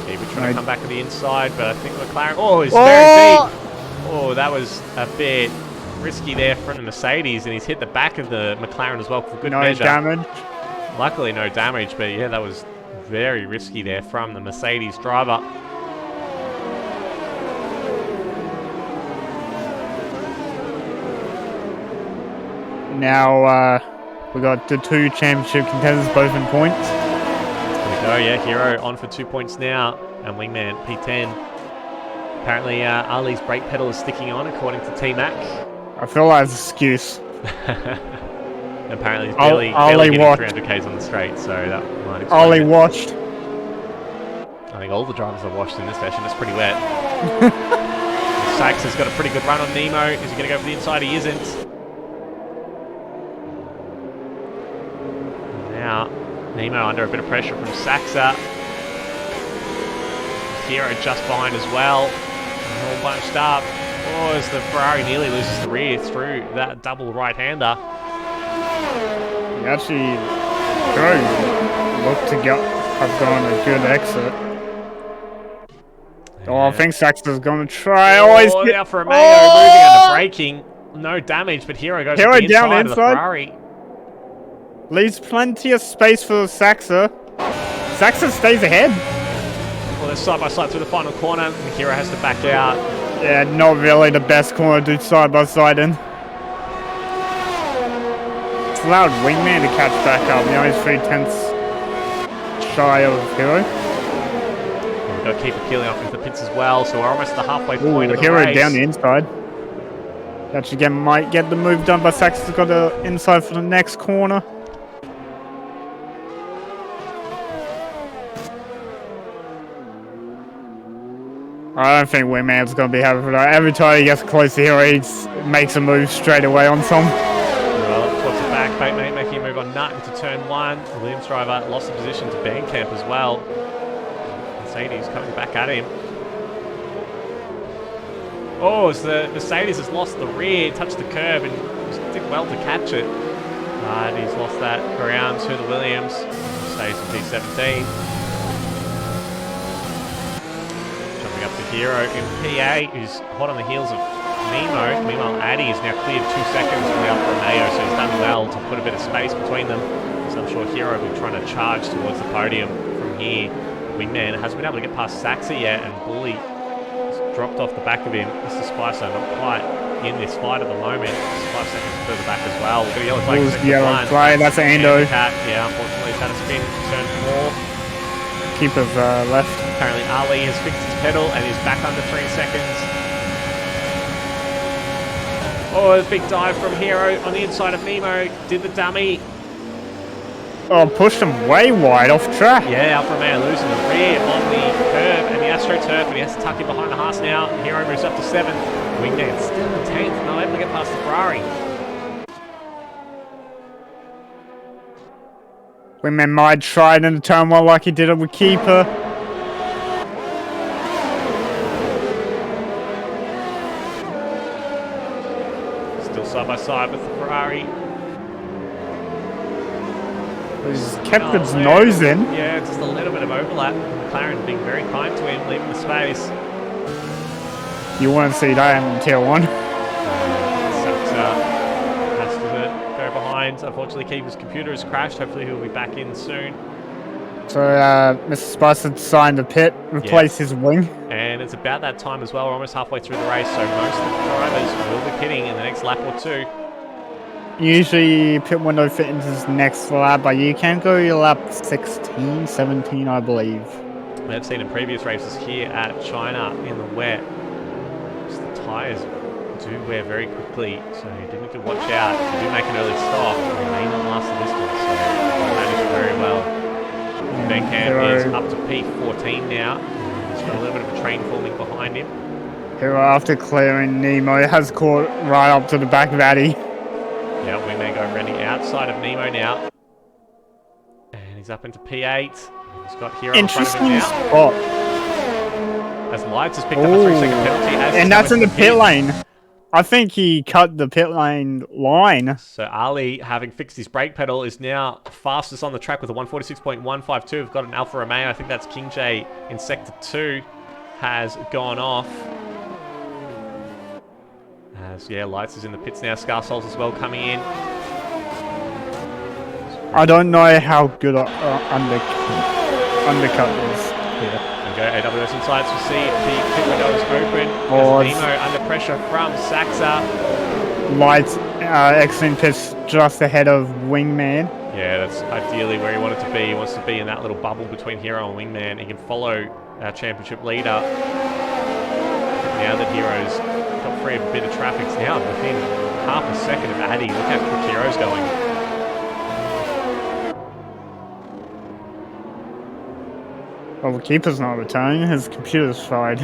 Keeper trying to come back to the inside, but I think McLaren... Oh, he's very deep. Oh, that was a bit risky there from the Mercedes, and he's hit the back of the McLaren as well for good measure. No damage. Luckily, no damage, but yeah, that was very risky there from the Mercedes driver. Now, we got the two championship contenders both in points. There we go, yeah, Hero on for 2 points now, and Wingman P10. Apparently, Ali's brake pedal is sticking on, according to T-Mac. I feel like it's an excuse. Apparently, he's barely getting watched. 300 k's on the straight, so that might explain Ali it. watched. I think all the drivers have watched in this session. It's pretty wet. Sachs has got a pretty good run on Nemo. Is he going to go for the inside? He isn't. Now, Nemo under a bit of pressure from Saxa. Hero just behind as well. All bunched up. Oh, as the Ferrari nearly loses the rear through that double right-hander. He actually looked to have gone a good exit. Yeah. Oh, I think Saxon's going to try. Oh, now for a Mayo moving under braking. No damage, but Hero goes to the inside of the Ferrari. Leaves plenty of space for Saxa. Saxa stays ahead. Well, they're side by side through the final corner, and Hero has to back out. Yeah, not really the best corner to do side by side in. It's allowed Wingman to catch back up. Now he's 3/10 shy of Hero. Well, we've got to keep peeling off into the pits as well, so we're almost at the halfway point of the Hero race. down the inside. Actually might get the move done, but Saxon's got the inside for the next corner. I don't think Wingman's going to be happy for that. Every time he gets close to Hero, he makes a move straight away on some. Well, towards the back, mate, making a move on Nut into turn 1. The Williams driver lost the position to Bandcamp as well. Mercedes coming back at him. Oh, as the Mercedes has lost the rear, touched the curb, and did well to catch it. And he's lost that ground to the Williams. Stays in P17. Up to Hero in PA, who's hot on the heels of Nemo. Meanwhile, Addy is now cleared 2 seconds from Alfa Romeo, so he's done well to put a bit of space between them. So I'm sure Hero will be trying to charge towards the podium from here. Wingman hasn't been able to get past Saxa yet, and Bully has dropped off the back of him. Mr. Spicer not quite in this fight at the moment. 5 seconds further back as well. We've got a yellow flag. Yellow flag, that's Ando. Yeah, unfortunately, he's had a spin turn 4. Keeper's left. Apparently Ali has fixed his pedal and is back under 3 seconds. Oh, a big dive from Hero on the inside of Nemo. Did the dummy. Oh, pushed him way wide off track. Yeah, Alfa Romeo losing the rear on the curb and the AstroTurf, and he has to tuck in behind the Haas now. Hero moves up to 7th. Wingman still in 10th, not able to get past the Ferrari. Wingman might try it in the turn one like he did it with Keeper. Still side by side with the Ferrari. He's kept his nose in. Yeah, just a little bit of overlap. McLaren being very kind to him, leaving the space. You won't see that in tier 1. Has to go behind. Unfortunately, Keeper's computer has crashed. Hopefully he'll be back in soon. So Mr. Spicer signed a pit, replace his wing. And it's about that time as well. We're almost halfway through the race, so most of the drivers will be pitting in the next lap or two. Usually pit window fit into his next lap, but you can go your lap 16, 17, I believe. We have seen in previous races here at China in the wet, just the tyres do wear very quickly, so you do need to watch out. If you do make an early stop, you may not last the distance, so manage very well. Ben Camp is up to P14 now. He's got a little bit of a train forming behind him. Who, after clearing Nemo, has caught right up to the back of Addy. Yeah, we may go around the outside of Nemo now. And he's up into P8. He's got Hero in front of him now. Spot. As Lights has picked up a 3-second penalty. And that's in the pit lane. I think he cut the pit lane line. So Ali, having fixed his brake pedal, is now fastest on the track with a 146.152. We've got an Alfa Romeo. I think that's King J in Sector 2 has gone off. As, yeah, Lights is in the pits now. Scarsouls as well coming in. I don't know how good undercut is. And go AWS Insights. We see the pit window is open. Oh, Nemo under pressure from Saxa. Lights exiting pits just ahead of Wingman. Yeah, that's ideally where he wanted to be. He wants to be in that little bubble between Hero and Wingman. He can follow our championship leader. Now that Hero's got free of a bit of traffic, it's now within half a second of Addy. Look how quick Hero's going. Well, the keeper's not returning. His computer's fried.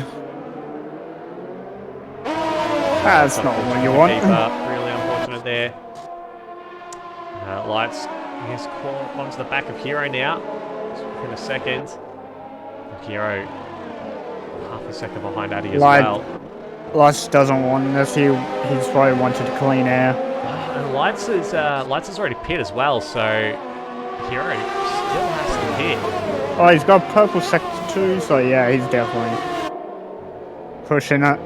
That's not what you want. Really unfortunate there. Lights is caught onto the back of Hero now. Within a second. And Hero half a second behind Addy as well. Lights doesn't want this. He's probably wanted clean air. And Lights is already pit as well, so Hero still has to hit. Oh, he's got purple sector 2, so yeah, he's definitely pushing it.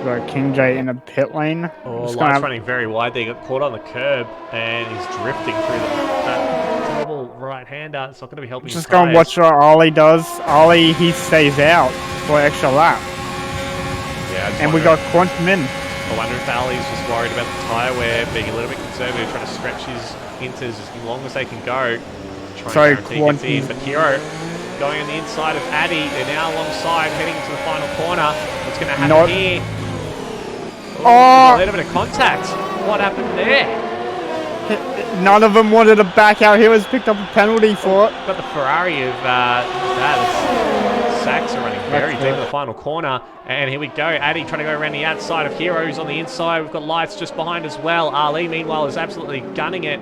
Got King J in the pit lane. Oh, Lights running very wide there. He got caught on the curb and he's drifting through that terrible right-hander. It's not going to be helping. Just go and watch what Ollie does. Ollie, he stays out for an extra lap. Yeah, and we got Quantum in. I wonder if Ali's just worried about the tyre wear, being a little bit conservative, trying to stretch his inters as long as they can go. So Quantum in, but Hero going on the inside of Addy. They're now alongside, heading to the final corner. What's going to happen here? Oh! A little bit of contact. What happened there? None of them wanted to back out. Hero's picked up a penalty for it. Got the Ferrari of Saxa running very deep in the final corner. And here we go. Addy trying to go around the outside of Hero, who's on the inside. We've got Lights just behind as well. Ali, meanwhile, is absolutely gunning it.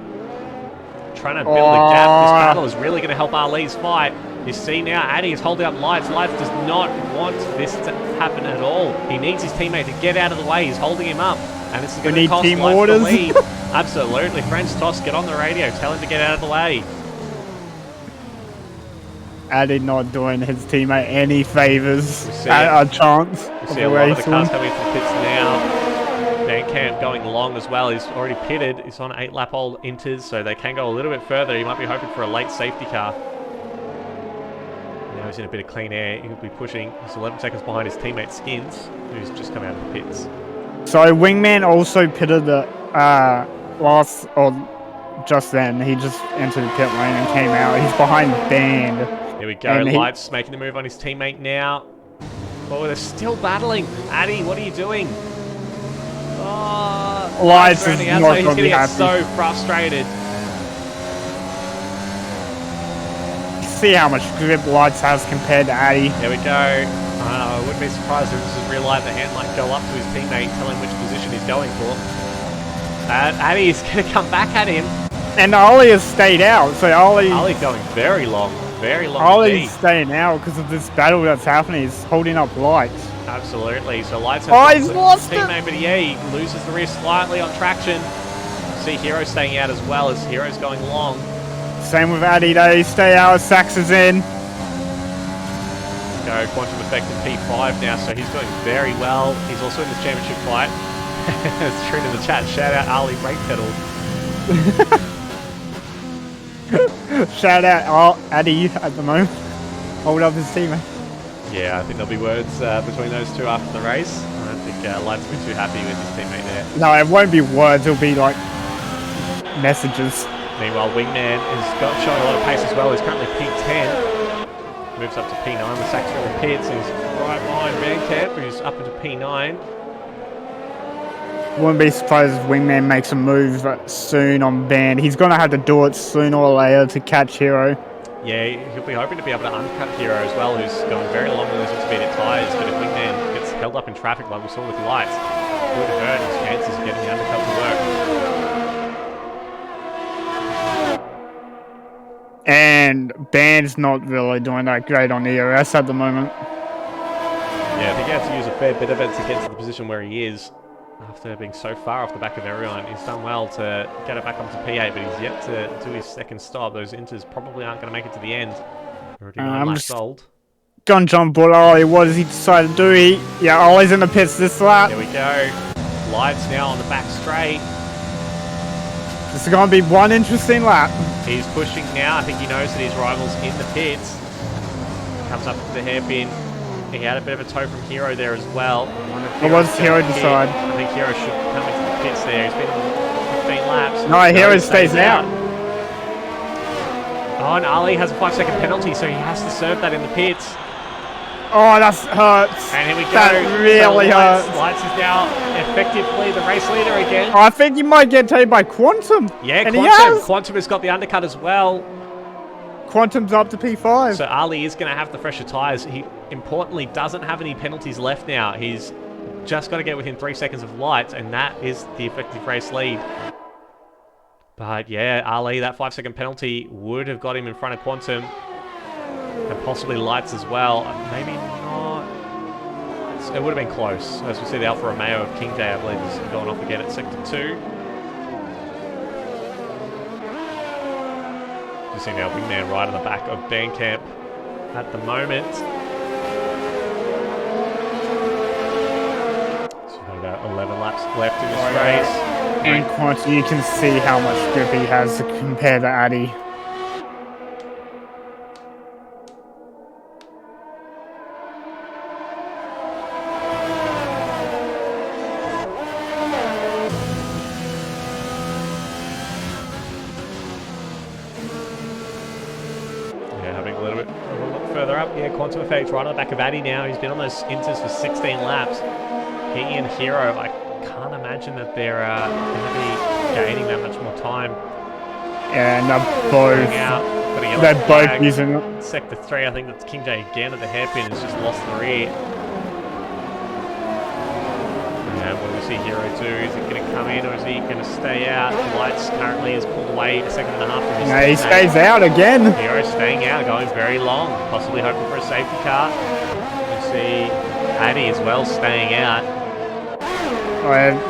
Trying to build a gap. This battle is really going to help Ali's fight. You see now, Addy is holding up Lights. Lights does not want this to happen at all. He needs his teammate to get out of the way. He's holding him up. And this is going to cost team Lights orders. the lead. Absolutely. French Toss, get on the radio. Tell him to get out of the way. Addy not doing his teammate any favours. A chance. We see a lot of the cars coming from the pits now. Van Camp going long as well. He's already pitted. He's on 8-lap-old inters, so they can go a little bit further. He might be hoping for a late safety car. Now he's in a bit of clean air. He'll be pushing. He's 11 seconds behind his teammate Skins, who's just come out of the pits. So Wingman also pitted the just then. He just entered the pit lane and came out. He's behind Band. Here we go. Lights making the move on his teammate now. Oh, they're still battling. Addy, what are you doing? Oh, Lights is rounding not outside. He's going to going be to get happy. so frustrated. See how much grip Lights has compared to Addy. There we go. I wouldn't be surprised if this is realigned. The hand might go up to his teammate, tell him which position he's going for. Addy is going to come back at him. And Ollie has stayed out, so Ollie's going very long indeed. Ollie's staying out because of this battle that's happening. He's holding up Lights. Absolutely. So Lights has he's lost it. teammate, but yeah, he loses the rear slightly on traction. See Hero staying out as well as Hero's going long. Same with Addy, they stay out. Sax is in. Go Quantum Effect in P5 now, so he's doing very well. He's also in this championship fight. It's true to the chat. Shout out Ali brake pedal. Shout out Addy at the moment. Hold up his teammate. Yeah, I think there'll be words between those two after the race. I don't think Lights will be too happy with his teammate there. No, it won't be words. It'll be like messages. Meanwhile, Wingman has showing a lot of pace as well. He's currently P10. Moves up to P9 with Sax in the pits. He's right behind Bandcamp, who's up into P9. Wouldn't be surprised if Wingman makes a move soon on Band. He's going to have to do it sooner or later to catch Hero. Yeah, he'll be hoping to be able to undercut Hero as well, who's going very long with those intermediate tyres. But if Wingman gets held up in traffic like we saw with Lights, it would hurt his chances of getting the undercut to work. And Band's not really doing that great on ERS at the moment. Yeah, I think he had to use a fair bit of it to get to the position where he is. After being so far off the back of everyone, he's done well to get it back up to P8, but he's yet to do his second stop. Those inters probably aren't going to make it to the end. Already 9 laps old. Gone John Bull Ollie, what does he decide to do? Yeah, Ollie's in the pits this lap. There we go. Lights now on the back straight. This is going to be one interesting lap. He's pushing now. I think he knows that his rival's in the pits. Comes up to the hairpin. He had a bit of a toe from Hero there as well. What was Hero decide? I think Hero should come into the pits there. He's been 15 laps. No, Hero stays out. Oh, and Ali has a 5-second penalty, so he has to serve that in the pits. Oh, that hurts. And here we go. That really hurts. Lights is now effectively the race leader again. I think he might get taken by Quantum. Yeah, and Quantum. Quantum has got the undercut as well. Quantum's up to P5. So Ali is going to have the fresher tyres. He, importantly, doesn't have any penalties left now. He's just got to get within 3 seconds of Lights, and that is the effective race lead. But yeah, Ali, that 5-second penalty would have got him in front of Quantum. And possibly Lights as well. Maybe not. It would have been close. As we see, the Alfa Romeo of King J, I believe, is going off again at Sector 2. You see now Wingman right on the back of Bandcamp at the moment. So we've got about 11 laps left in this race. And Quantum, you can see how much grip he has compared to Addy. Quantum Effect right on the back of Addy now. He's been on those inters for 16 laps. He and Hero, I can't imagine that they're going to be gaining that much more time. Yeah, and they're both using it. Sector 3, I think that's King J again at the hairpin has just lost the rear. And what do we see Hero do? Is he going to come in or is he going to stay out? Lights currently is pulled away a second and a half from his No, he stays out again. Hero staying out, going very long, possibly hoping for a safety car. You see Addy as well staying out.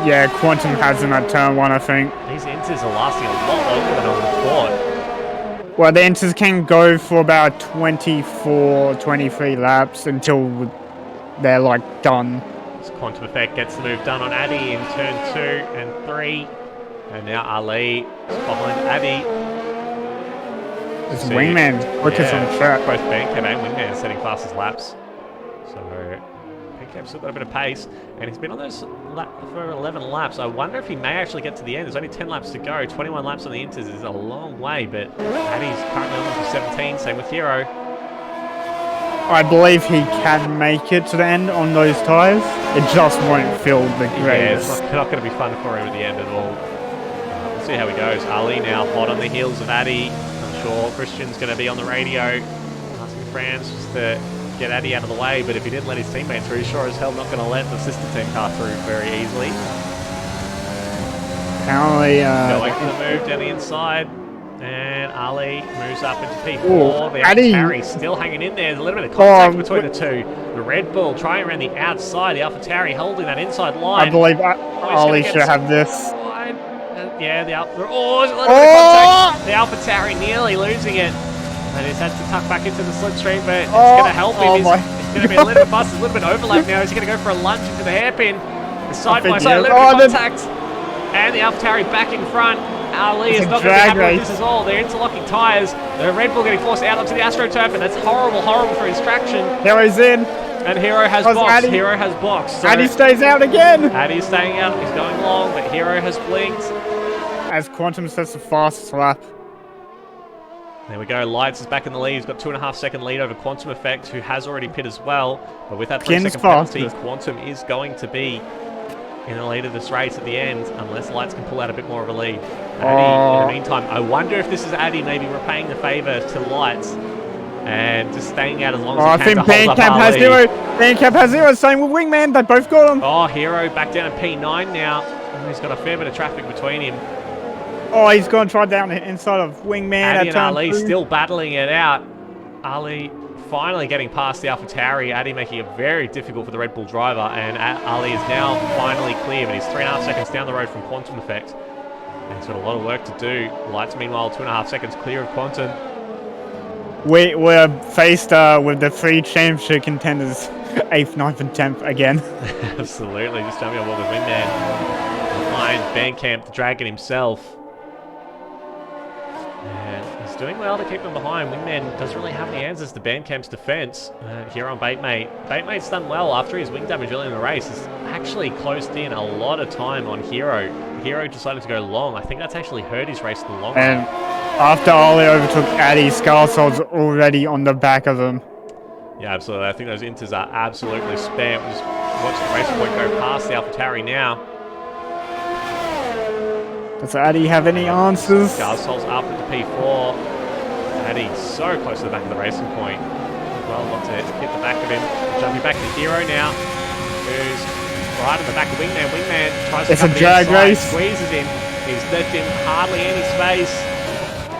Yeah, Quantum has him at turn 1, I think. These inters are lasting a lot longer than I would have thought. Well, the inters can go for about 24, 23 laps until they're like done. Quantum Effect gets the move done on Addy in turn 2 and 3. And now Ali is behind Addy. It's Wingman quickest on the track. Both Bandcamp and Wingman setting fastest laps. So Bandcamp's still got a bit of pace. And he's been on those for 11 laps. I wonder if he may actually get to the end. There's only 10 laps to go. 21 laps on the inters is a long way. But Addy's currently on for 17. Same with Hero. I believe he can make it to the end on those tyres. It just won't feel the greatest. Yeah, it's not going to be fun for him at the end at all. We'll see how he goes. Ali now hot on the heels of Addy. I'm sure Christian's going to be on the radio asking Franz just to get Addy out of the way, but if he didn't let his teammate through, sure as hell not going to let the sister team car through very easily. Apparently, going for the move down the inside, and Ali moves up into P4. Ooh, the Addy. AlphaTauri still hanging in there. There's a little bit of contact between the two. The Red Bull trying around the outside. The AlphaTauri holding that inside line. I believe Ali should have this. Yeah, there's a little bit of contact. The AlphaTauri nearly losing it. And he's had to tuck back into the slipstream, but it's going to help him. He's going to be a little bit faster, a little bit of overlap now. He's going to go for a lunge into the hairpin. Side by side, a little bit of contact. And the AlphaTauri back in front. Ali is not going to be happy with this at all. They're interlocking tyres. The Red Bull getting forced out onto the AstroTurf, and that's horrible, horrible for his traction. Hero's in. And Hero has boxed. Hero has boxed. So Addy stays out again. Addy's staying out. He's going long, but Hero has blinked. As Quantum sets the fastest lap. There we go. Lights is back in the lead. He's got 2.5 second lead over Quantum Effect, who has already pit as well. But with that 3-second penalty, Quantum is going to be in the lead of this race at the end, unless Lights can pull out a bit more of a lead. Addy, in the meantime, I wonder if this is Addy maybe repaying the favour to Lights and just staying out as long as he can to hold up Bandcamp has zero. Bandcamp has zero. Same with Wingman. They both got him. Oh, Hero back down at P9 now. And he's got a fair bit of traffic between him. Oh, he's going to try down the inside of Wingman. Addy and Ali still battling it out. Ali finally getting past the AlphaTauri. Addy making it very difficult for the Red Bull driver, and Ali is now finally clear, but he's 3.5 seconds down the road from Quantum Effect. And he's got a lot of work to do. Lights, meanwhile, 2.5 seconds clear of Quantum. We're faced with the 3 championship contenders, 8th, 9th, and 10th again. Absolutely, just jumping on board with Wingman. Behind Bandcamp, the Dragon himself. And he's doing well to keep them behind. Wingman doesn't really have any answers to Bandcamp's defense. Here on Baitmate. Baitmate's done well after his wing damage early in the race. He's actually closed in a lot of time on Hero. Hero decided to go long. I think that's actually hurt his race in the long run. And after Ali overtook Addy, Scarsold's already on the back of him. Yeah, absolutely. I think those inters are absolutely spam. Just watch the race point go past the AlphaTauri now. Does Addy have any answers? Garsol's up into P4. Addy so close to the back of the racing point. Well, not to hit the back of him. Jumping back to Hero now, who's right at the back of Wingman. Wingman tries to come drag race. Squeezes in. He's left him hardly any space.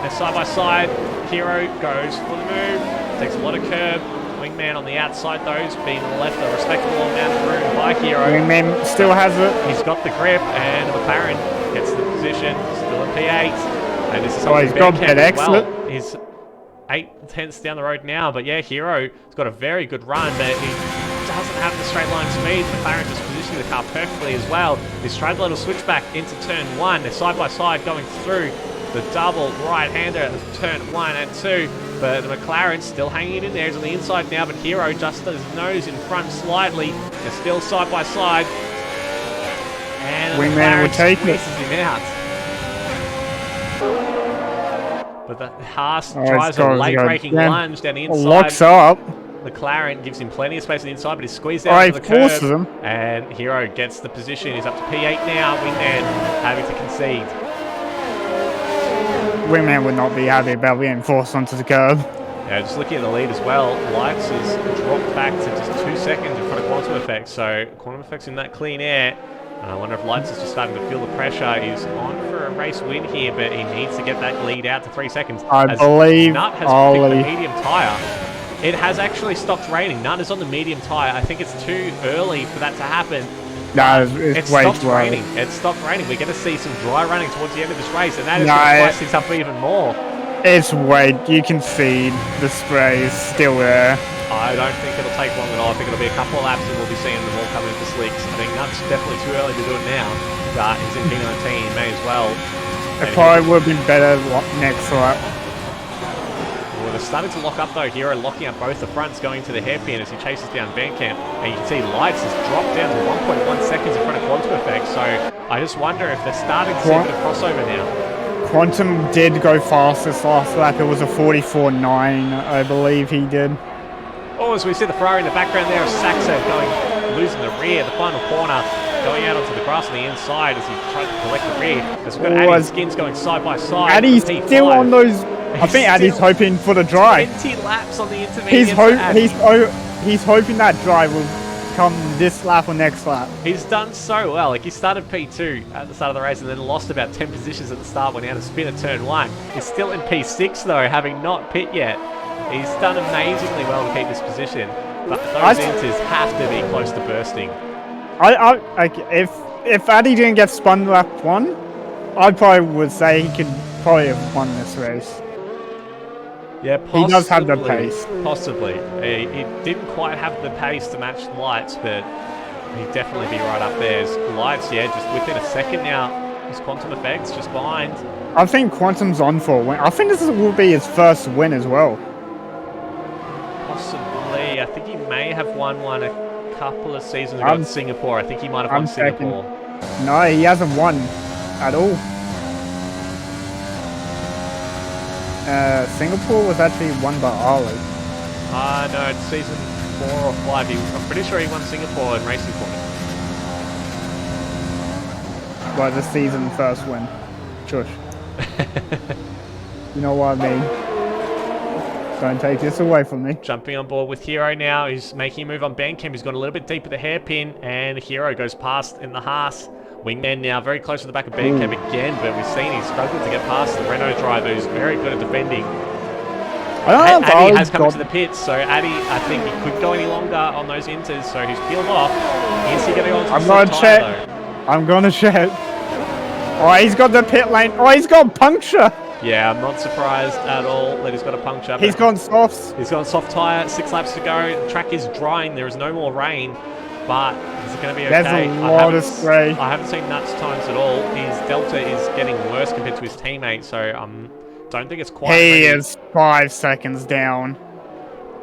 And side by side, Hero goes for the move. Takes a lot of curb. Wingman on the outside, though, has been left a respectable amount of room by Hero. Wingman still has it. He's got the grip, and McLaren gets the position, still in P8. And this is he's got that exit. Well. He's 8 tenths down the road now, but yeah, Hero's got a very good run, but he doesn't have the straight line speed. McLaren just positioning the car perfectly as well. He's tried a little switchback into turn 1. They're side by side going through the double right-hander at turn 1 and 2. But the McLaren's still hanging in there. He's on the inside now, but Hero just does his nose in front slightly. They're still side by side. And Wingman will take it. Him out. But the Haas tries a late-breaking lunge down the inside. Locks up. McLaren gives him plenty of space on the inside, but he's squeezed out into the curb. Him. And Hero gets the position. He's up to P8 now. Wingman having to concede. Wingman would not be happy about being forced onto the curb. Yeah, just looking at the lead as well, Lights has dropped back to just 2 seconds in front of Quantum Effect. So Quantum Effect's in that clean air. I wonder if Lights is just starting to feel the pressure. He's on for a race win here, but he needs to get that lead out to 3 seconds. I believe Nut has picked the medium tyre. It has actually stopped raining. Nut is on the medium tyre. I think it's too early for that to happen. No, it's way stopped too early. raining. It stopped raining. We're going to see some dry running towards the end of this race, and that is going to spice things up even more. It's way. You can see the spray is still there. I don't think it'll take long at all. I think it'll be a couple of laps and we'll be seeing them all come into slicks. I think Nut's definitely too early to do it now, but he's in P19, he may as well. It probably would have been better next lap. Well, they're starting to lock up though. Hero locking up both the fronts going to the hairpin as he chases down Bandcamp. And you can see Lights has dropped down to 1.1 seconds in front of Quantum Effect. So I just wonder if they're starting to see a bit of crossover now. Quantum did go fast this last lap. It was a 44.9, I believe he did. Oh, Oh, as we see the Ferrari in the background there, Saxo losing the rear, the final corner, going out onto the grass on the inside as he tried to collect the rear. As we've got Addy and Skins going side by side. Addy's still on those. I think Addy's hoping for the dry. 20 laps on the intermediate. He's hoping that dry will come this lap or next lap. He's done so well. Like, he started P2 at the start of the race and then lost about 10 positions at the start when he had to spin at turn 1. He's still in P6 though, having not pit yet. He's done amazingly well to keep this position. But those inters have to be close to bursting. If Addy didn't get spun lap 1, I probably would say he could probably have won this race. Yeah, possibly. He does have the pace. Possibly. He didn't quite have the pace to match Lights, but he'd definitely be right up there. Lights, yeah, just within a second now. His Quantum Effects just behind. I think Quantum's on for a win. I think this will be his first win as well. Possibly. I think he may have won one a couple of seasons ago in Singapore. I think he might have won Singapore. No, he hasn't won at all. Singapore was actually won by Ali. No, it's season 4 or 5. I'm pretty sure he won Singapore in racing for me. Well, the season first win. Shush. You know what I mean? Don't take this away from me. Jumping on board with Hero now. He's making a move on Bandcamp. He's gone a little bit deep at the hairpin, and Hero goes past in the Haas. Wingman now very close to the back of Bandcamp again, but we've seen he's struggled to get past the Renault driver, who's very good at defending. Addy has come into the pits, so Addy, I think he couldn't go any longer on those inters, so he's peeled off. Is he going to go on to the tyre, though? I'm going to check. Oh, he's got the pit lane. Oh, he's got puncture. Yeah, I'm not surprised at all that he's got a puncture. He's gone softs. He's got a soft tyre, 6 laps to go. The track is drying. There is no more rain. But is it going to be okay? There's a lot of spray. I haven't seen Nuts times at all. His Delta is getting worse compared to his teammate, so don't think it's quite He is 5 seconds down.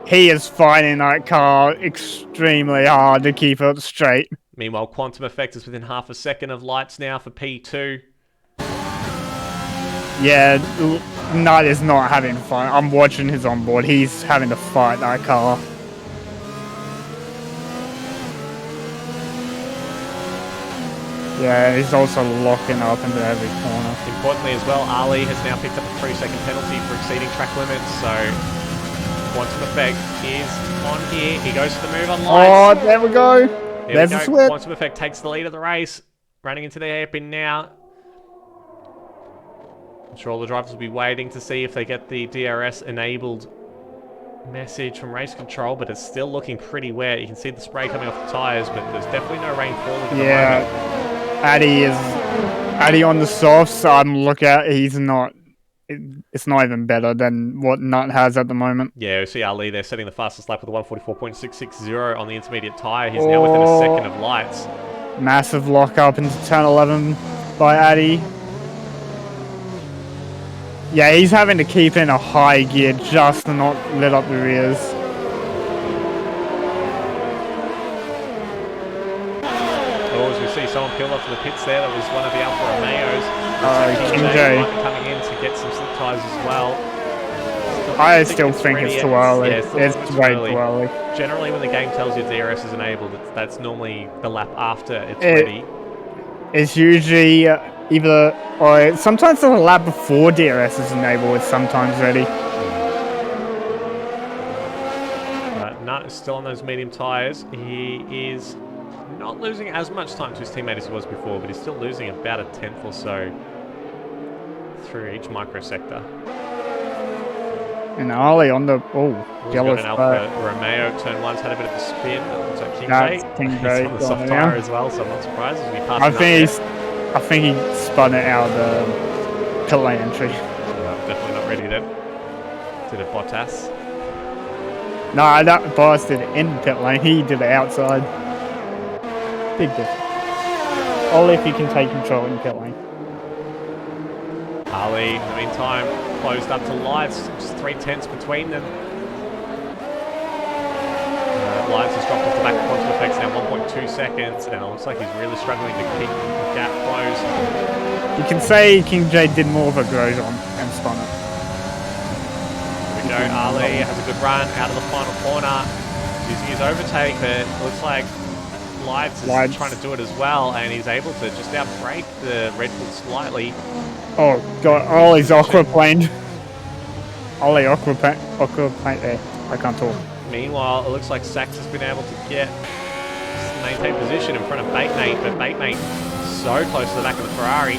He is fighting that car extremely hard to keep it straight. Meanwhile, Quantum Effect is within half a second of Lights now for P2. Yeah, Nut is not having fun. I'm watching his onboard. He's having to fight that car. Yeah, he's also locking up into every corner. Importantly as well, Ali has now picked up a 3-second penalty for exceeding track limits, so Quantum Effect is on here. He goes for the move on Lights. Oh, there we go. There's a switch. Quantum Effect takes the lead of the race, running into the hairpin now. I'm sure all the drivers will be waiting to see if they get the DRS enabled message from race control, but it's still looking pretty wet. You can see the spray coming off the tyres, but there's definitely no rain falling at the moment. Addy on the softs. I'm looking at. He's not. It's not even better than what Nut has at the moment. Yeah, we see Ali there setting the fastest lap with a 144.660 on the intermediate tyre. He's now within a second of Lights. Massive lock up into turn 11 by Addy. Yeah, he's having to keep in a high gear just to not lit up the rears. Oh, as we see someone peel off the pits there, that was one of the Alfa Romeos. King J might be coming in to get some slip tyres as well. I still think it's too early. Yeah, it's way too early. Generally, when the game tells you DRS is enabled, that's normally the lap after it's ready. It's usually either, or sometimes the lap before DRS is enabled, it's sometimes ready. Nut is still on those medium tyres. He is not losing as much time to his teammate as he was before, but he's still losing about a tenth or so through each microsector. And Ali on the yellow got an Alfa Romeo turn 1's had a bit of a spin. Looks like King J. King J. He's on the soft tyre as well, so I'm not surprised as we pass. I think he spun it out of the pit lane entry. Definitely not ready then. Did it Bottas? No, that Bottas did it in pit lane. He did it outside. Big difference. Only if you can take control in pit lane. Ali, in the meantime, closed up to Lights, just 3/10 between them. Lights has dropped off the back of Quantum Effects now 1.2 seconds, and it looks like he's really struggling to keep the gap closed. You can say King J did more of a Grosjean and spun it. Here we go, Ali has a good run out of the final corner. using his overtake, but it looks like Lights is trying to do it as well, and he's able to just outbrake the Red Bull slightly. Oh god, Ollie's aquaplaned. Ollie aquaplaned there. I can't talk. Meanwhile, it looks like Sachs has been able to maintain position in front of Batemate, but Batemate so close to the back of the Ferrari.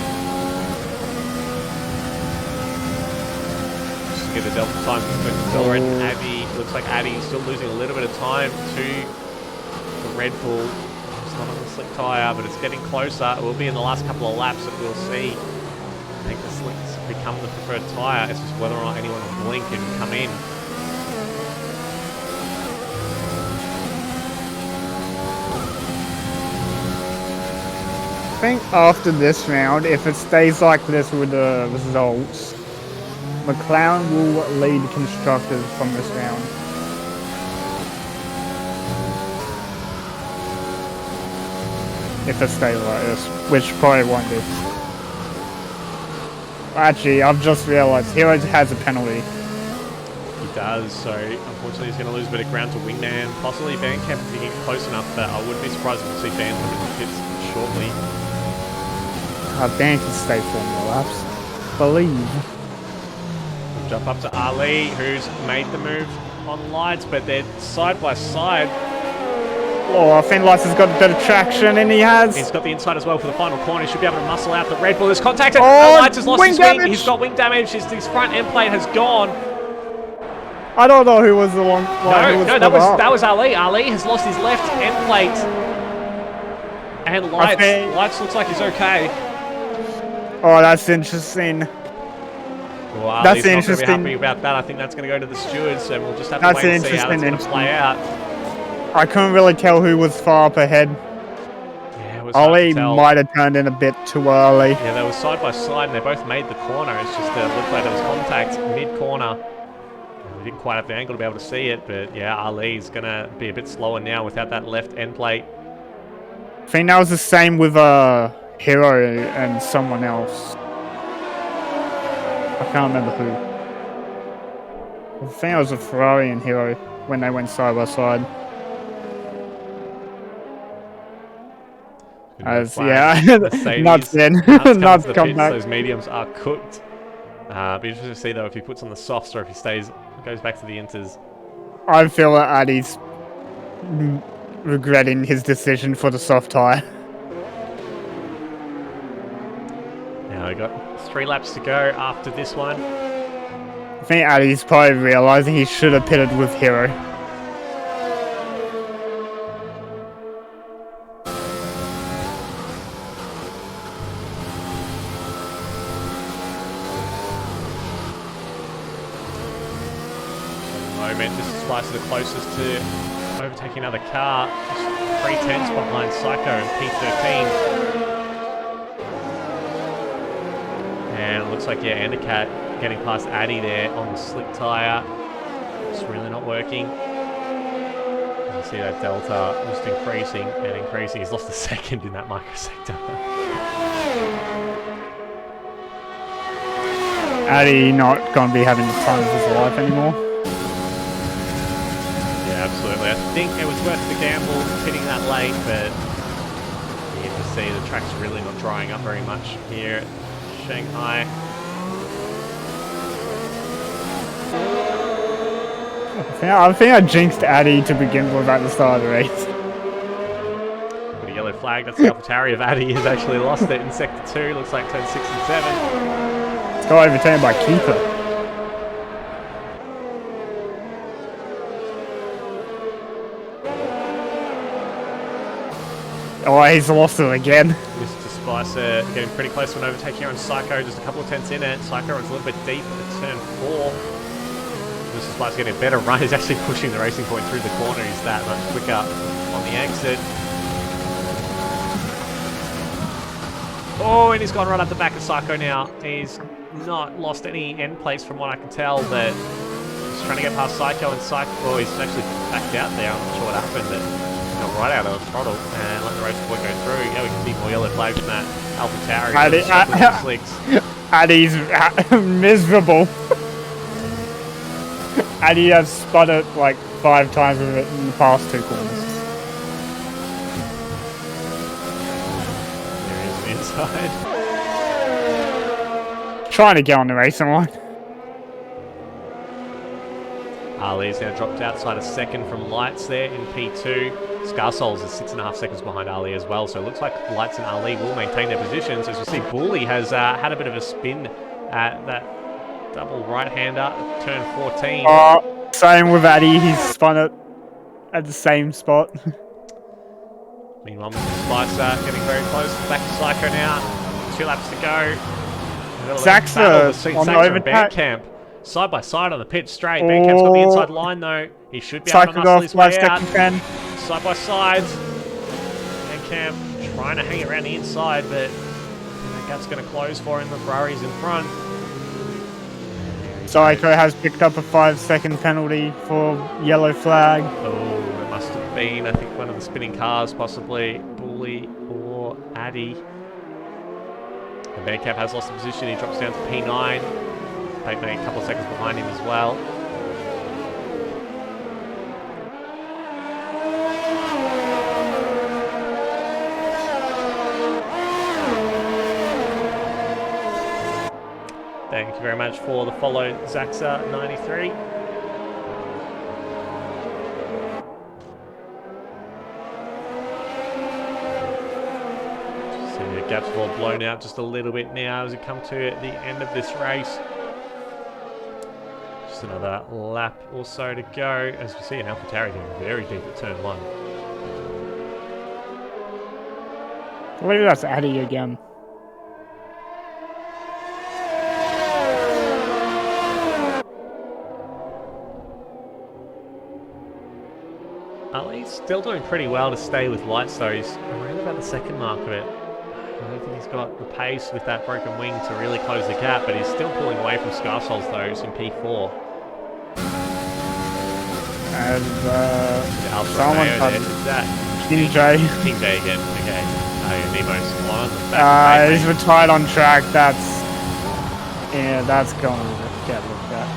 Just to get the delta time between Miller and Abby. Looks like Abby's still losing a little bit of time to the Red Bull. It's not on the slick tyre, but it's getting closer. It will be in the last couple of laps that we'll see. I think the slicks become the preferred tyre. It's just whether or not anyone will blink and come in. I think after this round, if it stays like this with the results, McLaren will lead constructors from this round. If it stays like this, which probably won't do. Actually, I've just realised Hero has a penalty. He does, so unfortunately he's going to lose a bit of ground to Wingman. Possibly Bandcamp if he gets close enough, but I wouldn't be surprised if we see Band come in the pits shortly. Dan can stay for more laps. Believe. We'll jump up to Ali, who's made the move on Lights, but they're side by side. Oh, I think Lights has got a bit of traction, and he has. He's got the inside as well for the final corner. He should be able to muscle out the Red Bull. There's contact. Oh, Lights has lost wing his damage. wing. He's got wing damage. His front end plate has gone. I don't know who was the one. No, that was Ali. Ali has lost his left end plate. And Lights looks like he's okay. Oh, that's interesting. Well, that's Ali's interesting. not going to be happy about that. I think that's going to go to the stewards, and we'll just have to wait and see how it's going to play out. I couldn't really tell who was far up ahead. Yeah, it was hard Ollie to tell. might have turned in a bit too early. Yeah, they were side by side, and they both made the corner. It's just it looked like there was contact mid-corner. We didn't quite have the angle to be able to see it, but yeah, Ali's going to be a bit slower now without that left end plate. I think that was the same with Hero and someone else. I can't remember who. I think it was a Ferrari and Hero when they went side by side. Nuts then. Nuts come back. Those mediums are cooked. Be interesting to see though if he puts on the softs or if he goes back to the inters. I feel that Addy's regretting his decision for the soft tyre. Now we got 3 laps to go after this one. I think Addy's probably realising he should have pitted with Hero. This is Spicer the closest to overtaking another car. Just 3/10 behind Psycho and P13. And it looks like, yeah, Endercat getting past Addy there on the slick tyre. It's really not working. You can see that delta just increasing and increasing. He's lost a second in that microsector. Addy not going to be having the time of his life anymore. Absolutely. I think it was worth the gamble hitting that late, but you can see the track's really not drying up very much here at Shanghai. I think I jinxed Addy to begin with at the start of the race. Got a yellow flag. That's the AlphaTauri of Addy has actually lost it in sector 2. Looks like turn 6 and 7. It's got overtaken by Keeper. Oh, he's lost it again. Mr. Spicer getting pretty close to an overtake here on Psycho, just a couple of tenths in it. Psycho runs a little bit deep at turn 4. Mr. Spicer getting a better run. He's actually pushing the racing point through the corner. He's that much quicker on the exit. Oh, and he's gone right up the back of Psycho now. He's not lost any end place from what I can tell, but he's trying to get past Psycho, and Psycho, oh, he's actually backed out there. I'm not sure what happened, but got right out of the throttle and let the race point go through. Yeah, we can see more yellow flags from that AlphaTauri. Addy's miserable. Addy has spun it like 5 times with it in the past 2 corners. There he is on the inside. Trying to get on the racing line. Ali's now dropped outside a second from Lights there in P2. Scarsouls is 6.5 seconds behind Ali as well, so it looks like Lights and Ali will maintain their positions. As you see, Bully has had a bit of a spin at that double right-hander, turn 14. Same with Addy, he's spun it at the same spot. Meanwhile, Mr. Spicer getting very close. Back to Psycho now. 2 laps to go. Saxa on the overtake. Bandcamp. Side by side on the pitch straight. Bandcamp's got the inside line though. He should be able to muscle his way out. Side by side. Bandcamp trying to hang around the inside, but that gap's going to close for him. The Ferrari's in front. Psycho has picked up a 5-second penalty for yellow flag. Oh, it must have been, I think, one of the spinning cars, possibly Bully or Addy. And Bandcamp has lost the position. He drops down to P9. Maybe a couple of seconds behind him as well. Thank you very much for the follow, Zaxa93. So the gap's all blown out just a little bit now as we come to the end of this race. Just another lap or so to go. As you see, an AlphaTauri getting very deep at turn 1. I believe that's Addy again. Ali's still doing pretty well to stay with Lights though. He's around about the second mark of it. I don't think he's got the pace with that broken wing to really close the gap, but he's still pulling away from Scarsouls though. He's in P4. And someone cut that King J. King J again. Okay. Oh, yeah, Nemo's on the back. He's retired on track. That's going to get looked at.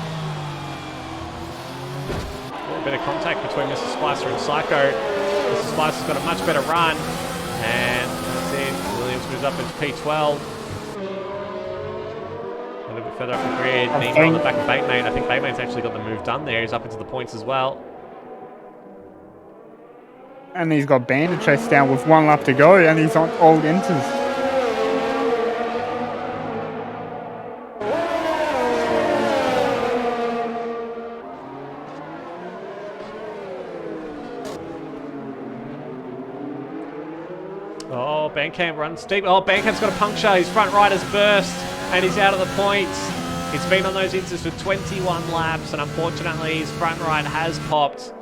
A bit of contact between Mr. Spicer and Psycho. Mr. Spicer's got a much better run, and that's it. Williams moves up into P12. A little bit further up the grid. Nemo on the back of Batemate. I think Batemate's actually got the move done there. He's up into the points as well. And he's got Bandit chased down with 1 lap to go, and he's on old inters. Oh, Bandcamp runs deep. Oh, Bandcamp's got a puncture. His front right has burst, and he's out of the points. He's been on those inters for 21 laps, and unfortunately, his front right has popped.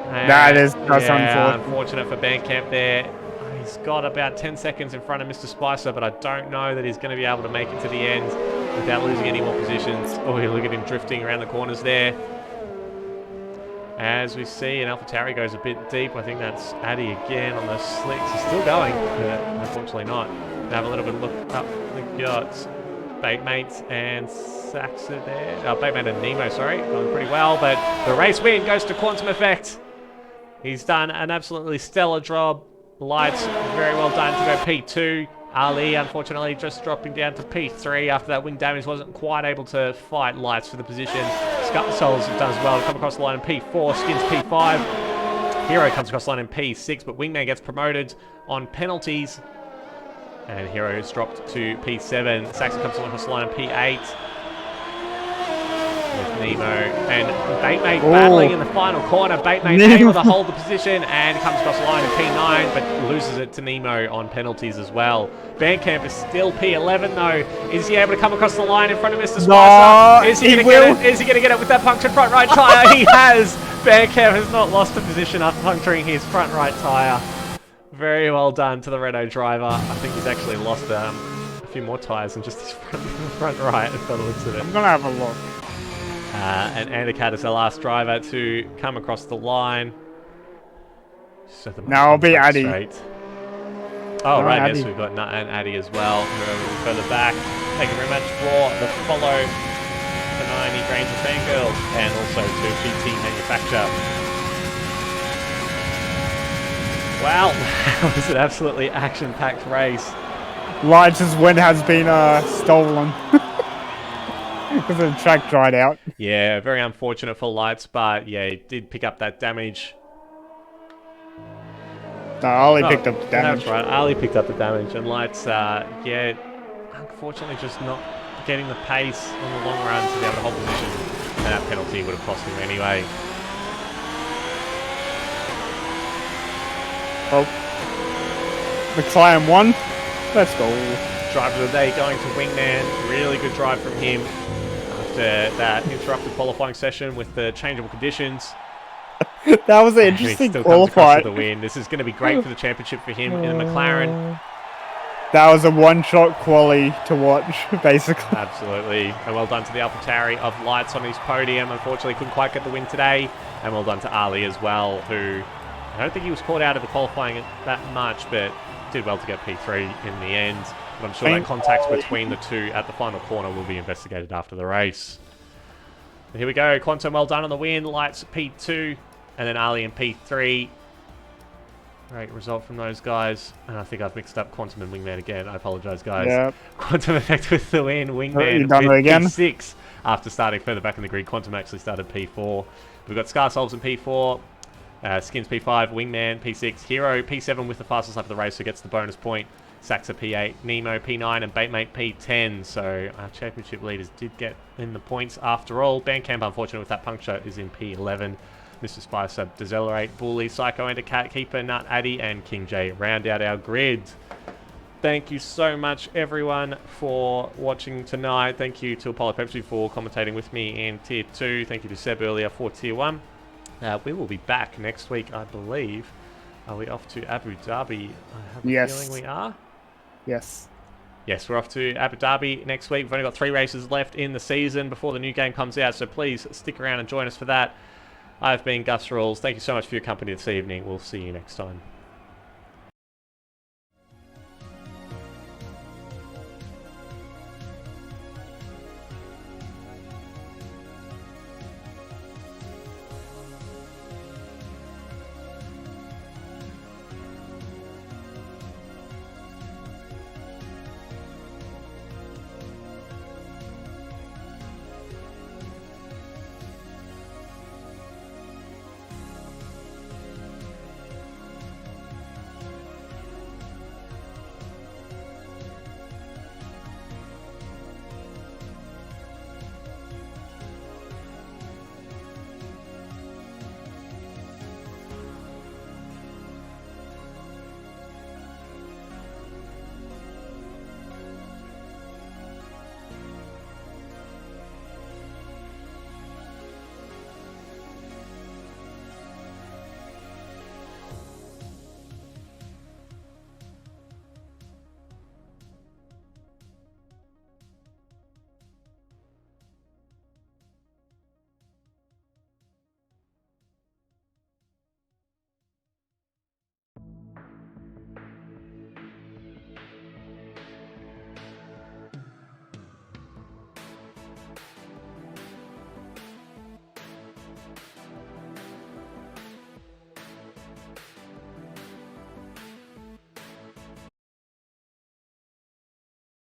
That's unfortunate for Bandcamp there. He's got about 10 seconds in front of Mr. Spicer, but I don't know that he's going to be able to make it to the end without losing any more positions. Oh, look at him drifting around the corners there. As we see, an AlphaTauri goes a bit deep. I think that's Addy again on the slicks. He's still going, but unfortunately not. We'll have a little bit of look up. We've got Batemate and Saxa there. Batemate and Nemo, sorry. Going pretty well, but the race win goes to Quantum Effect. He's done an absolutely stellar job. Lights, very well done to go P2. Ali, unfortunately, just dropping down to P3 after that wing damage. Wasn't quite able to fight Lights for the position. Scarsouls does well to come across the line in P4. Skins P5. Hero comes across the line in P6, but Wingman gets promoted on penalties. And Hero is dropped to P7. Saxon comes across the line in P8. With Nemo and Batemate battling in the final corner. Batemate able to hold the position and comes across the line in P9, but loses it to Nemo on penalties as well. Bandcamp is still P11 though. Is he able to come across the line in front of Mr. Spicer? Is he going to get it? Is he going to get it with that punctured front right tyre? He has. Bandcamp has not lost a position after puncturing his front right tyre. Very well done to the Renault driver. I think he's actually lost a few more tyres than just his front right by the looks of it. I'm going to have a look. And Andicat is the last driver to come across the line. Now I'll be Addy. Oh, no, right, Addy. Yes, we've got Nut and Addy as well, who are a little further back. Thank you very much for the follow, for 90 grains of fangirl, and also to GT Manufacture. Wow, that was an absolutely action-packed race. Lights' win has been stolen because the track dried out. Yeah, very unfortunate for Lights, but yeah, he did pick up that damage. No, Ali picked up the damage. That's right, Ali picked up the damage, and Lights, yeah, unfortunately just not getting the pace on the long run to be able to hold position, and that penalty would have cost him anyway. Oh, McLaren won. Let's go. Driver of the day going to Wingman. Really good drive from him after that interrupted qualifying session with the changeable conditions. That was an interesting Still comes across qualifier. with the win. This is going to be great for the championship for him in the McLaren. That was a one-shot quali to watch, basically. Absolutely. And well done to the AlphaTauri of Lights on his podium. Unfortunately, couldn't quite get the win today. And well done to Ali as well, who I don't think he was caught out of the qualifying that much, but did well to get P3 in the end. But I'm sure that contact between the two at the final corner will be investigated after the race. And here we go. Quantum, well done on the win. Lights P2, and then Ali in P3. Great result from those guys. And I think I've mixed up Quantum and Wingman again. I apologise, guys. Yep. Quantum Effect with the win. Wingman You've done with it again. P6 after starting further back in the grid. Quantum actually started P4. We've got Scar Solves in P4. Skins P5, Wingman P6, Hero P7 with the fastest lap of the race, who gets the bonus point. Saxa P8, Nemo P9, and Baitmate P10. So our championship leaders did get in the points after all. Bandcamp, unfortunate with that puncture, is in P11. Mr. Spicer, Decelerate, Bully, Psycho, and Cat Keeper, Nut Addy, and King J round out our grid. Thank you so much, everyone, for watching tonight. Thank you to Apollo Pepsi for commentating with me in Tier 2. Thank you to Seb earlier for Tier 1. We will be back next week, I believe. Are we off to Abu Dhabi? I have a feeling we are. Yes. Yes, we're off to Abu Dhabi next week. We've only got 3 races left in the season before the new game comes out, so please stick around and join us for that. I've been Gus Rules. Thank you so much for your company this evening. We'll see you next time.